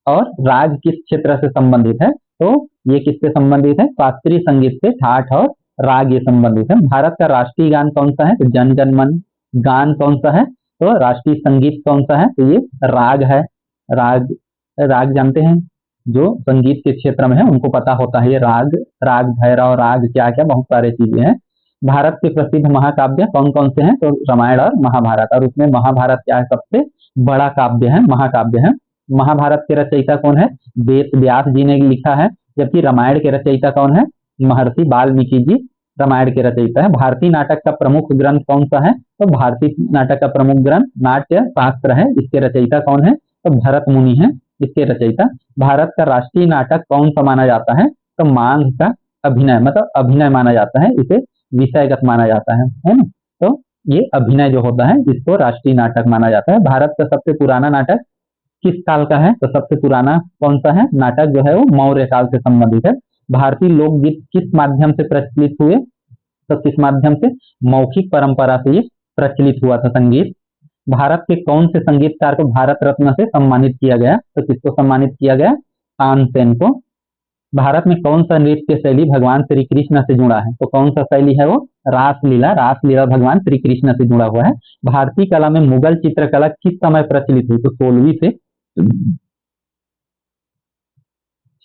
Speaker 1: और राग किस क्षेत्र से संबंधित है? तो ये किससे संबंधित है? शास्त्रीय संगीत से ठाट और राग ये संबंधित है। भारत का राष्ट्रीय गान कौन सा है? तो जन गण मन गान कौन सा है? तो राष्ट्रीय संगीत कौन सा है? तो ये राग है। राग राग जानते हैं, जो संगीत के क्षेत्र में है उनको पता होता है ये राग, राग भैरव, राग क्या क्या बहुत सारे चीजें हैं। भारत के प्रसिद्ध महाकाव्य कौन कौन से हैं? तो रामायण और महाभारत, और उसमें महाभारत क्या है? सबसे बड़ा काव्य है, महाकाव्य है। महाभारत के रचयिता कौन है? वेद व्यास जी ने लिखा है। जबकि रामायण के रचयिता कौन है? महर्षि वाल्मीकि जी रामायण के रचयिता है। भारतीय नाटक का प्रमुख ग्रंथ कौन सा है? तो भारतीय नाटक का प्रमुख ग्रंथ नाट्य शास्त्र है। इसके रचयिता कौन है? तो भरत मुनि है इसके रचयिता। भारत का राष्ट्रीय नाटक कौन सा माना जाता है? तो मांग का अभिनय, मतलब अभिनय माना जाता है, इसे विषयगत माना जाता है ना। तो ये अभिनय जो होता है इसको राष्ट्रीय नाटक माना जाता है। भारत का सबसे पुराना नाटक किस काल का है? तो सबसे पुराना कौन सा है नाटक जो है वो मौर्य काल से संबंधित है। भारतीय लोकगीत किस माध्यम से प्रचलित हुए? तो किस माध्यम से? मौखिक परंपरा से ये प्रचलित हुआ था संगीत। भारत के कौन से संगीतकार को भारत रत्न से सम्मानित किया गया? तो किसको सम्मानित किया गया? तानसेन को। भारत में कौन सा नृत्य शैली भगवान श्री कृष्ण से जुड़ा है? तो कौन सा शैली है वो? रासलीला। रासलीला भगवान श्री कृष्ण से जुड़ा हुआ है। भारतीय कला में मुगल चित्रकला किस समय प्रचलित हुई? तो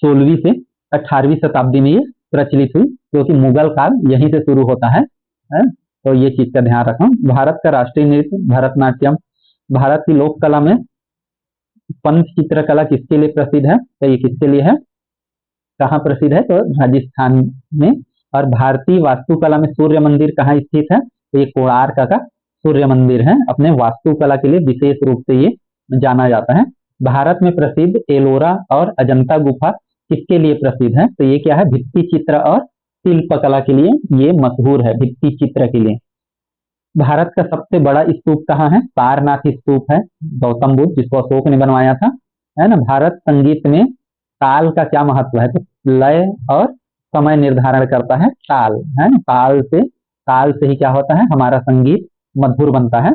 Speaker 1: 16वीं से 18वीं शताब्दी में ये प्रचलित हुई, क्योंकि मुगल काल यहीं से शुरू होता है? तो ये चीज का ध्यान रखना। भारत का राष्ट्रीय नृत्य भरतनाट्यम। भारत की लोक कला में पंच चित्रकला किसके लिए प्रसिद्ध है? तो ये किसके लिए है? कहाँ प्रसिद्ध है? तो राजस्थान में। और भारतीय वास्तुकला में सूर्य मंदिर कहाँ स्थित है? तो ये कोणार्क का सूर्य मंदिर है। अपने वास्तुकला के लिए विशेष रूप से ये जाना जाता है। भारत में प्रसिद्ध एलोरा और अजंता गुफा किसके लिए प्रसिद्ध है? तो ये क्या है? भित्ति चित्र और शिल्प कला के लिए ये मशहूर है, भित्ति चित्र के लिए। भारत का सबसे बड़ा स्तूप कहाँ है? सारनाथ स्तूप है, गौतम बुद्ध, जिसको अशोक ने बनवाया था, है ना। भारत संगीत में ताल का क्या महत्व है? तो लय और समय निर्धारण करता है ताल, है ना। ताल से ही क्या होता है? हमारा संगीत मधुर बनता है।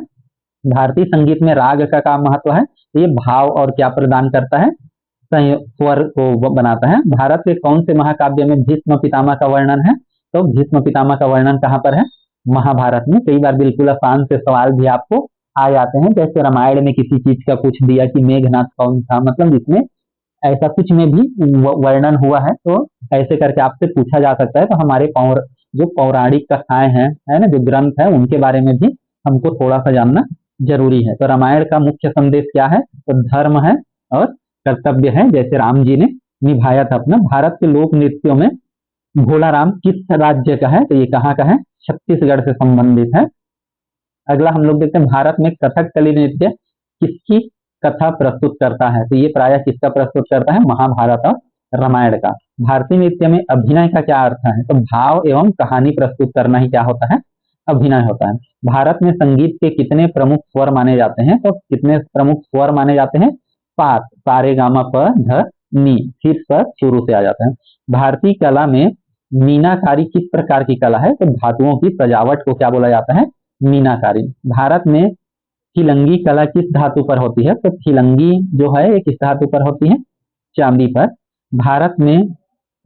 Speaker 1: भारतीय संगीत में राग का क्या महत्व है? तो ये भाव और क्या प्रदान करता है? स्वर को बनाता है। भारत के कौन से महाकाव्य में भीष्म पितामह का वर्णन है? तो भीष्म पितामह का वर्णन कहाँ पर है? महाभारत में। कई बार बिल्कुल आसान से सवाल भी आपको आ जाते हैं, जैसे रामायण में किसी चीज का पूछ दिया कि मेघनाथ कौन था, मतलब इसमें ऐसा कुछ में भी वर्णन हुआ है, तो ऐसे करके आपसे पूछा जा सकता है। तो हमारे जो पौराणिक कथाएं हैं, है ना, जो ग्रंथ है, उनके बारे में भी हमको थोड़ा सा जानना जरूरी है। तो रामायण का मुख्य संदेश क्या है? तो धर्म है और कर्तव्य है, जैसे राम जी ने निभाया था अपना। भारत के लोक नृत्यों में भोला राम किस राज्य का है? तो ये कहाँ का है? छत्तीसगढ़ से संबंधित है। अगला हम लोग देखते हैं, भारत में कथकली नृत्य किसकी कथा प्रस्तुत करता है? तो ये प्रायः किसका प्रस्तुत करता है? महाभारत और रामायण का। भारतीय नृत्य में अभिनय का क्या अर्थ है? तो भाव एवं कहानी प्रस्तुत करना ही क्या होता है? अभिनय होता है। भारत में संगीत के कितने प्रमुख स्वर माने जाते हैं? तो कितने प्रमुख स्वर माने जाते हैं? 5। सारे गामा प ध नी, फिर स्वर शुरू से आ जाता है। भारतीय कला में मीनाकारी किस प्रकार की कला है? तो धातुओं की सजावट को क्या बोला जाता है? मीनाकारी। भारत में खिलंगी कला किस धातु पर होती है? तो खिलंगी जो है ये किस धातु पर होती है? चांदी पर। भारत में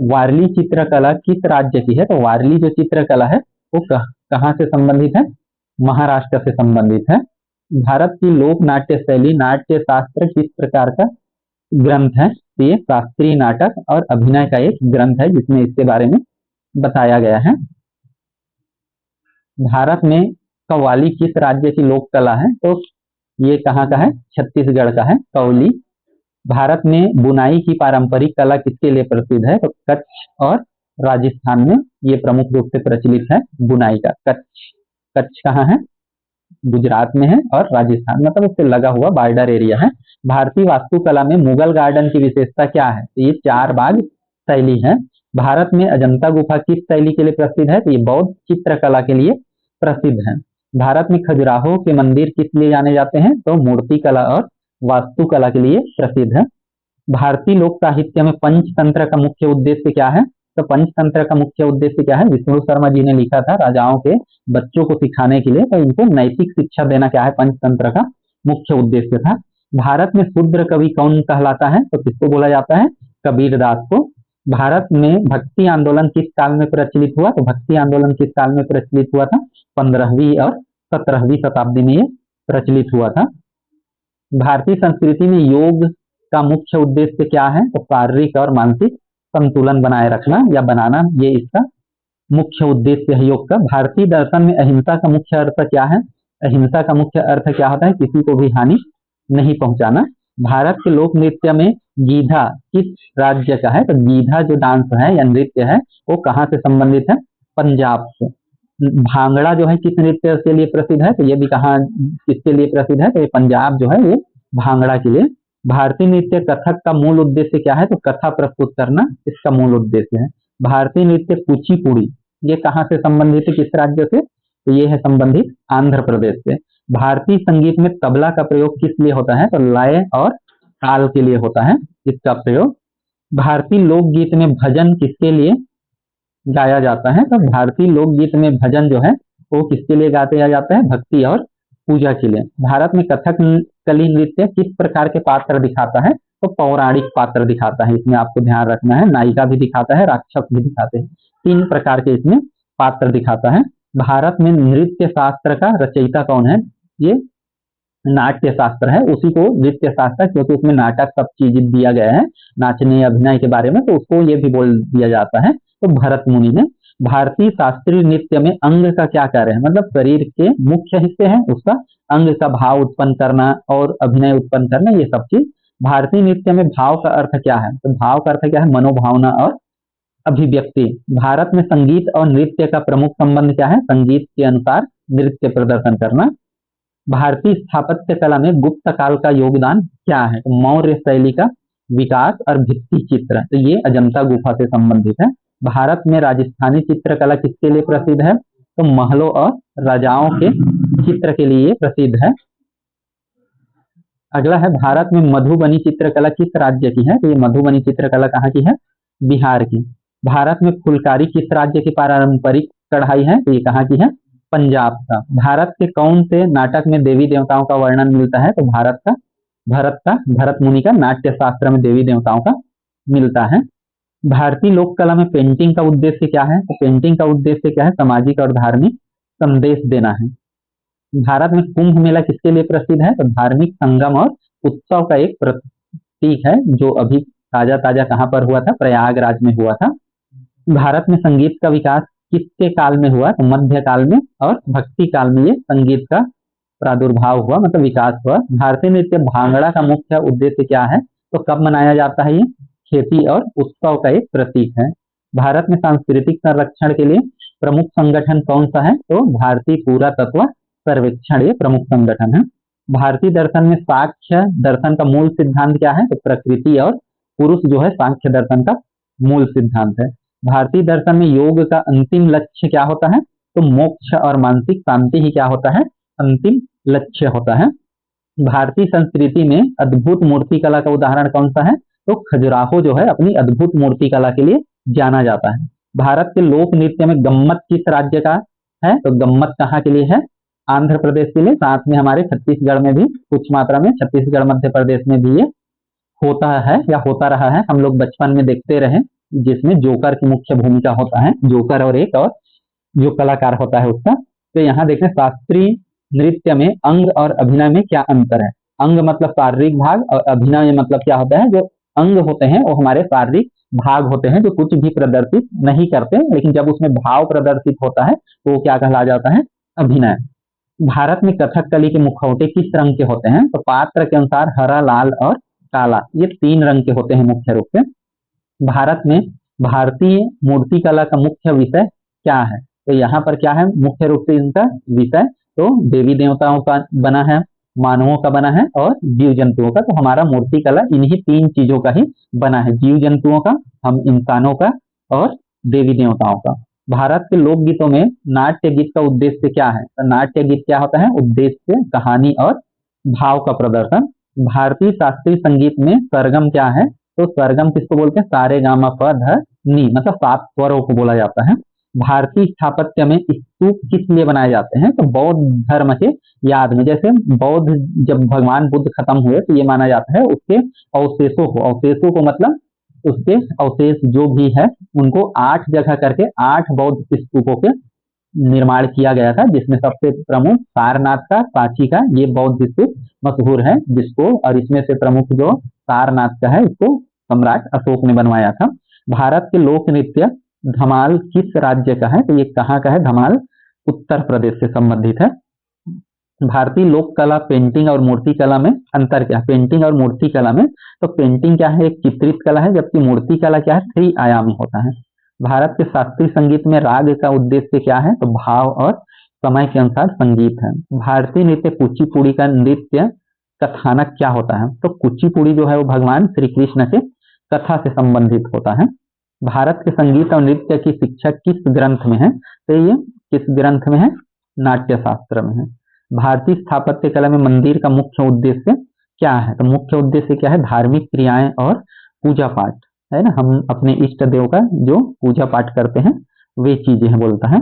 Speaker 1: वारली चित्रकला किस राज्य की है? तो वारली जो चित्रकला है वो कहाँ से संबंधित है? महाराष्ट्र से संबंधित है। भारत की लोक नाट्य शैली नाट्य शास्त्र किस प्रकार का ग्रंथ है? तो ये शास्त्रीय नाटक और अभिनय का एक ग्रंथ है, जिसमें इसके बारे में बताया गया है। भारत में कव्वाली किस राज्य की लोक कला है? तो ये कहाँ का है? छत्तीसगढ़ का है, कव्वाली। भारत में बुनाई की पारंपरिक कला किसके लिए प्रसिद्ध है? तो कच्छ और राजस्थान में ये प्रमुख रूप से प्रचलित है बुनाई का। कच्छ कहाँ है? गुजरात में है और राजस्थान मतलब उससे लगा हुआ बॉर्डर एरिया है। भारतीय वास्तुकला में मुगल गार्डन की विशेषता क्या है? तो ये 4 बाग शैली है। भारत में अजंता गुफा किस शैली के लिए प्रसिद्ध है? तो ये बौद्ध चित्रकला के लिए प्रसिद्ध है। भारत में खजुराहो के मंदिर किस लिए जाने जाते हैं? तो मूर्ति कला और वास्तुकला के लिए प्रसिद्ध है। भारतीय लोक साहित्य में पंचतंत्र का मुख्य उद्देश्य क्या है? तो पंचतंत्र का मुख्य उद्देश्य क्या है? विष्णु शर्मा जी ने लिखा था राजाओं के बच्चों को सिखाने के लिए, तो इनको नैतिक शिक्षा देना क्या है पंचतंत्र का मुख्य उद्देश्य था। भारत में शूद्र कवि कौन कहलाता है? तो किसको बोला जाता है? कबीरदास को। भारत में भक्ति आंदोलन किस काल में प्रचलित हुआ? तो भक्ति आंदोलन किस काल में प्रचलित हुआ था? 15वीं और 17वीं शताब्दी में ये प्रचलित हुआ था। भारतीय संस्कृति में योग का मुख्य उद्देश्य क्या है? तो शारीरिक और मानसिक संतुलन बनाए रखना या बनाना, ये इसका मुख्य उद्देश्य है योग का। भारतीय दर्शन में अहिंसा का मुख्य अर्थ क्या है? अहिंसा का मुख्य अर्थ क्या होता है? किसी को भी हानि नहीं पहुंचाना। भारत के लोक नृत्य में गीधा किस राज्य का है? तो गीधा जो डांस है या नृत्य है वो कहाँ से संबंधित है? पंजाब से। भांगड़ा जो है किस नृत्य के लिए प्रसिद्ध है? तो ये भी कहाँ किसके लिए प्रसिद्ध है? तो ये पंजाब जो है ये भांगड़ा के लिए। भारतीय नृत्य कथक का मूल उद्देश्य क्या है? तो कथा प्रस्तुत करना इसका मूल उद्देश्य है। भारतीय नृत्य कुचिपुड़ी ये कहाँ से संबंधित है? किस राज्य से? तो ये है संबंधित आंध्र प्रदेश से। भारतीय संगीत में तबला का प्रयोग किस लिए होता है? तो लय और ताल के लिए होता है इसका प्रयोग। भारतीय लोकगीत में भजन किसके लिए गाया जाता है? तो भारतीय लोकगीत में भजन जो है वो किसके लिए गाया जाता है? भक्ति और पूजा के लिए। भारत में कथकली नृत्य किस प्रकार के पात्र दिखाता है? तो पौराणिक पात्र दिखाता है। इसमें आपको ध्यान रखना है, नायिका भी दिखाता है, राक्षस भी दिखाते हैं, 3 प्रकार के इसमें पात्र दिखाता है। भारत में नृत्य शास्त्र का रचयिता कौन है? ये नाट्य शास्त्र है, उसी को नृत्य शास्त्र, क्योंकि उसमें नाटक सब चीज दिया गया है नाचने अभिनय के बारे में, तो उसको ये भी बोल दिया जाता है। तो भरत मुनि ने। भारतीय शास्त्रीय नृत्य में अंग का क्या कार्य है? मतलब शरीर के मुख्य हिस्से हैं उसका अंग का भाव उत्पन्न करना और अभिनय उत्पन्न करना, ये सब चीज। भारतीय नृत्य में भाव का अर्थ क्या है? तो भाव का अर्थ क्या है? मनोभावना और अभिव्यक्ति। भारत में संगीत और नृत्य का प्रमुख संबंध क्या है? संगीत के अनुसार नृत्य प्रदर्शन करना। भारतीय स्थापत्य कला में गुप्त काल का योगदान क्या है? तो मौर्य शैली का विकास और भित्ति चित्र, तो ये अजंता गुफा से संबंधित है। भारत में राजस्थानी चित्रकला किसके लिए प्रसिद्ध है? तो महलों और राजाओं के चित्र के लिए प्रसिद्ध है। अगला है भारत में मधुबनी चित्रकला किस राज्य की है? तो ये मधुबनी चित्रकला कहाँ की है? बिहार की। भारत में फुलकारी किस राज्य की पारंपरिक कढ़ाई है? तो ये कहाँ की है? पंजाब का। भारत के कौन से नाटक में देवी देवताओं का वर्णन मिलता है? तो भरत मुनि का नाट्य शास्त्र में देवी देवताओं का मिलता है। भारतीय लोक कला में पेंटिंग का उद्देश्य क्या है? तो पेंटिंग का उद्देश्य क्या है? सामाजिक और धार्मिक संदेश देना है। भारत में कुंभ मेला किसके लिए प्रसिद्ध है? तो धार्मिक संगम और उत्सव का एक प्रतीक है, जो अभी ताजा ताजा कहाँ पर हुआ था? प्रयागराज में हुआ था। भारत में संगीत का विकास किसके काल में हुआ? तो मध्य काल में और भक्ति काल में ये संगीत का प्रादुर्भाव हुआ, मतलब विकास हुआ। भारतीय नृत्य भांगड़ा का मुख्य उद्देश्य क्या है? तो कब मनाया जाता है ये? खेती और उत्सव का एक प्रतीक है। भारत में सांस्कृतिक संरक्षण के लिए प्रमुख संगठन कौन सा है? तो भारतीय पुरातत्व सर्वेक्षण ये प्रमुख संगठन है। भारतीय दर्शन में सांख्य दर्शन का मूल सिद्धांत क्या है? तो प्रकृति और पुरुष जो है सांख्य दर्शन का मूल सिद्धांत है। भारतीय दर्शन में योग का अंतिम लक्ष्य क्या होता है? तो मोक्ष और मानसिक शांति ही क्या होता है? अंतिम लक्ष्य होता है। भारतीय संस्कृति में अद्भुत मूर्ति कला का उदाहरण कौन सा है? तो खजुराहो जो है अपनी अद्भुत मूर्ति कला के लिए जाना जाता है। भारत के लोक नृत्य में गम्मत किस राज्य का है? तो गम्मत कहाँ के लिए है? आंध्र प्रदेश के लिए। साथ में हमारे छत्तीसगढ़ में भी कुछ मात्रा में, छत्तीसगढ़ मध्य प्रदेश में भी ये होता है या होता रहा है। हम लोग बचपन में देखते रहे, जिसमें जोकर की मुख्य भूमिका होता है, जोकर और एक और जो कलाकार होता है उसका। तो यहाँ देखें शास्त्रीय नृत्य में अंग और अभिनय में क्या अंतर है? अंग मतलब शारीरिक भाग और अभिनय मतलब क्या होता है? जो अंग होते हैं वो हमारे शारीरिक भाग होते हैं जो कुछ भी प्रदर्शित नहीं करते, लेकिन जब उसमें भाव प्रदर्शित होता है तो वो क्या कहला जाता है? अभिनय। भारत में कथकली के मुखौटे किस रंग के होते हैं? तो पात्र के अनुसार हरा, लाल और काला, ये 3 रंग के होते हैं मुख्य रूप से। भारत में भारतीय मूर्ति कला का मुख्य विषय क्या है? तो यहाँ पर क्या है मुख्य रूप से इनका विषय? तो देवी देवताओं का बना है, मानवों का बना है और जीव जंतुओं का। तो हमारा मूर्ति कला इन्हीं 3 चीजों का ही बना है, जीव जंतुओं का, हम इंसानों का और देवी देवताओं का। भारत के लोकगीतों में नाट्य गीत का उद्देश्य क्या है? तो नाट्य गीत क्या होता है? उद्देश्य, कहानी और भाव का प्रदर्शन। भारतीय शास्त्रीय संगीत में सरगम क्या है? तो सरगम किसको बोलते हैं? सारे गामा प ध नी, मतलब 7 स्वरों को बोला जाता है। भारतीय स्थापत्य में स्तूप किस लिए बनाए जाते हैं? तो बौद्ध धर्म के याद में। जैसे बौद्ध, जब भगवान बुद्ध खत्म हुए तो ये माना जाता है उसके अवशेषों को मतलब उसके अवशेष जो भी है उनको 8 जगह करके 8 बौद्ध स्तूपों के निर्माण किया गया था, जिसमें सबसे प्रमुख सारनाथ का, सांची का ये बौद्ध स्तूप मशहूर है जिसको, और इसमें से प्रमुख जो सारनाथ का है इसको सम्राट अशोक ने बनवाया था। भारत के लोक नृत्य धमाल किस राज्य का है? तो ये कहाँ का है? धमाल उत्तर प्रदेश से संबंधित है। भारतीय लोक कला पेंटिंग और मूर्ति कला में अंतर क्या है? पेंटिंग और मूर्ति कला में, तो पेंटिंग क्या है? एक चित्रित कला है, जबकि मूर्ति कला क्या है? 3 आयामी होता है। भारत के शास्त्रीय संगीत में राग का उद्देश्य क्या है? तो भाव और समय के अनुसार संगीत है। भारतीय नृत्य कुचिपुड़ी का नृत्य कथानक क्या होता है? तो कुचिपुड़ी जो है वो भगवान श्री कृष्ण के कथा से संबंधित होता है। भारत के संगीत और नृत्य की शिक्षा किस ग्रंथ में है? तो ये किस ग्रंथ में है? नाट्य शास्त्र में है। भारतीय स्थापत्य कला में मंदिर का मुख्य उद्देश्य क्या है? तो मुख्य उद्देश्य क्या है? धार्मिक क्रियाएं और पूजा पाठ, है ना, हम अपने इष्ट देव का जो पूजा पाठ करते हैं वे चीजें हैं बोलता है।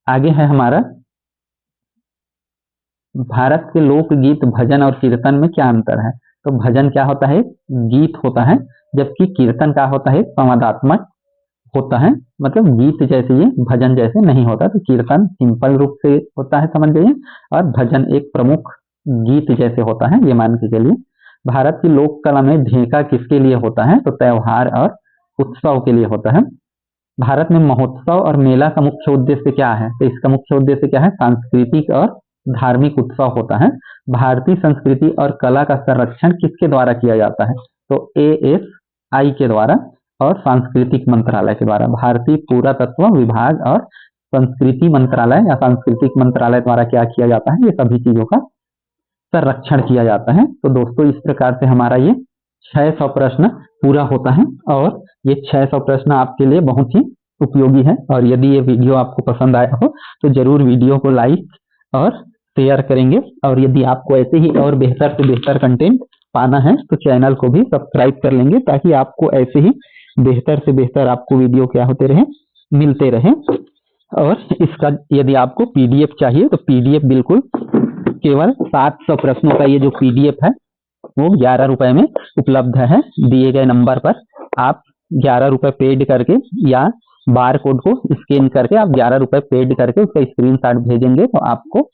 Speaker 1: आगे है हमारा भारत के लोकगीत भजन और कीर्तन में क्या अंतर है? तो भजन क्या होता है? गीत होता है, जबकि कीर्तन क्या होता है? संवादात्मक होता है, मतलब गीत जैसे ये भजन जैसे नहीं होता। तो कीर्तन सिंपल रूप से होता है समझ जाइए, और भजन एक प्रमुख गीत जैसे होता है, ये मान के चलिए। भारत की लोक कला में ढेका किसके लिए होता है? तो त्योहार और उत्सव के लिए होता है। भारत में महोत्सव और मेला का मुख्य उद्देश्य क्या है? तो इसका मुख्य उद्देश्य क्या है? सांस्कृतिक और धार्मिक उत्सव होता है। भारतीय संस्कृति और कला का संरक्षण किसके द्वारा किया जाता है? तो ASI के द्वारा और सांस्कृतिक मंत्रालय के द्वारा। भारतीय पुरातत्व विभाग और संस्कृति मंत्रालय या सांस्कृतिक मंत्रालय द्वारा क्या किया जाता है? ये सभी चीजों का संरक्षण किया जाता है। तो दोस्तों इस प्रकार से हमारा ये 600 प्रश्न पूरा होता है, और ये 600 प्रश्न आपके लिए बहुत ही उपयोगी है। और यदि ये वीडियो आपको पसंद आया हो तो जरूर वीडियो को लाइक और शेयर करेंगे, और यदि आपको ऐसे ही और बेहतर से बेहतर कंटेंट पाना है तो चैनल को भी सब्सक्राइब कर लेंगे, ताकि आपको ऐसे ही बेहतर से बेहतर आपको वीडियो क्या होते रहे, मिलते रहे। और इसका यदि आपको PDF चाहिए तो PDF बिल्कुल केवल 700 प्रश्नों का ये जो PDF है वो 11 रुपए में उपलब्ध है। दिए गए नंबर पर आप 11 रुपए पेड करके या बार कोड को स्कैन करके आप 11 रुपए पेड करके उसका स्क्रीनशॉट भेजेंगे तो आपको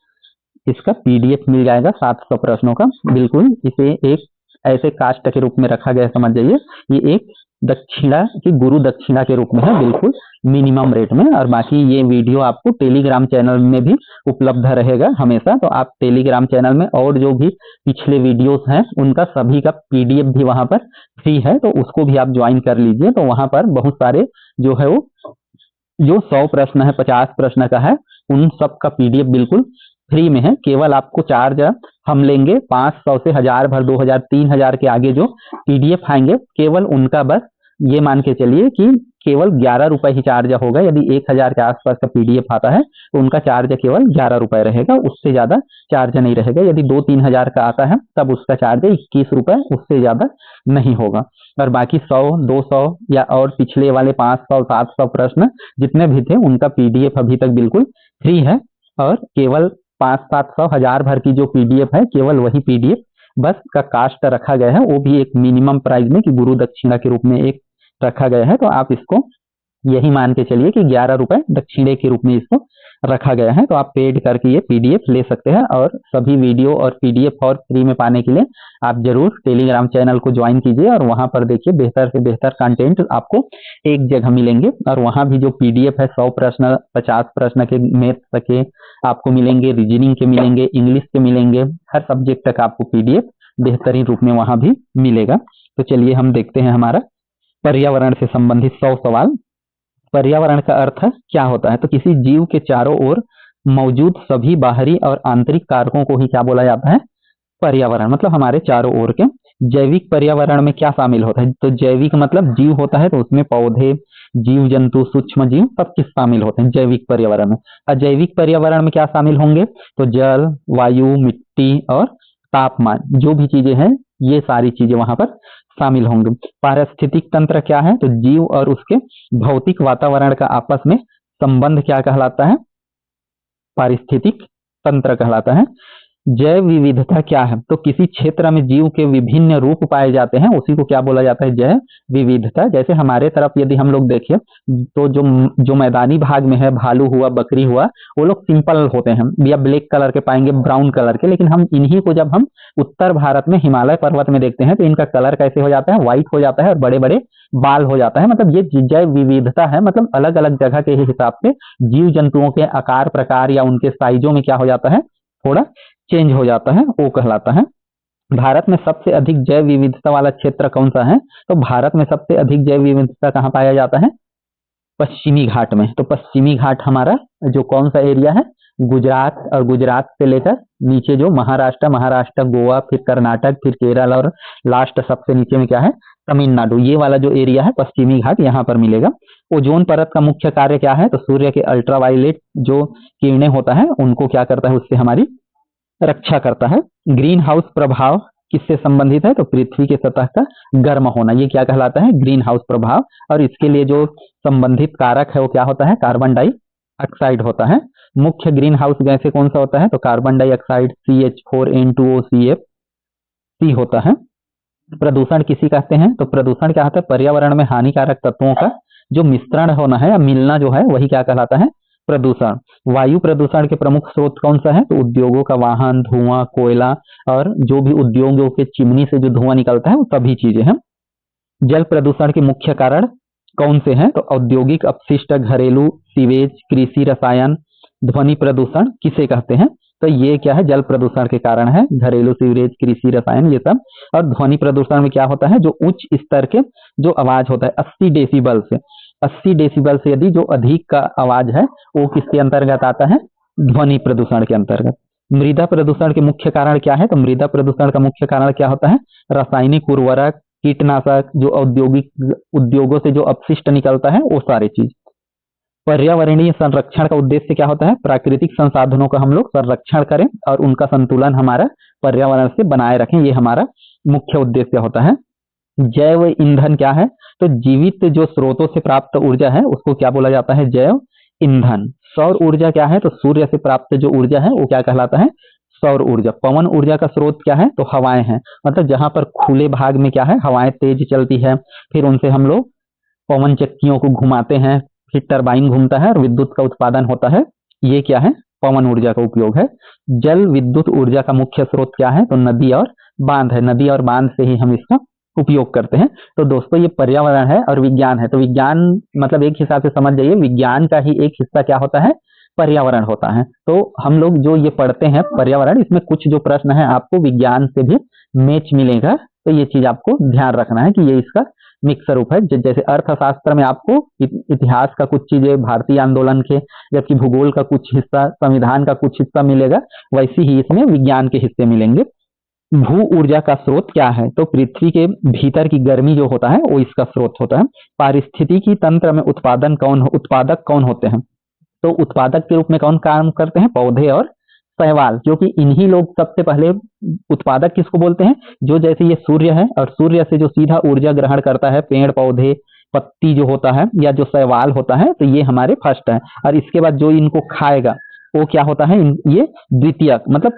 Speaker 1: इसका PDF मिल जाएगा 700 प्रश्नों का। बिल्कुल इसे एक ऐसे कास्ट के रूप में रखा गया, समझ जाइए ये एक दक्षिणा की गुरु दक्षिणा के रूप में है, बिल्कुल मिनिमम रेट में। और बाकी ये वीडियो आपको टेलीग्राम चैनल में भी उपलब्ध रहेगा हमेशा। तो आप टेलीग्राम चैनल में और जो भी पिछले वीडियोस हैं उनका सभी का PDF भी वहां पर फ्री है, तो उसको भी आप ज्वाइन कर लीजिए। तो वहां पर बहुत सारे जो है वो जो 100 प्रश्न है, 50 प्रश्न का है, उन सब का PDF बिल्कुल फ्री में है। केवल आपको चार्ज हम लेंगे 500 से 1000 भर, 2000, 3000 के आगे जो PDF आएंगे केवल उनका बस ये मान के चलिए कि केवल 11 रुपए ही चार्ज होगा। यदि 1000 के आसपास का PDF आता है तो उनका चार्ज केवल 11 रुपए रहेगा, उससे ज्यादा चार्ज नहीं रहेगा। यदि 2-3 हजार का आता है तब उसका चार्ज 21 रुपए, उससे ज्यादा नहीं होगा। और बाकी 100, 200 या और पिछले वाले 500, 700 प्रश्न जितने भी थे उनका PDF अभी तक बिल्कुल फ्री है। और केवल 500-700 1000 भर की जो PDF है केवल वही PDF बस का कास्ट रखा गया है, वो भी एक मिनिमम प्राइस में कि गुरु दक्षिणा के रूप में एक रखा गया है। तो आप इसको यही मान के चलिए कि 11 रुपए दक्षिणे के रूप में इसको रखा गया है। तो आप पेड करके ये PDF ले सकते हैं, और सभी वीडियो और PDF और फ्री में पाने के लिए आप जरूर टेलीग्राम चैनल को ज्वाइन कीजिए, और वहां पर देखिए बेहतर से बेहतर कंटेंट आपको एक जगह मिलेंगे। और वहां भी जो PDF है 100 प्रश्न, 50 प्रश्न के मैथ के आपको मिलेंगे, रीजनिंग के मिलेंगे, इंग्लिश के मिलेंगे, हर सब्जेक्ट तक आपको PDF बेहतरीन रूप में वहां भी मिलेगा। तो चलिए हम देखते हैं हमारा पर्यावरण से संबंधित 100 सवाल। पर्यावरण का अर्थ क्या होता है? तो किसी जीव के चारों ओर मौजूद सभी बाहरी और आंतरिक कारकों को ही क्या बोला जाता है? पर्यावरण। मतलब हमारे चारों ओर के। जैविक पर्यावरण में क्या शामिल होता है? तो जैविक मतलब जीव होता है, तो उसमें पौधे, जीव जंतु, सूक्ष्म जीव सब चीज शामिल होते हैं जैविक पर्यावरण में। अजैविक पर्यावरण में क्या शामिल होंगे? तो जल, वायु, मिट्टी और तापमान, जो भी चीजें हैं ये सारी चीजें वहां पर शामिल होंगे। पारिस्थितिक तंत्र क्या है? तो जीव और उसके भौतिक वातावरण का आपस में संबंध क्या कहलाता है? पारिस्थितिक तंत्र कहलाता है। जैव विविधता क्या है? तो किसी क्षेत्र में जीव के विभिन्न रूप पाए जाते हैं, उसी को क्या बोला जाता है? जैव विविधता। जैसे हमारे तरफ यदि हम लोग देखें तो जो मैदानी भाग में है, भालू हुआ, बकरी हुआ, वो लोग सिंपल होते हैं या ब्लैक कलर के पाएंगे, ब्राउन कलर के। लेकिन हम इन्हीं को जब हम उत्तर भारत में हिमालय पर्वत में देखते हैं तो इनका कलर कैसे हो जाता है? व्हाइट हो जाता है और बड़े बड़े बाल हो जाता है। मतलब ये जैव विविधता है। मतलब अलग अलग जगह के हिसाब से जीव जंतुओं के आकार प्रकार या उनके साइजों में क्या हो जाता है? थोड़ा चेंज हो जाता है, वो कहलाता है। भारत में सबसे अधिक जैव विविधता वाला क्षेत्र कौन सा है? तो भारत में सबसे अधिक जैव विविधता कहाँ पाया जाता है? पश्चिमी घाट में। तो पश्चिमी घाट हमारा जो कौन सा एरिया है? गुजरात, और गुजरात से लेकर नीचे जो महाराष्ट्र, गोवा, फिर कर्नाटक, फिर केरल और लास्ट सबसे नीचे में क्या है? तमिलनाडु। ये वाला जो एरिया है पश्चिमी घाट, यहाँ पर मिलेगा। ओजोन परत का मुख्य कार्य क्या है? तो सूर्य के अल्ट्रावायलेट जो किरणें होता है उनको क्या करता है? उससे हमारी रक्षा करता है। ग्रीन हाउस प्रभाव किससे संबंधित है? तो पृथ्वी के सतह का गर्म होना, ये क्या कहलाता है? ग्रीन हाउस प्रभाव। और इसके लिए जो संबंधित कारक है वो क्या होता है? कार्बन डाइऑक्साइड होता है। मुख्य ग्रीन हाउस गैसें कौन सा होता है? तो कार्बन डाइऑक्साइड, CH4N2O, होता है। प्रदूषण किसी कहते हैं? तो प्रदूषण क्या होता है? पर्यावरण में हानिकारक तत्वों का जो मिश्रण होना है या मिलना जो है वही क्या कहलाता है? प्रदूषण। वायु प्रदूषण के प्रमुख स्रोत कौन सा है? तो उद्योगों का वाहन, धुआं, कोयला और जो भी उद्योगों के चिमनी से जो धुआं निकलता है वो सभी चीजें हैं। जल प्रदूषण के मुख्य कारण कौन से हैं? तो औद्योगिक अपशिष्ट, घरेलू सीवेज, कृषि रसायन। ध्वनि प्रदूषण किसे कहते हैं? तो ये क्या है? जल प्रदूषण के कारण है, घरेलू सीवरेज, कृषि रसायन, ये सब। और ध्वनि प्रदूषण में क्या होता है? जो उच्च स्तर के जो आवाज होता है 80 डेसिबल से, 80 डेसिबल से यदि जो अधिक का आवाज है वो किसके अंतर्गत आता है? ध्वनि प्रदूषण के अंतर्गत। मृदा प्रदूषण के मुख्य कारण क्या है? तो मृदा प्रदूषण का मुख्य कारण क्या होता है? रासायनिक उर्वरक, कीटनाशक, जो औद्योगिक उद्योगों से जो अपशिष्ट निकलता है वो सारी चीज। पर्यावरणीय संरक्षण का उद्देश्य क्या होता है? प्राकृतिक संसाधनों का हम लोग संरक्षण करें और उनका संतुलन हमारा पर्यावरण से बनाए रखें, ये हमारा मुख्य उद्देश्य होता है। जैव ईंधन क्या है? तो जीवित जो स्रोतों से प्राप्त ऊर्जा है उसको क्या बोला जाता है? जैव ईंधन। सौर ऊर्जा क्या है? तो सूर्य से प्राप्त जो ऊर्जा है वो क्या कहलाता है? सौर ऊर्जा। पवन ऊर्जा का स्रोत क्या है? तो हवाएं हैं। मतलब जहां पर खुले भाग में क्या है? हवाएं तेज चलती है, फिर उनसे हम लोग पवन चक्कियों को घुमाते हैं, फिर टरबाइन घूमता है और विद्युत का उत्पादन होता है। ये क्या है? पवन ऊर्जा का उपयोग है। जल विद्युत ऊर्जा का मुख्य स्रोत क्या है? तो नदी और बांध है। नदी और बांध से ही हम इसका उपयोग करते हैं। तो दोस्तों ये पर्यावरण है और विज्ञान है। तो विज्ञान मतलब एक हिसाब से समझ जाइए, विज्ञान का ही एक हिस्सा क्या होता है? पर्यावरण होता है। तो हम लोग जो ये पढ़ते हैं पर्यावरण, इसमें कुछ जो प्रश्न है आपको विज्ञान से भी मैच मिलेगा। तो ये चीज आपको ध्यान रखना है कि ये इसका मिक्स रूप है। जैसे अर्थशास्त्र में आपको इतिहास का कुछ चीजें, भारतीय आंदोलन के, जबकि भूगोल का कुछ हिस्सा, संविधान का कुछ हिस्सा मिलेगा, वैसे ही इसमें विज्ञान के हिस्से मिलेंगे। भू ऊर्जा का स्रोत क्या है? तो पृथ्वी के भीतर की गर्मी जो होता है वो इसका स्रोत होता है। पारिस्थितिकी तंत्र में उत्पादक कौन होते हैं? तो उत्पादक के रूप में कौन काम करते हैं? पौधे और शैवाल, क्योंकि इन्हीं लोग सबसे पहले उत्पादक किसको बोलते हैं? जो जैसे ये सूर्य है और सूर्य से जो सीधा ऊर्जा ग्रहण करता है, पेड़ पौधे, पत्ती जो होता है या जो शैवाल होता है, तो ये हमारे फर्स्ट है। और इसके बाद जो इनको खाएगा वो क्या होता है? ये द्वितीयक मतलब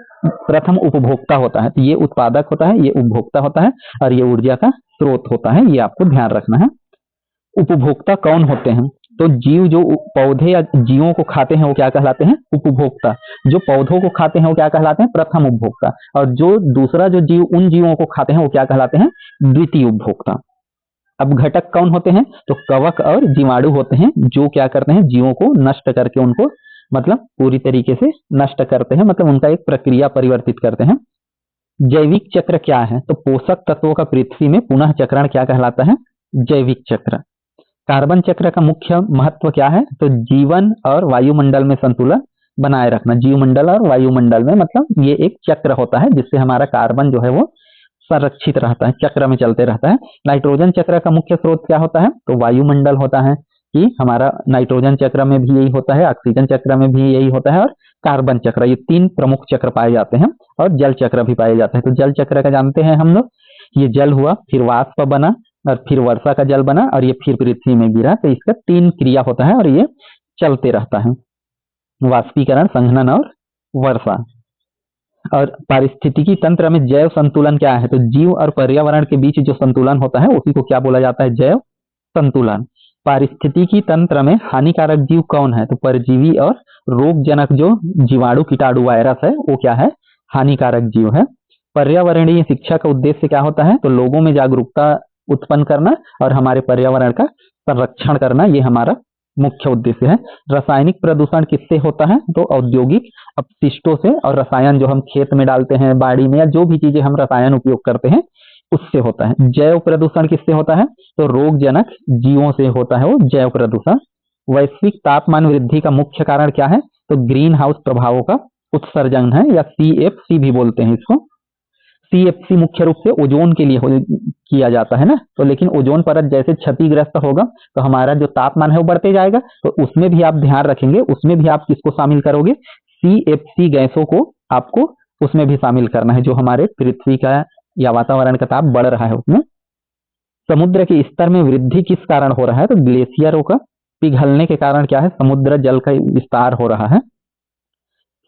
Speaker 1: प्रथम उपभोक्ता होता है। तो ये उत्पादक होता है, ये उपभोक्ता होता है और ये ऊर्जा का स्रोत होता है। ये आपको ध्यान रखना है। उपभोक्ता कौन होते हैं? तो जीव जो पौधे या जीवों को खाते हैं वो क्या कहलाते हैं? उपभोक्ता। जो पौधों को खाते हैं वो क्या कहलाते हैं? प्रथम उपभोक्ता। और जो दूसरा जो जीव उन जीवों को खाते हैं वो क्या कहलाते हैं? द्वितीय उपभोक्ता। अब घटक कौन होते हैं? तो कवक और जीवाणु होते हैं, जो क्या करते हैं? जीवों को नष्ट करके उनको मतलब पूरी तरीके से नष्ट करते हैं, मतलब उनका एक प्रक्रिया परिवर्तित करते हैं। जैविक चक्र क्या है? तो पोषक तत्वों का पृथ्वी में पुनः चक्रण क्या कहलाता है? जैविक चक्र। कार्बन चक्र का मुख्य महत्व क्या है? तो जीवन और वायुमंडल में संतुलन बनाए रखना, जीवमंडल और वायुमंडल में, मतलब ये एक चक्र होता है जिससे हमारा कार्बन जो है वो संरक्षित रहता है, चक्र में चलते रहता है। नाइट्रोजन चक्र का मुख्य स्रोत क्या होता है? तो वायुमंडल होता है, कि हमारा नाइट्रोजन चक्र में भी यही होता है, ऑक्सीजन चक्र में भी यही होता है, और कार्बन चक्र, ये 3 प्रमुख चक्र पाए जाते हैं। और जल चक्र भी पाए जाते हैं। तो जल चक्र का जानते हैं हम लोग, ये जल हुआ, फिर वाष्प बना, और फिर वर्षा का जल बना, और ये फिर पृथ्वी में गिरा। तो इसका 3 क्रिया होता है और ये चलते रहता है, वाष्पीकरण, संघनन और वर्षा। और पारिस्थितिकी तंत्र में जैव संतुलन क्या है? तो जीव और पर्यावरण के बीच जो संतुलन होता है उसी को क्या बोला जाता है? जैव संतुलन। पारिस्थितिकी तंत्र में हानिकारक जीव कौन है? तो परजीवी और रोगजनक जो जीवाणु, कीटाणु, वायरस है वो क्या है? हानिकारक जीव है। पर्यावरणीय शिक्षा का उद्देश्य क्या होता है? तो लोगों में जागरूकता उत्पन्न करना और हमारे पर्यावरण का संरक्षण करना, ये हमारा मुख्य उद्देश्य है। रासायनिक प्रदूषण किससे होता है? तो औद्योगिक अपशिष्टों से, और रसायन जो हम खेत में डालते हैं, बाड़ी में, या जो भी चीजें हम रसायन उपयोग करते हैं उससे होता है। जैव प्रदूषण किससे होता है? तो रोगजनक जीवों से होता है वो जैव प्रदूषण। वैश्विक तापमान वृद्धि का मुख्य कारण क्या है? तो ग्रीन हाउस प्रभावों का उत्सर्जन है, या CFC भी बोलते हैं इसको। CFC मुख्य रूप से ओजोन के लिए किया जाता है ना, तो लेकिन ओजोन परत जैसे क्षतिग्रस्त होगा तो हमारा जो तापमान है वो बढ़ते जाएगा। तो उसमें भी आप ध्यान रखेंगे, उसमें भी आप किसको शामिल करोगे? CFC गैसों को आपको उसमें भी शामिल करना है, जो हमारे पृथ्वी का या वातावरण का ताप बढ़ रहा है उसमें। समुद्र के स्तर में वृद्धि किस कारण हो रहा है? तो ग्लेशियरों का पिघलने के कारण क्या है? समुद्र जल का विस्तार हो रहा है।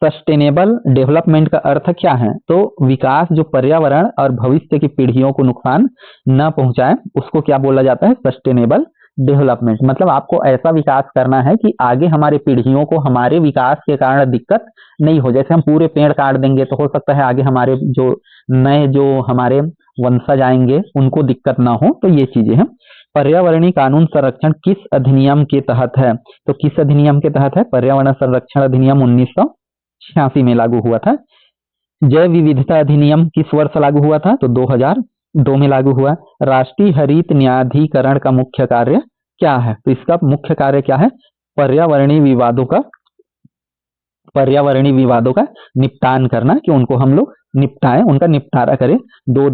Speaker 1: सस्टेनेबल डेवलपमेंट का अर्थ क्या है? तो विकास जो पर्यावरण और भविष्य की पीढ़ियों को नुकसान न पहुंचाए, उसको क्या बोला जाता है? Sustainable development. मतलब आपको ऐसा विकास करना है कि आगे हमारे पीढ़ियों को हमारे विकास के कारण दिक्कत नहीं हो। जैसे हम पूरे पेड़ काट देंगे तो हो सकता है आगे हमारे जो नए जो हमारे वंशज आएंगे उनको दिक्कत ना हो, तो ये चीजें हैं। पर्यावरणीय कानून संरक्षण किस अधिनियम के तहत है? तो किस अधिनियम के तहत है? पर्यावरण संरक्षण अधिनियम 1986 में लागू हुआ था। जैव विविधता अधिनियम किस वर्ष लागू हुआ था? तो 2002 में लागू हुआ। राष्ट्रीय हरित न्यायाधिकरण का मुख्य कार्य क्या है? तो इसका मुख्य कार्य क्या है? पर्यावरणीय विवादों का निपटान करना, कि उनको हम लोग निपटाएं, उनका निपटारा करें। दो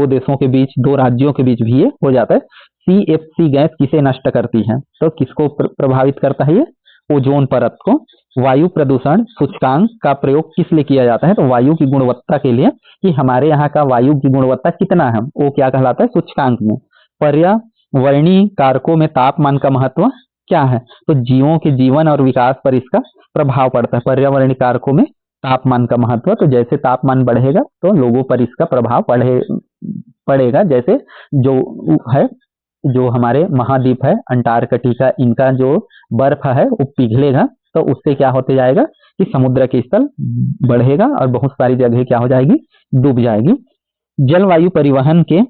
Speaker 1: देशों के बीच, 2 राज्यों के बीच भी ये हो जाता है। CFC गैस किसे नष्ट करती है? तो किसको प्रभावित करता है? ये ओजोन परत को। वायु प्रदूषण सूचकांक का प्रयोग किस लिए किया जाता है? तो वायु की गुणवत्ता के लिए, कि हमारे यहाँ का वायु की गुणवत्ता कितना है वो क्या कहलाता है? सूचकांक में। पर्यावरणीय कारकों में तापमान का महत्व क्या है? तो जीवों के जीवन और विकास पर इसका प्रभाव पड़ता है। पर्यावरणीय कारकों में तापमान का महत्व, तो जैसे तापमान बढ़ेगा तो लोगों पर इसका प्रभाव पड़ेगा। जैसे जो है, जो हमारे महाद्वीप है अंटार्कटिका, इनका जो बर्फ है वो पिघलेगा, तो उससे क्या होते जाएगा कि समुद्र के स्तर बढ़ेगा और बहुत सारी जगह क्या हो जाएगी? डूब जाएगी। जलवायु परिवहन के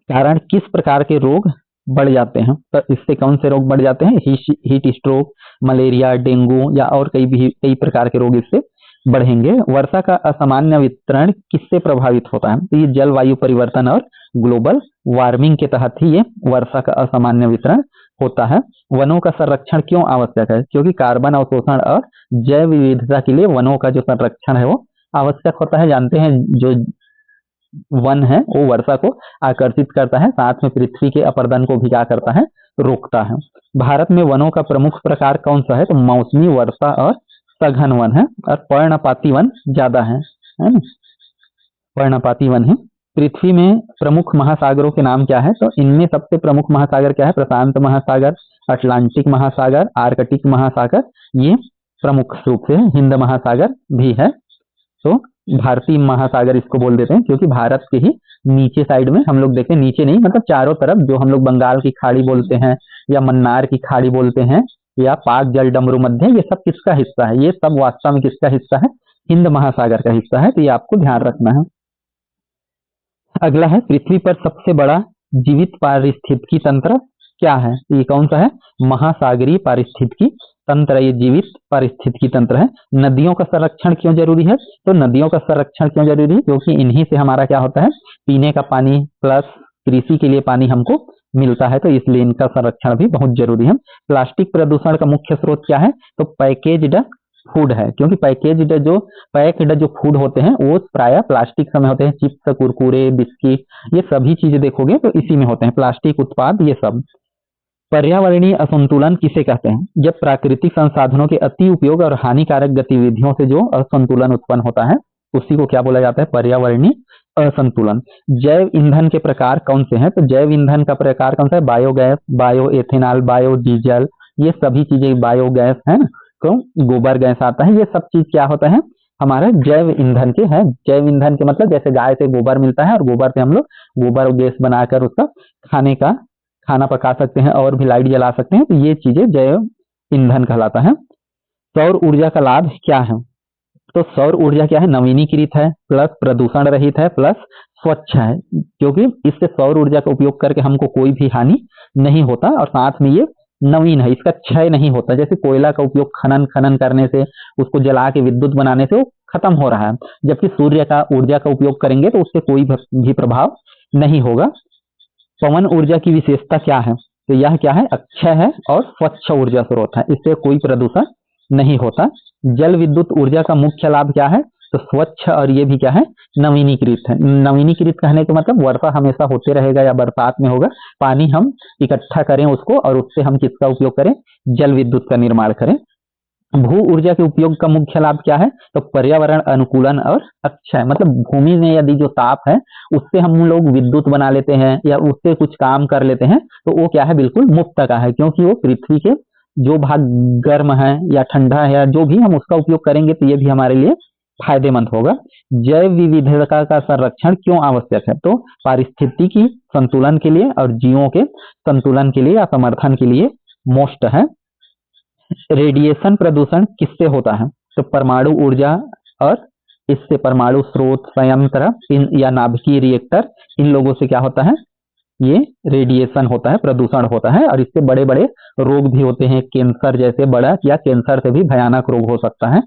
Speaker 1: कारण किस प्रकार के रोग बढ़ जाते हैं? तो इससे कौन से रोग बढ़ जाते हैं? हीट स्ट्रोक, मलेरिया, डेंगू, या और कई प्रकार के रोग इससे बढ़ेंगे। वर्षा का असामान्य वितरण किससे प्रभावित होता है? तो ये जलवायु परिवर्तन और ग्लोबल वार्मिंग के तहत ही ये वर्षा का असामान्य वितरण होता है। वनों का संरक्षण क्यों आवश्यक है? क्योंकि कार्बन अवशोषण और जैव विविधता के लिए वनों का जो संरक्षण है वो आवश्यक होता है। जानते हैं जो वन है वो वर्षा को आकर्षित करता है, साथ में पृथ्वी के अपरदन को भी क्या करता है? रोकता है। भारत में वनों का प्रमुख प्रकार कौन सा है? तो मौसमी, वर्षा और सघन वन है, और पर्णपाती वन ज्यादा है ना? पर्णपाती वन है। पृथ्वी में प्रमुख महासागरों के नाम क्या है? तो इनमें सबसे प्रमुख महासागर क्या है? प्रशांत महासागर, अटलांटिक महासागर, आर्कटिक महासागर, ये प्रमुख रूप से। हिंद महासागर भी है। तो भारतीय महासागर इसको बोल देते हैं, क्योंकि भारत के ही नीचे साइड में हम लोग देखें, नीचे नहीं मतलब चारों तरफ, जो हम लोग बंगाल की खाड़ी बोलते हैं या मन्नार की खाड़ी बोलते हैं या पाक जल डमरू मध्य, ये सब किसका हिस्सा है? ये सब वास्तव में किसका हिस्सा है? हिंद महासागर का हिस्सा है। तो ये आपको ध्यान रखना है। अगला है, पृथ्वी पर सबसे बड़ा जीवित पारिस्थितिकी तंत्र क्या है? ये कौन सा है? महासागरीय पारिस्थितिकी तंत्र, ये जीवित पारिस्थितिकी तंत्र है। नदियों का संरक्षण क्यों जरूरी है? तो नदियों का संरक्षण क्यों जरूरी है? क्योंकि इन्हीं से हमारा क्या होता है? पीने का पानी प्लस कृषि के लिए पानी हमको मिलता है, तो इसलिए इनका संरक्षण भी बहुत जरूरी है। प्लास्टिक प्रदूषण का मुख्य स्रोत क्या है? तो पैकेज्ड फूड है, क्योंकि पैक्ड जो फूड होते हैं वो प्राय प्लास्टिक में होते हैं। चिप्स, कुरकुरे, बिस्किट, ये सभी चीजें देखोगे तो इसी में होते हैं, प्लास्टिक उत्पाद ये सब। पर्यावरणीय असंतुलन किसे कहते हैं? जब प्राकृतिक संसाधनों के अति उपयोग और हानिकारक गतिविधियों से जो असंतुलन उत्पन्न होता है उसी को क्या बोला जाता है? पर्यावरणीय असंतुलन। जैव ईंधन के प्रकार कौन से हैं? तो जैव ईंधन का प्रकार कौन सा है? बायोगैस, बायो एथेनॉल, बायोडीजल, ये सभी चीजें बायोगैस है ना, तो गोबर गैस आता है, ये सब चीज क्या होता है? हमारे जैव ईंधन के हैं। जैव ईंधन के मतलब जैसे गाय से गोबर मिलता है और गोबर से हम लोग गोबर गैस बनाकर उसका खाना पका सकते हैं और भी लाइट जला सकते हैं, तो ये चीजें जैव ईंधन कहलाता है। सौर ऊर्जा का लाभ क्या है? तो सौर ऊर्जा क्या है? नवीनीकृत है, प्लस प्रदूषण रहित है, प्लस स्वच्छ है, क्योंकि इससे सौर ऊर्जा का उपयोग करके हमको कोई भी हानि नहीं होता और साथ में ये नवीन है, इसका क्षय नहीं होता। जैसे कोयला का उपयोग खनन करने से, उसको जला के विद्युत बनाने से वो खत्म हो रहा है, जबकि सूर्य का ऊर्जा का उपयोग करेंगे तो उससे कोई भी प्रभाव नहीं होगा। पवन ऊर्जा की विशेषता क्या है? तो यह क्या है? अक्षय है और स्वच्छ ऊर्जा स्रोत है, इससे कोई प्रदूषण नहीं होता। जल विद्युत ऊर्जा का मुख्य लाभ क्या है? तो स्वच्छ और ये भी क्या है? नवीनीकृत है। नवीनीकृत कहने का मतलब वर्षा हमेशा होते रहेगा या बरसात में होगा, पानी हम इकट्ठा करें उसको और उससे हम किसका उपयोग करें? जल विद्युत का निर्माण करें। भू ऊर्जा के उपयोग का मुख्य लाभ क्या है? तो पर्यावरण अनुकूलन और अक्षय, मतलब भूमि में यदि जो ताप है उससे हम लोग विद्युत बना लेते हैं या उससे कुछ काम कर लेते हैं तो वो क्या है? बिल्कुल मुफ्त का है, क्योंकि वो पृथ्वी के जो भाग गर्म है या ठंडा है या जो भी हम उसका उपयोग करेंगे तो ये भी हमारे लिए फायदेमंद होगा। जैव विविधता का संरक्षण क्यों आवश्यक है? तो पारिस्थितिकी संतुलन के लिए और जीवों के संतुलन के लिए या समर्थन के लिए मोस्ट है। रेडिएशन प्रदूषण किससे होता है? तो परमाणु ऊर्जा और इससे परमाणु स्रोत, संयंत्र या नाभिकीय रिएक्टर, इन लोगों से क्या होता है? ये रेडिएशन होता है, प्रदूषण होता है और इससे बड़े बड़े रोग भी होते हैं, कैंसर जैसे बड़ा या कैंसर से भी भयानक रोग हो सकता है।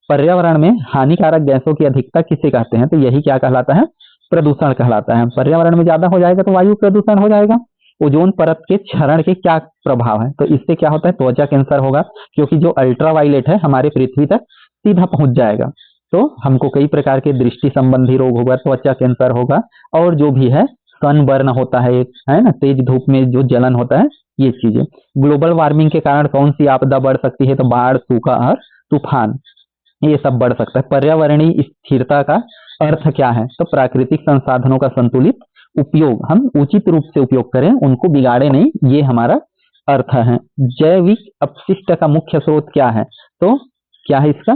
Speaker 1: पर्यावरण में हानिकारक गैसों की अधिकता किसे कहते हैं? तो यही क्या कहलाता है? प्रदूषण कहलाता है। पर्यावरण में ज्यादा हो जाएगा तो वायु प्रदूषण हो जाएगा। ओजोन परत के क्षरण के क्या प्रभाव है? तो इससे क्या होता है? त्वचा कैंसर होगा, क्योंकि जो अल्ट्रावायलेट है हमारे पृथ्वी तक सीधा पहुंच जाएगा, तो हमको कई प्रकार के दृष्टि संबंधी रोग होगा, त्वचा कैंसर होगा और जो भी है सनबर्न होता है, एक है ना, तेज धूप में जो जलन होता है, ये चीजें। ग्लोबल वार्मिंग के कारण कौन सी आपदा बढ़ सकती है? तो बाढ़, सूखा और तूफान, ये सब बढ़ सकता है। पर्यावरणीय स्थिरता का अर्थ क्या है? तो प्राकृतिक संसाधनों का संतुलित उपयोग, हम उचित रूप से उपयोग करें, उनको बिगाड़े नहीं, ये हमारा अर्थ है। जैविक अपशिष्ट का मुख्य स्रोत क्या है? तो क्या है इसका?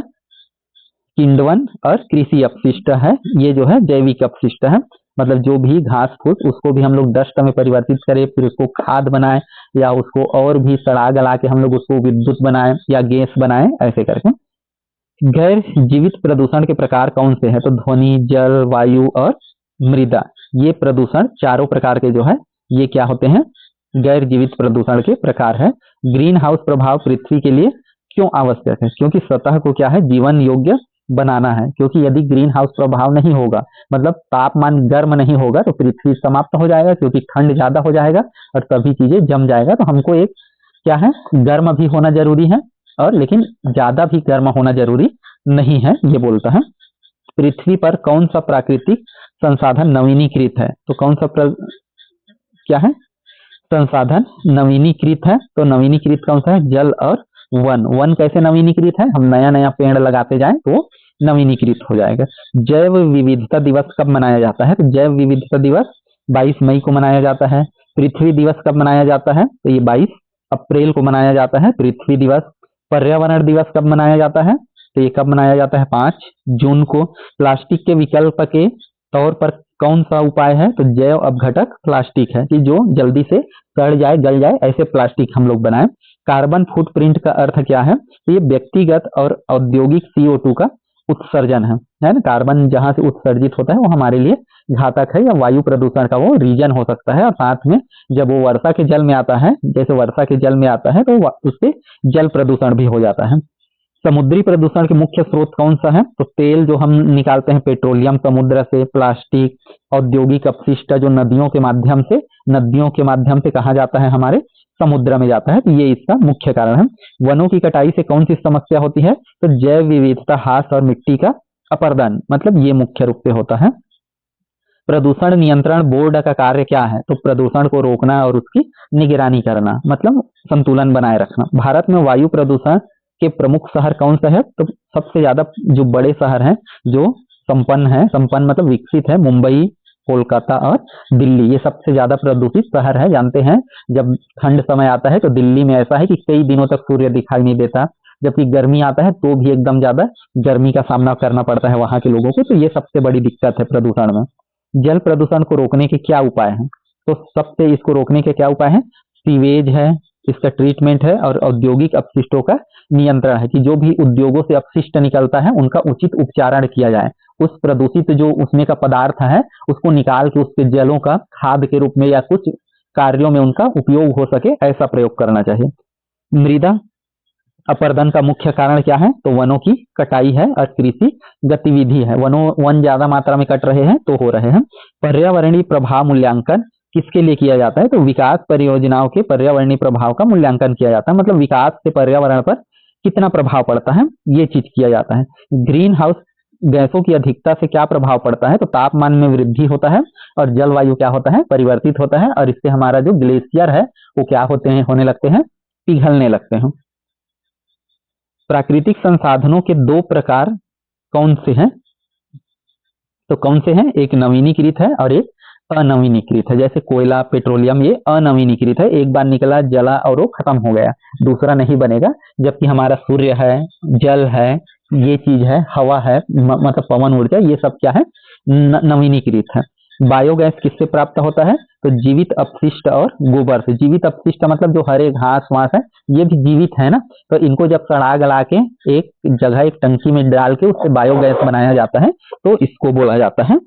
Speaker 1: किण्वन और कृषि अपशिष्ट है, ये जो है जैविक अपशिष्ट है। मतलब जो भी घास फूस उसको भी हम लोग डस्ट में परिवर्तित करें, फिर उसको खाद बनाएं या उसको और भी सड़ा गला के हम लोग उसको विद्युत बनाएं या गैस बनाएं, ऐसे करके। गैर जीवित प्रदूषण के प्रकार कौन से हैं? तो ध्वनि, जल, वायु और मृदा, ये प्रदूषण चारों प्रकार के जो है ये क्या होते हैं? गैर जीवित प्रदूषण के प्रकार है। ग्रीन हाउस प्रभाव पृथ्वी के लिए क्यों आवश्यक है? क्योंकि सतह को क्या है? जीवन योग्य बनाना है, क्योंकि यदि ग्रीन हाउस प्रभाव नहीं होगा, मतलब तापमान गर्म नहीं होगा, तो पृथ्वी समाप्त हो जाएगा, क्योंकि ठंड ज्यादा हो जाएगा और सभी चीजें जम जाएगा। तो हमको एक क्या है? गर्म भी होना जरूरी है और लेकिन ज्यादा भी गर्म होना जरूरी नहीं है, ये बोलता है। पृथ्वी पर कौन सा प्राकृतिक संसाधन नवीनीकृत है? तो कौन सा क्या है? संसाधन नवीनीकृत है। तो नवीनीकृत कौन सा है? जल और वन कैसे नवीनीकृत है? हम नया नया पेड़ लगाते जाएं तो नवीनीकृत हो जाएगा। जैव विविधता दिवस कब मनाया जाता है? तो जैव विविधता दिवस 22 मई को मनाया जाता है। पृथ्वी दिवस कब मनाया जाता है? तो ये 22 अप्रैल को मनाया जाता है पृथ्वी दिवस। पर्यावरण दिवस कब मनाया जाता है? तो ये कब मनाया जाता है? 5 जून को। प्लास्टिक के विकल्प के तौर पर कौन सा उपाय है? तो जैव अपघटक प्लास्टिक है, कि जो जल्दी से सड़ जाए, गल जाए, ऐसे प्लास्टिक हम लोग बनाएं। कार्बन फुटप्रिंट का अर्थ क्या है? तो ये व्यक्तिगत और औद्योगिक CO2 का उत्सर्जन है ना। कार्बन जहां से उत्सर्जित होता है वो हमारे लिए घातक है या वायु प्रदूषण का वो रीजन हो सकता है। और साथ में जब वो वर्षा के जल में आता है, जैसे वर्षा के जल में आता है, तो उससे जल प्रदूषण भी हो जाता है। समुद्री प्रदूषण के मुख्य स्रोत कौन सा है? तो तेल जो हम निकालते हैं पेट्रोलियम समुद्र से, प्लास्टिक, औद्योगिक अपशिष्ट जो नदियों के माध्यम से कहा जाता है हमारे समुद्र में जाता है। तो ये इसका मुख्य कारण है। वनों की कटाई से कौन सी समस्या होती है? तो जैव विविधता ह्रास और मिट्टी का अपरदन, मतलब ये मुख्य रूप से होता है। प्रदूषण नियंत्रण बोर्ड का कार्य क्या है? तो प्रदूषण को रोकना और उसकी निगरानी करना, मतलब संतुलन बनाए रखना। भारत में वायु प्रदूषण के प्रमुख शहर कौन सा है? तो सबसे ज्यादा जो बड़े शहर हैं, जो संपन्न मतलब विकसित है, मुंबई, कोलकाता और दिल्ली, ये सबसे ज्यादा प्रदूषित शहर है। जानते हैं जब ठंड समय आता है तो दिल्ली में ऐसा है कि कई दिनों तक सूर्य दिखाई नहीं देता, जबकि गर्मी आता है तो भी एकदम ज्यादा गर्मी का सामना करना पड़ता है वहां के लोगों को। तो ये सबसे बड़ी दिक्कत है प्रदूषण में। जल प्रदूषण को रोकने के क्या उपाय हैं? तो सबसे इसको रोकने के क्या उपाय हैं? सीवेज है, इसका ट्रीटमेंट है, और औद्योगिक अपशिष्टों का नियंत्रण है कि जो भी उद्योगों से अपशिष्ट निकलता है उनका उचित उपचारण किया जाए। उस प्रदूषित जो उसमें का पदार्थ है उसको निकाल के उसके जलों का खाद के रूप में या कुछ कार्यों में उनका उपयोग हो सके, ऐसा प्रयोग करना चाहिए। मृदा अपरदन का मुख्य कारण क्या है? तो वनों की कटाई है और कृषि गतिविधि है। वन ज्यादा मात्रा में कट रहे हैं तो हो रहे हैं। पर्यावरणीय प्रभाव मूल्यांकन किसके लिए किया जाता है? तो विकास परियोजनाओं के पर्यावरणीय प्रभाव का मूल्यांकन किया जाता है, मतलब विकास से पर्यावरण पर कितना प्रभाव पड़ता है ये चीज किया जाता है। ग्रीन हाउस गैसों की अधिकता से क्या प्रभाव पड़ता है? तो तापमान में वृद्धि होता है और जलवायु क्या होता है? परिवर्तित होता है, और इससे हमारा जो ग्लेशियर है वो क्या होने लगते हैं? पिघलने लगते हैं। प्राकृतिक संसाधनों के दो प्रकार कौन से हैं? तो कौन से हैं? एक नवीनीकृत है और एक अनवीनीकृत है। जैसे कोयला, पेट्रोलियम, ये अनवीनीकृत है, एक बार निकला, जला और वो खत्म हो गया, दूसरा नहीं बनेगा। जबकि हमारा सूर्य है, जल है, ये चीज है, हवा है, मतलब पवन ऊर्जा, ये सब क्या है? नवीनीकृत है। बायोगैस किससे प्राप्त होता है? तो जीवित अपशिष्ट और गोबर से। जीवित अपशिष्ट मतलब जो हरे घास वास है ये भी जीवित है ना, तो इनको जब सड़ा गला के एक जगह एक टंकी में डाल के उससे बायोगैस बनाया जाता है तो इसको बोला जाता है।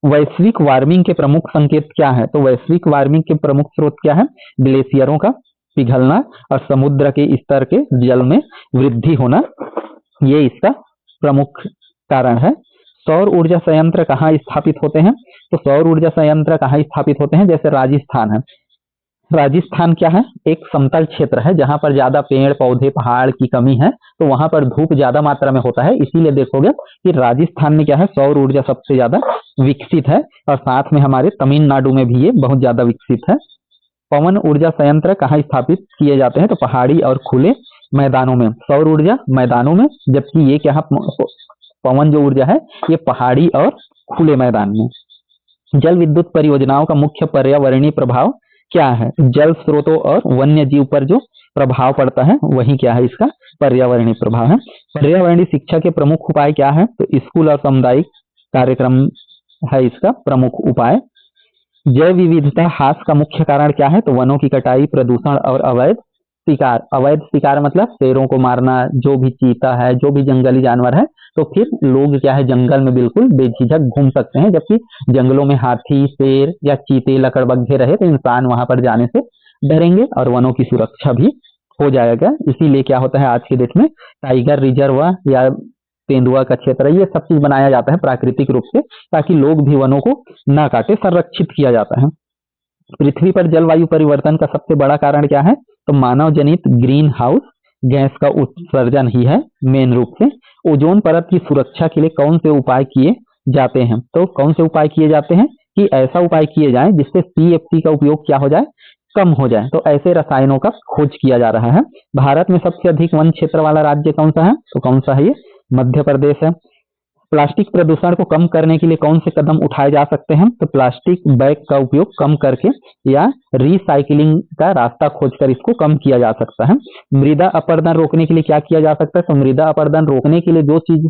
Speaker 1: वैश्विक वार्मिंग के प्रमुख संकेत क्या है? तो वैश्विक वार्मिंग के प्रमुख स्रोत क्या है? ग्लेशियरों का पिघलना और समुद्र के स्तर के जल में वृद्धि होना, ये इसका प्रमुख कारण है। सौर ऊर्जा संयंत्र कहाँ स्थापित होते हैं? तो सौर ऊर्जा संयंत्र कहाँ स्थापित होते हैं? जैसे राजस्थान है। राजस्थान क्या है? एक समतल क्षेत्र है जहां पर ज्यादा पेड़ पौधे पहाड़ की कमी है, तो वहां पर धूप ज्यादा मात्रा में होता है। इसीलिए देखोगे कि राजस्थान में क्या है? सौर ऊर्जा सबसे ज्यादा विकसित है, और साथ में हमारे तमिलनाडु में भी ये बहुत ज्यादा विकसित है। पवन ऊर्जा संयंत्र कहाँ स्थापित किए जाते हैं? तो पहाड़ी और खुले मैदानों में। सौर ऊर्जा मैदानों में, जबकि ये क्या, पवन जो ऊर्जा है ये पहाड़ी और खुले मैदान में। जल विद्युत परियोजनाओं का मुख्य पर्यावरणीय प्रभाव क्या है? जल स्रोतों और वन्य जीव पर जो प्रभाव पड़ता है वही क्या है? इसका पर्यावरणीय प्रभाव है। पर्यावरणीय शिक्षा के प्रमुख उपाय क्या है? तो स्कूल और सामुदायिक कार्यक्रम है इसका प्रमुख उपाय। जैव विविधता ह्रास का मुख्य कारण क्या है? तो वनों की कटाई, प्रदूषण और अवैध शिकार। अवैध शिकार मतलब शेरों को मारना, जो भी चीता है, जो भी जंगली जानवर है, तो फिर लोग क्या है? जंगल में बिल्कुल बेझिझक घूम सकते हैं, जबकि जंगलों में हाथी, शेर या चीते, लकड़बग्घे रहे तो इंसान वहां पर जाने से डरेंगे और वनों की सुरक्षा भी हो जाएगा। इसीलिए क्या होता है आज के डेट में टाइगर रिजर्व या तेंदुआ का क्षेत्र, ये सब चीज बनाया जाता है प्राकृतिक रूप से, ताकि लोग भी वनों को ना काटे, संरक्षित किया जाता है। पृथ्वी पर जलवायु परिवर्तन का सबसे बड़ा कारण क्या है? तो मानव जनित ग्रीन हाउस गैस का उत्सर्जन ही है मेन रूप से। ओजोन परत की सुरक्षा के लिए कौन से उपाय किए जाते हैं? तो कौन से उपाय किए जाते हैं कि ऐसा उपाय किए जाए जिससे CFC का उपयोग क्या हो जाए? कम हो जाए। तो ऐसे रसायनों का खोज किया जा रहा है। भारत में सबसे अधिक वन क्षेत्र वाला राज्य कौन सा है? तो कौन सा है ये? मध्य प्रदेश है। प्लास्टिक प्रदूषण को कम करने के लिए कौन से कदम उठाए जा सकते हैं? तो प्लास्टिक बैग का उपयोग कम करके या रिसाइकलिंग का रास्ता खोजकर इसको कम किया जा सकता है। मृदा अपरदन रोकने के लिए क्या किया जा सकता है? तो मृदा अपरदन रोकने के लिए जो चीज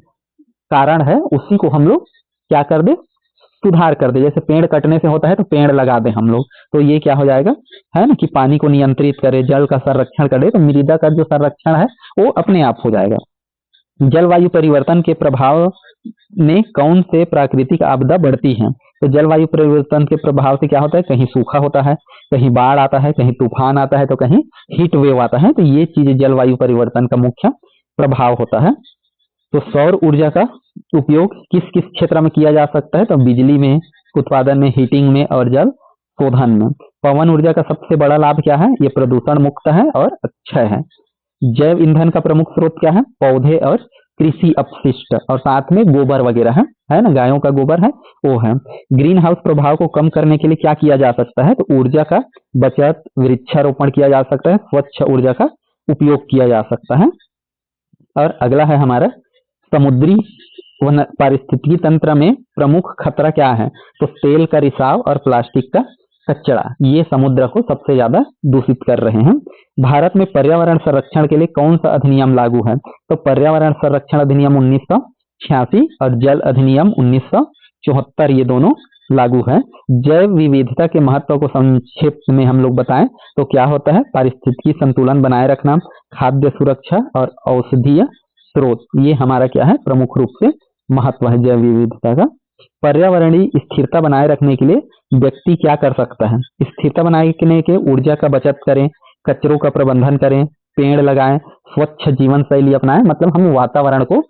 Speaker 1: कारण है उसी को हम लोग क्या कर दे? सुधार कर दे। जैसे पेड़ कटने से होता है तो पेड़ लगा दे हम लोग, तो ये क्या हो जाएगा, है ना, कि पानी को नियंत्रित करे, जल का संरक्षण करे, तो मृदा का जो संरक्षण है वो अपने आप हो जाएगा। जलवायु परिवर्तन के प्रभाव में कौन से प्राकृतिक आपदा बढ़ती है? तो जलवायु परिवर्तन के प्रभाव से क्या होता है? कहीं सूखा होता है, कहीं बाढ़ आता है, कहीं तूफान आता है, तो कहीं हीट वेव आता है। तो ये चीज जलवायु परिवर्तन का मुख्य प्रभाव होता है। तो सौर ऊर्जा का उपयोग किस किस क्षेत्र में किया जा सकता है? तो बिजली में, उत्पादन में, हीटिंग में और जल शोधन में। पवन ऊर्जा का सबसे बड़ा लाभ क्या है? ये प्रदूषण मुक्त है और अक्षय है। जैव ईंधन का प्रमुख स्रोत क्या है? पौधे और कृषि अपशिष्ट, और साथ में गोबर वगैरह है ना, गायों का गोबर है वो है। ग्रीन हाउस प्रभाव को कम करने के लिए क्या किया जा सकता है? तो ऊर्जा का बचत, वृक्षारोपण किया जा सकता है, स्वच्छ ऊर्जा का उपयोग किया जा सकता है। और अगला है हमारा समुद्री पारिस्थितिकी तंत्र में प्रमुख खतरा क्या है? तो तेल का रिसाव और प्लास्टिक का कचरा, ये समुद्र को सबसे ज्यादा दूषित कर रहे हैं। भारत में पर्यावरण संरक्षण के लिए कौन सा अधिनियम लागू है? तो पर्यावरण संरक्षण अधिनियम 1986 और जल अधिनियम 1974, ये दोनों लागू है। जैव विविधता के महत्व को संक्षेप में हम लोग बताएं तो क्या होता है? पारिस्थितिकी संतुलन बनाए रखना, खाद्य सुरक्षा और औषधीय स्रोत, ये हमारा क्या है? प्रमुख रूप से महत्व है जैव विविधता का। पर्यावरणीय स्थिरता बनाए रखने के लिए व्यक्ति क्या कर सकता है? स्थिरता बनाए रखने के ऊर्जा का बचत करें, कचरों का प्रबंधन करें, पेड़ लगाएं, स्वच्छ जीवन शैली अपनाएं, मतलब हम वातावरण को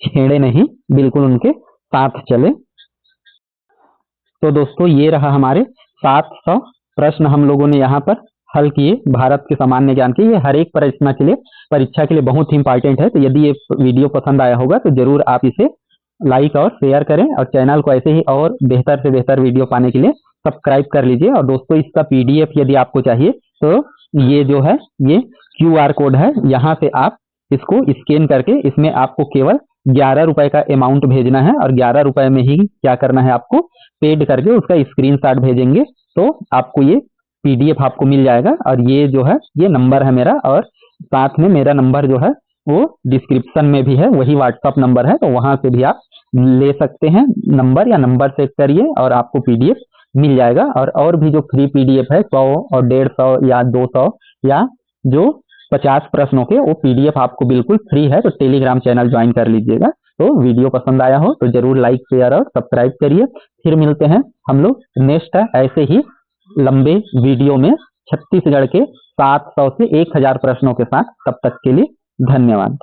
Speaker 1: छेड़े नहीं, बिल्कुल उनके साथ चले। तो दोस्तों ये रहा हमारे 700 प्रश्न हम लोगों ने यहाँ पर हल किए भारत के सामान्य ज्ञान के। ये हर एक परीक्षा के लिए बहुत ही इंपॉर्टेंट है। तो यदि ये वीडियो पसंद आया होगा तो जरूर आप इसे लाइक और शेयर करें, और चैनल को ऐसे ही और बेहतर से बेहतर वीडियो पाने के लिए सब्सक्राइब कर लीजिए। और दोस्तों इसका पीडीएफ यदि आपको चाहिए तो ये जो है ये QR कोड है, यहाँ से आप इसको स्कैन करके इसमें आपको केवल 11 रुपए का अमाउंट भेजना है, और 11 रुपए में ही क्या करना है, आपको पेड करके उसका स्क्रीनशॉट भेजेंगे तो आपको ये पीडीएफ आपको मिल जाएगा। और ये जो है ये नंबर है मेरा, और साथ में मेरा नंबर जो है वो डिस्क्रिप्शन में भी है, वही व्हाट्सअप नंबर है, तो वहां से भी आप ले सकते हैं नंबर, या नंबर सेट करिए और आपको पीडीएफ मिल जाएगा। और भी जो फ्री पीडीएफ है 100 और 150 या 200 या जो 50 प्रश्नों के, वो पीडीएफ आपको बिल्कुल फ्री है। तो टेलीग्राम चैनल ज्वाइन कर लीजिएगा। तो वीडियो पसंद आया हो तो जरूर लाइक शेयर और सब्सक्राइब करिए। फिर मिलते हैं हम लोग नेक्स्ट ऐसे ही लंबे वीडियो में छत्तीसगढ़ के 700 से 1000 प्रश्नों के साथ। तब तक के लिए धन्यवाद।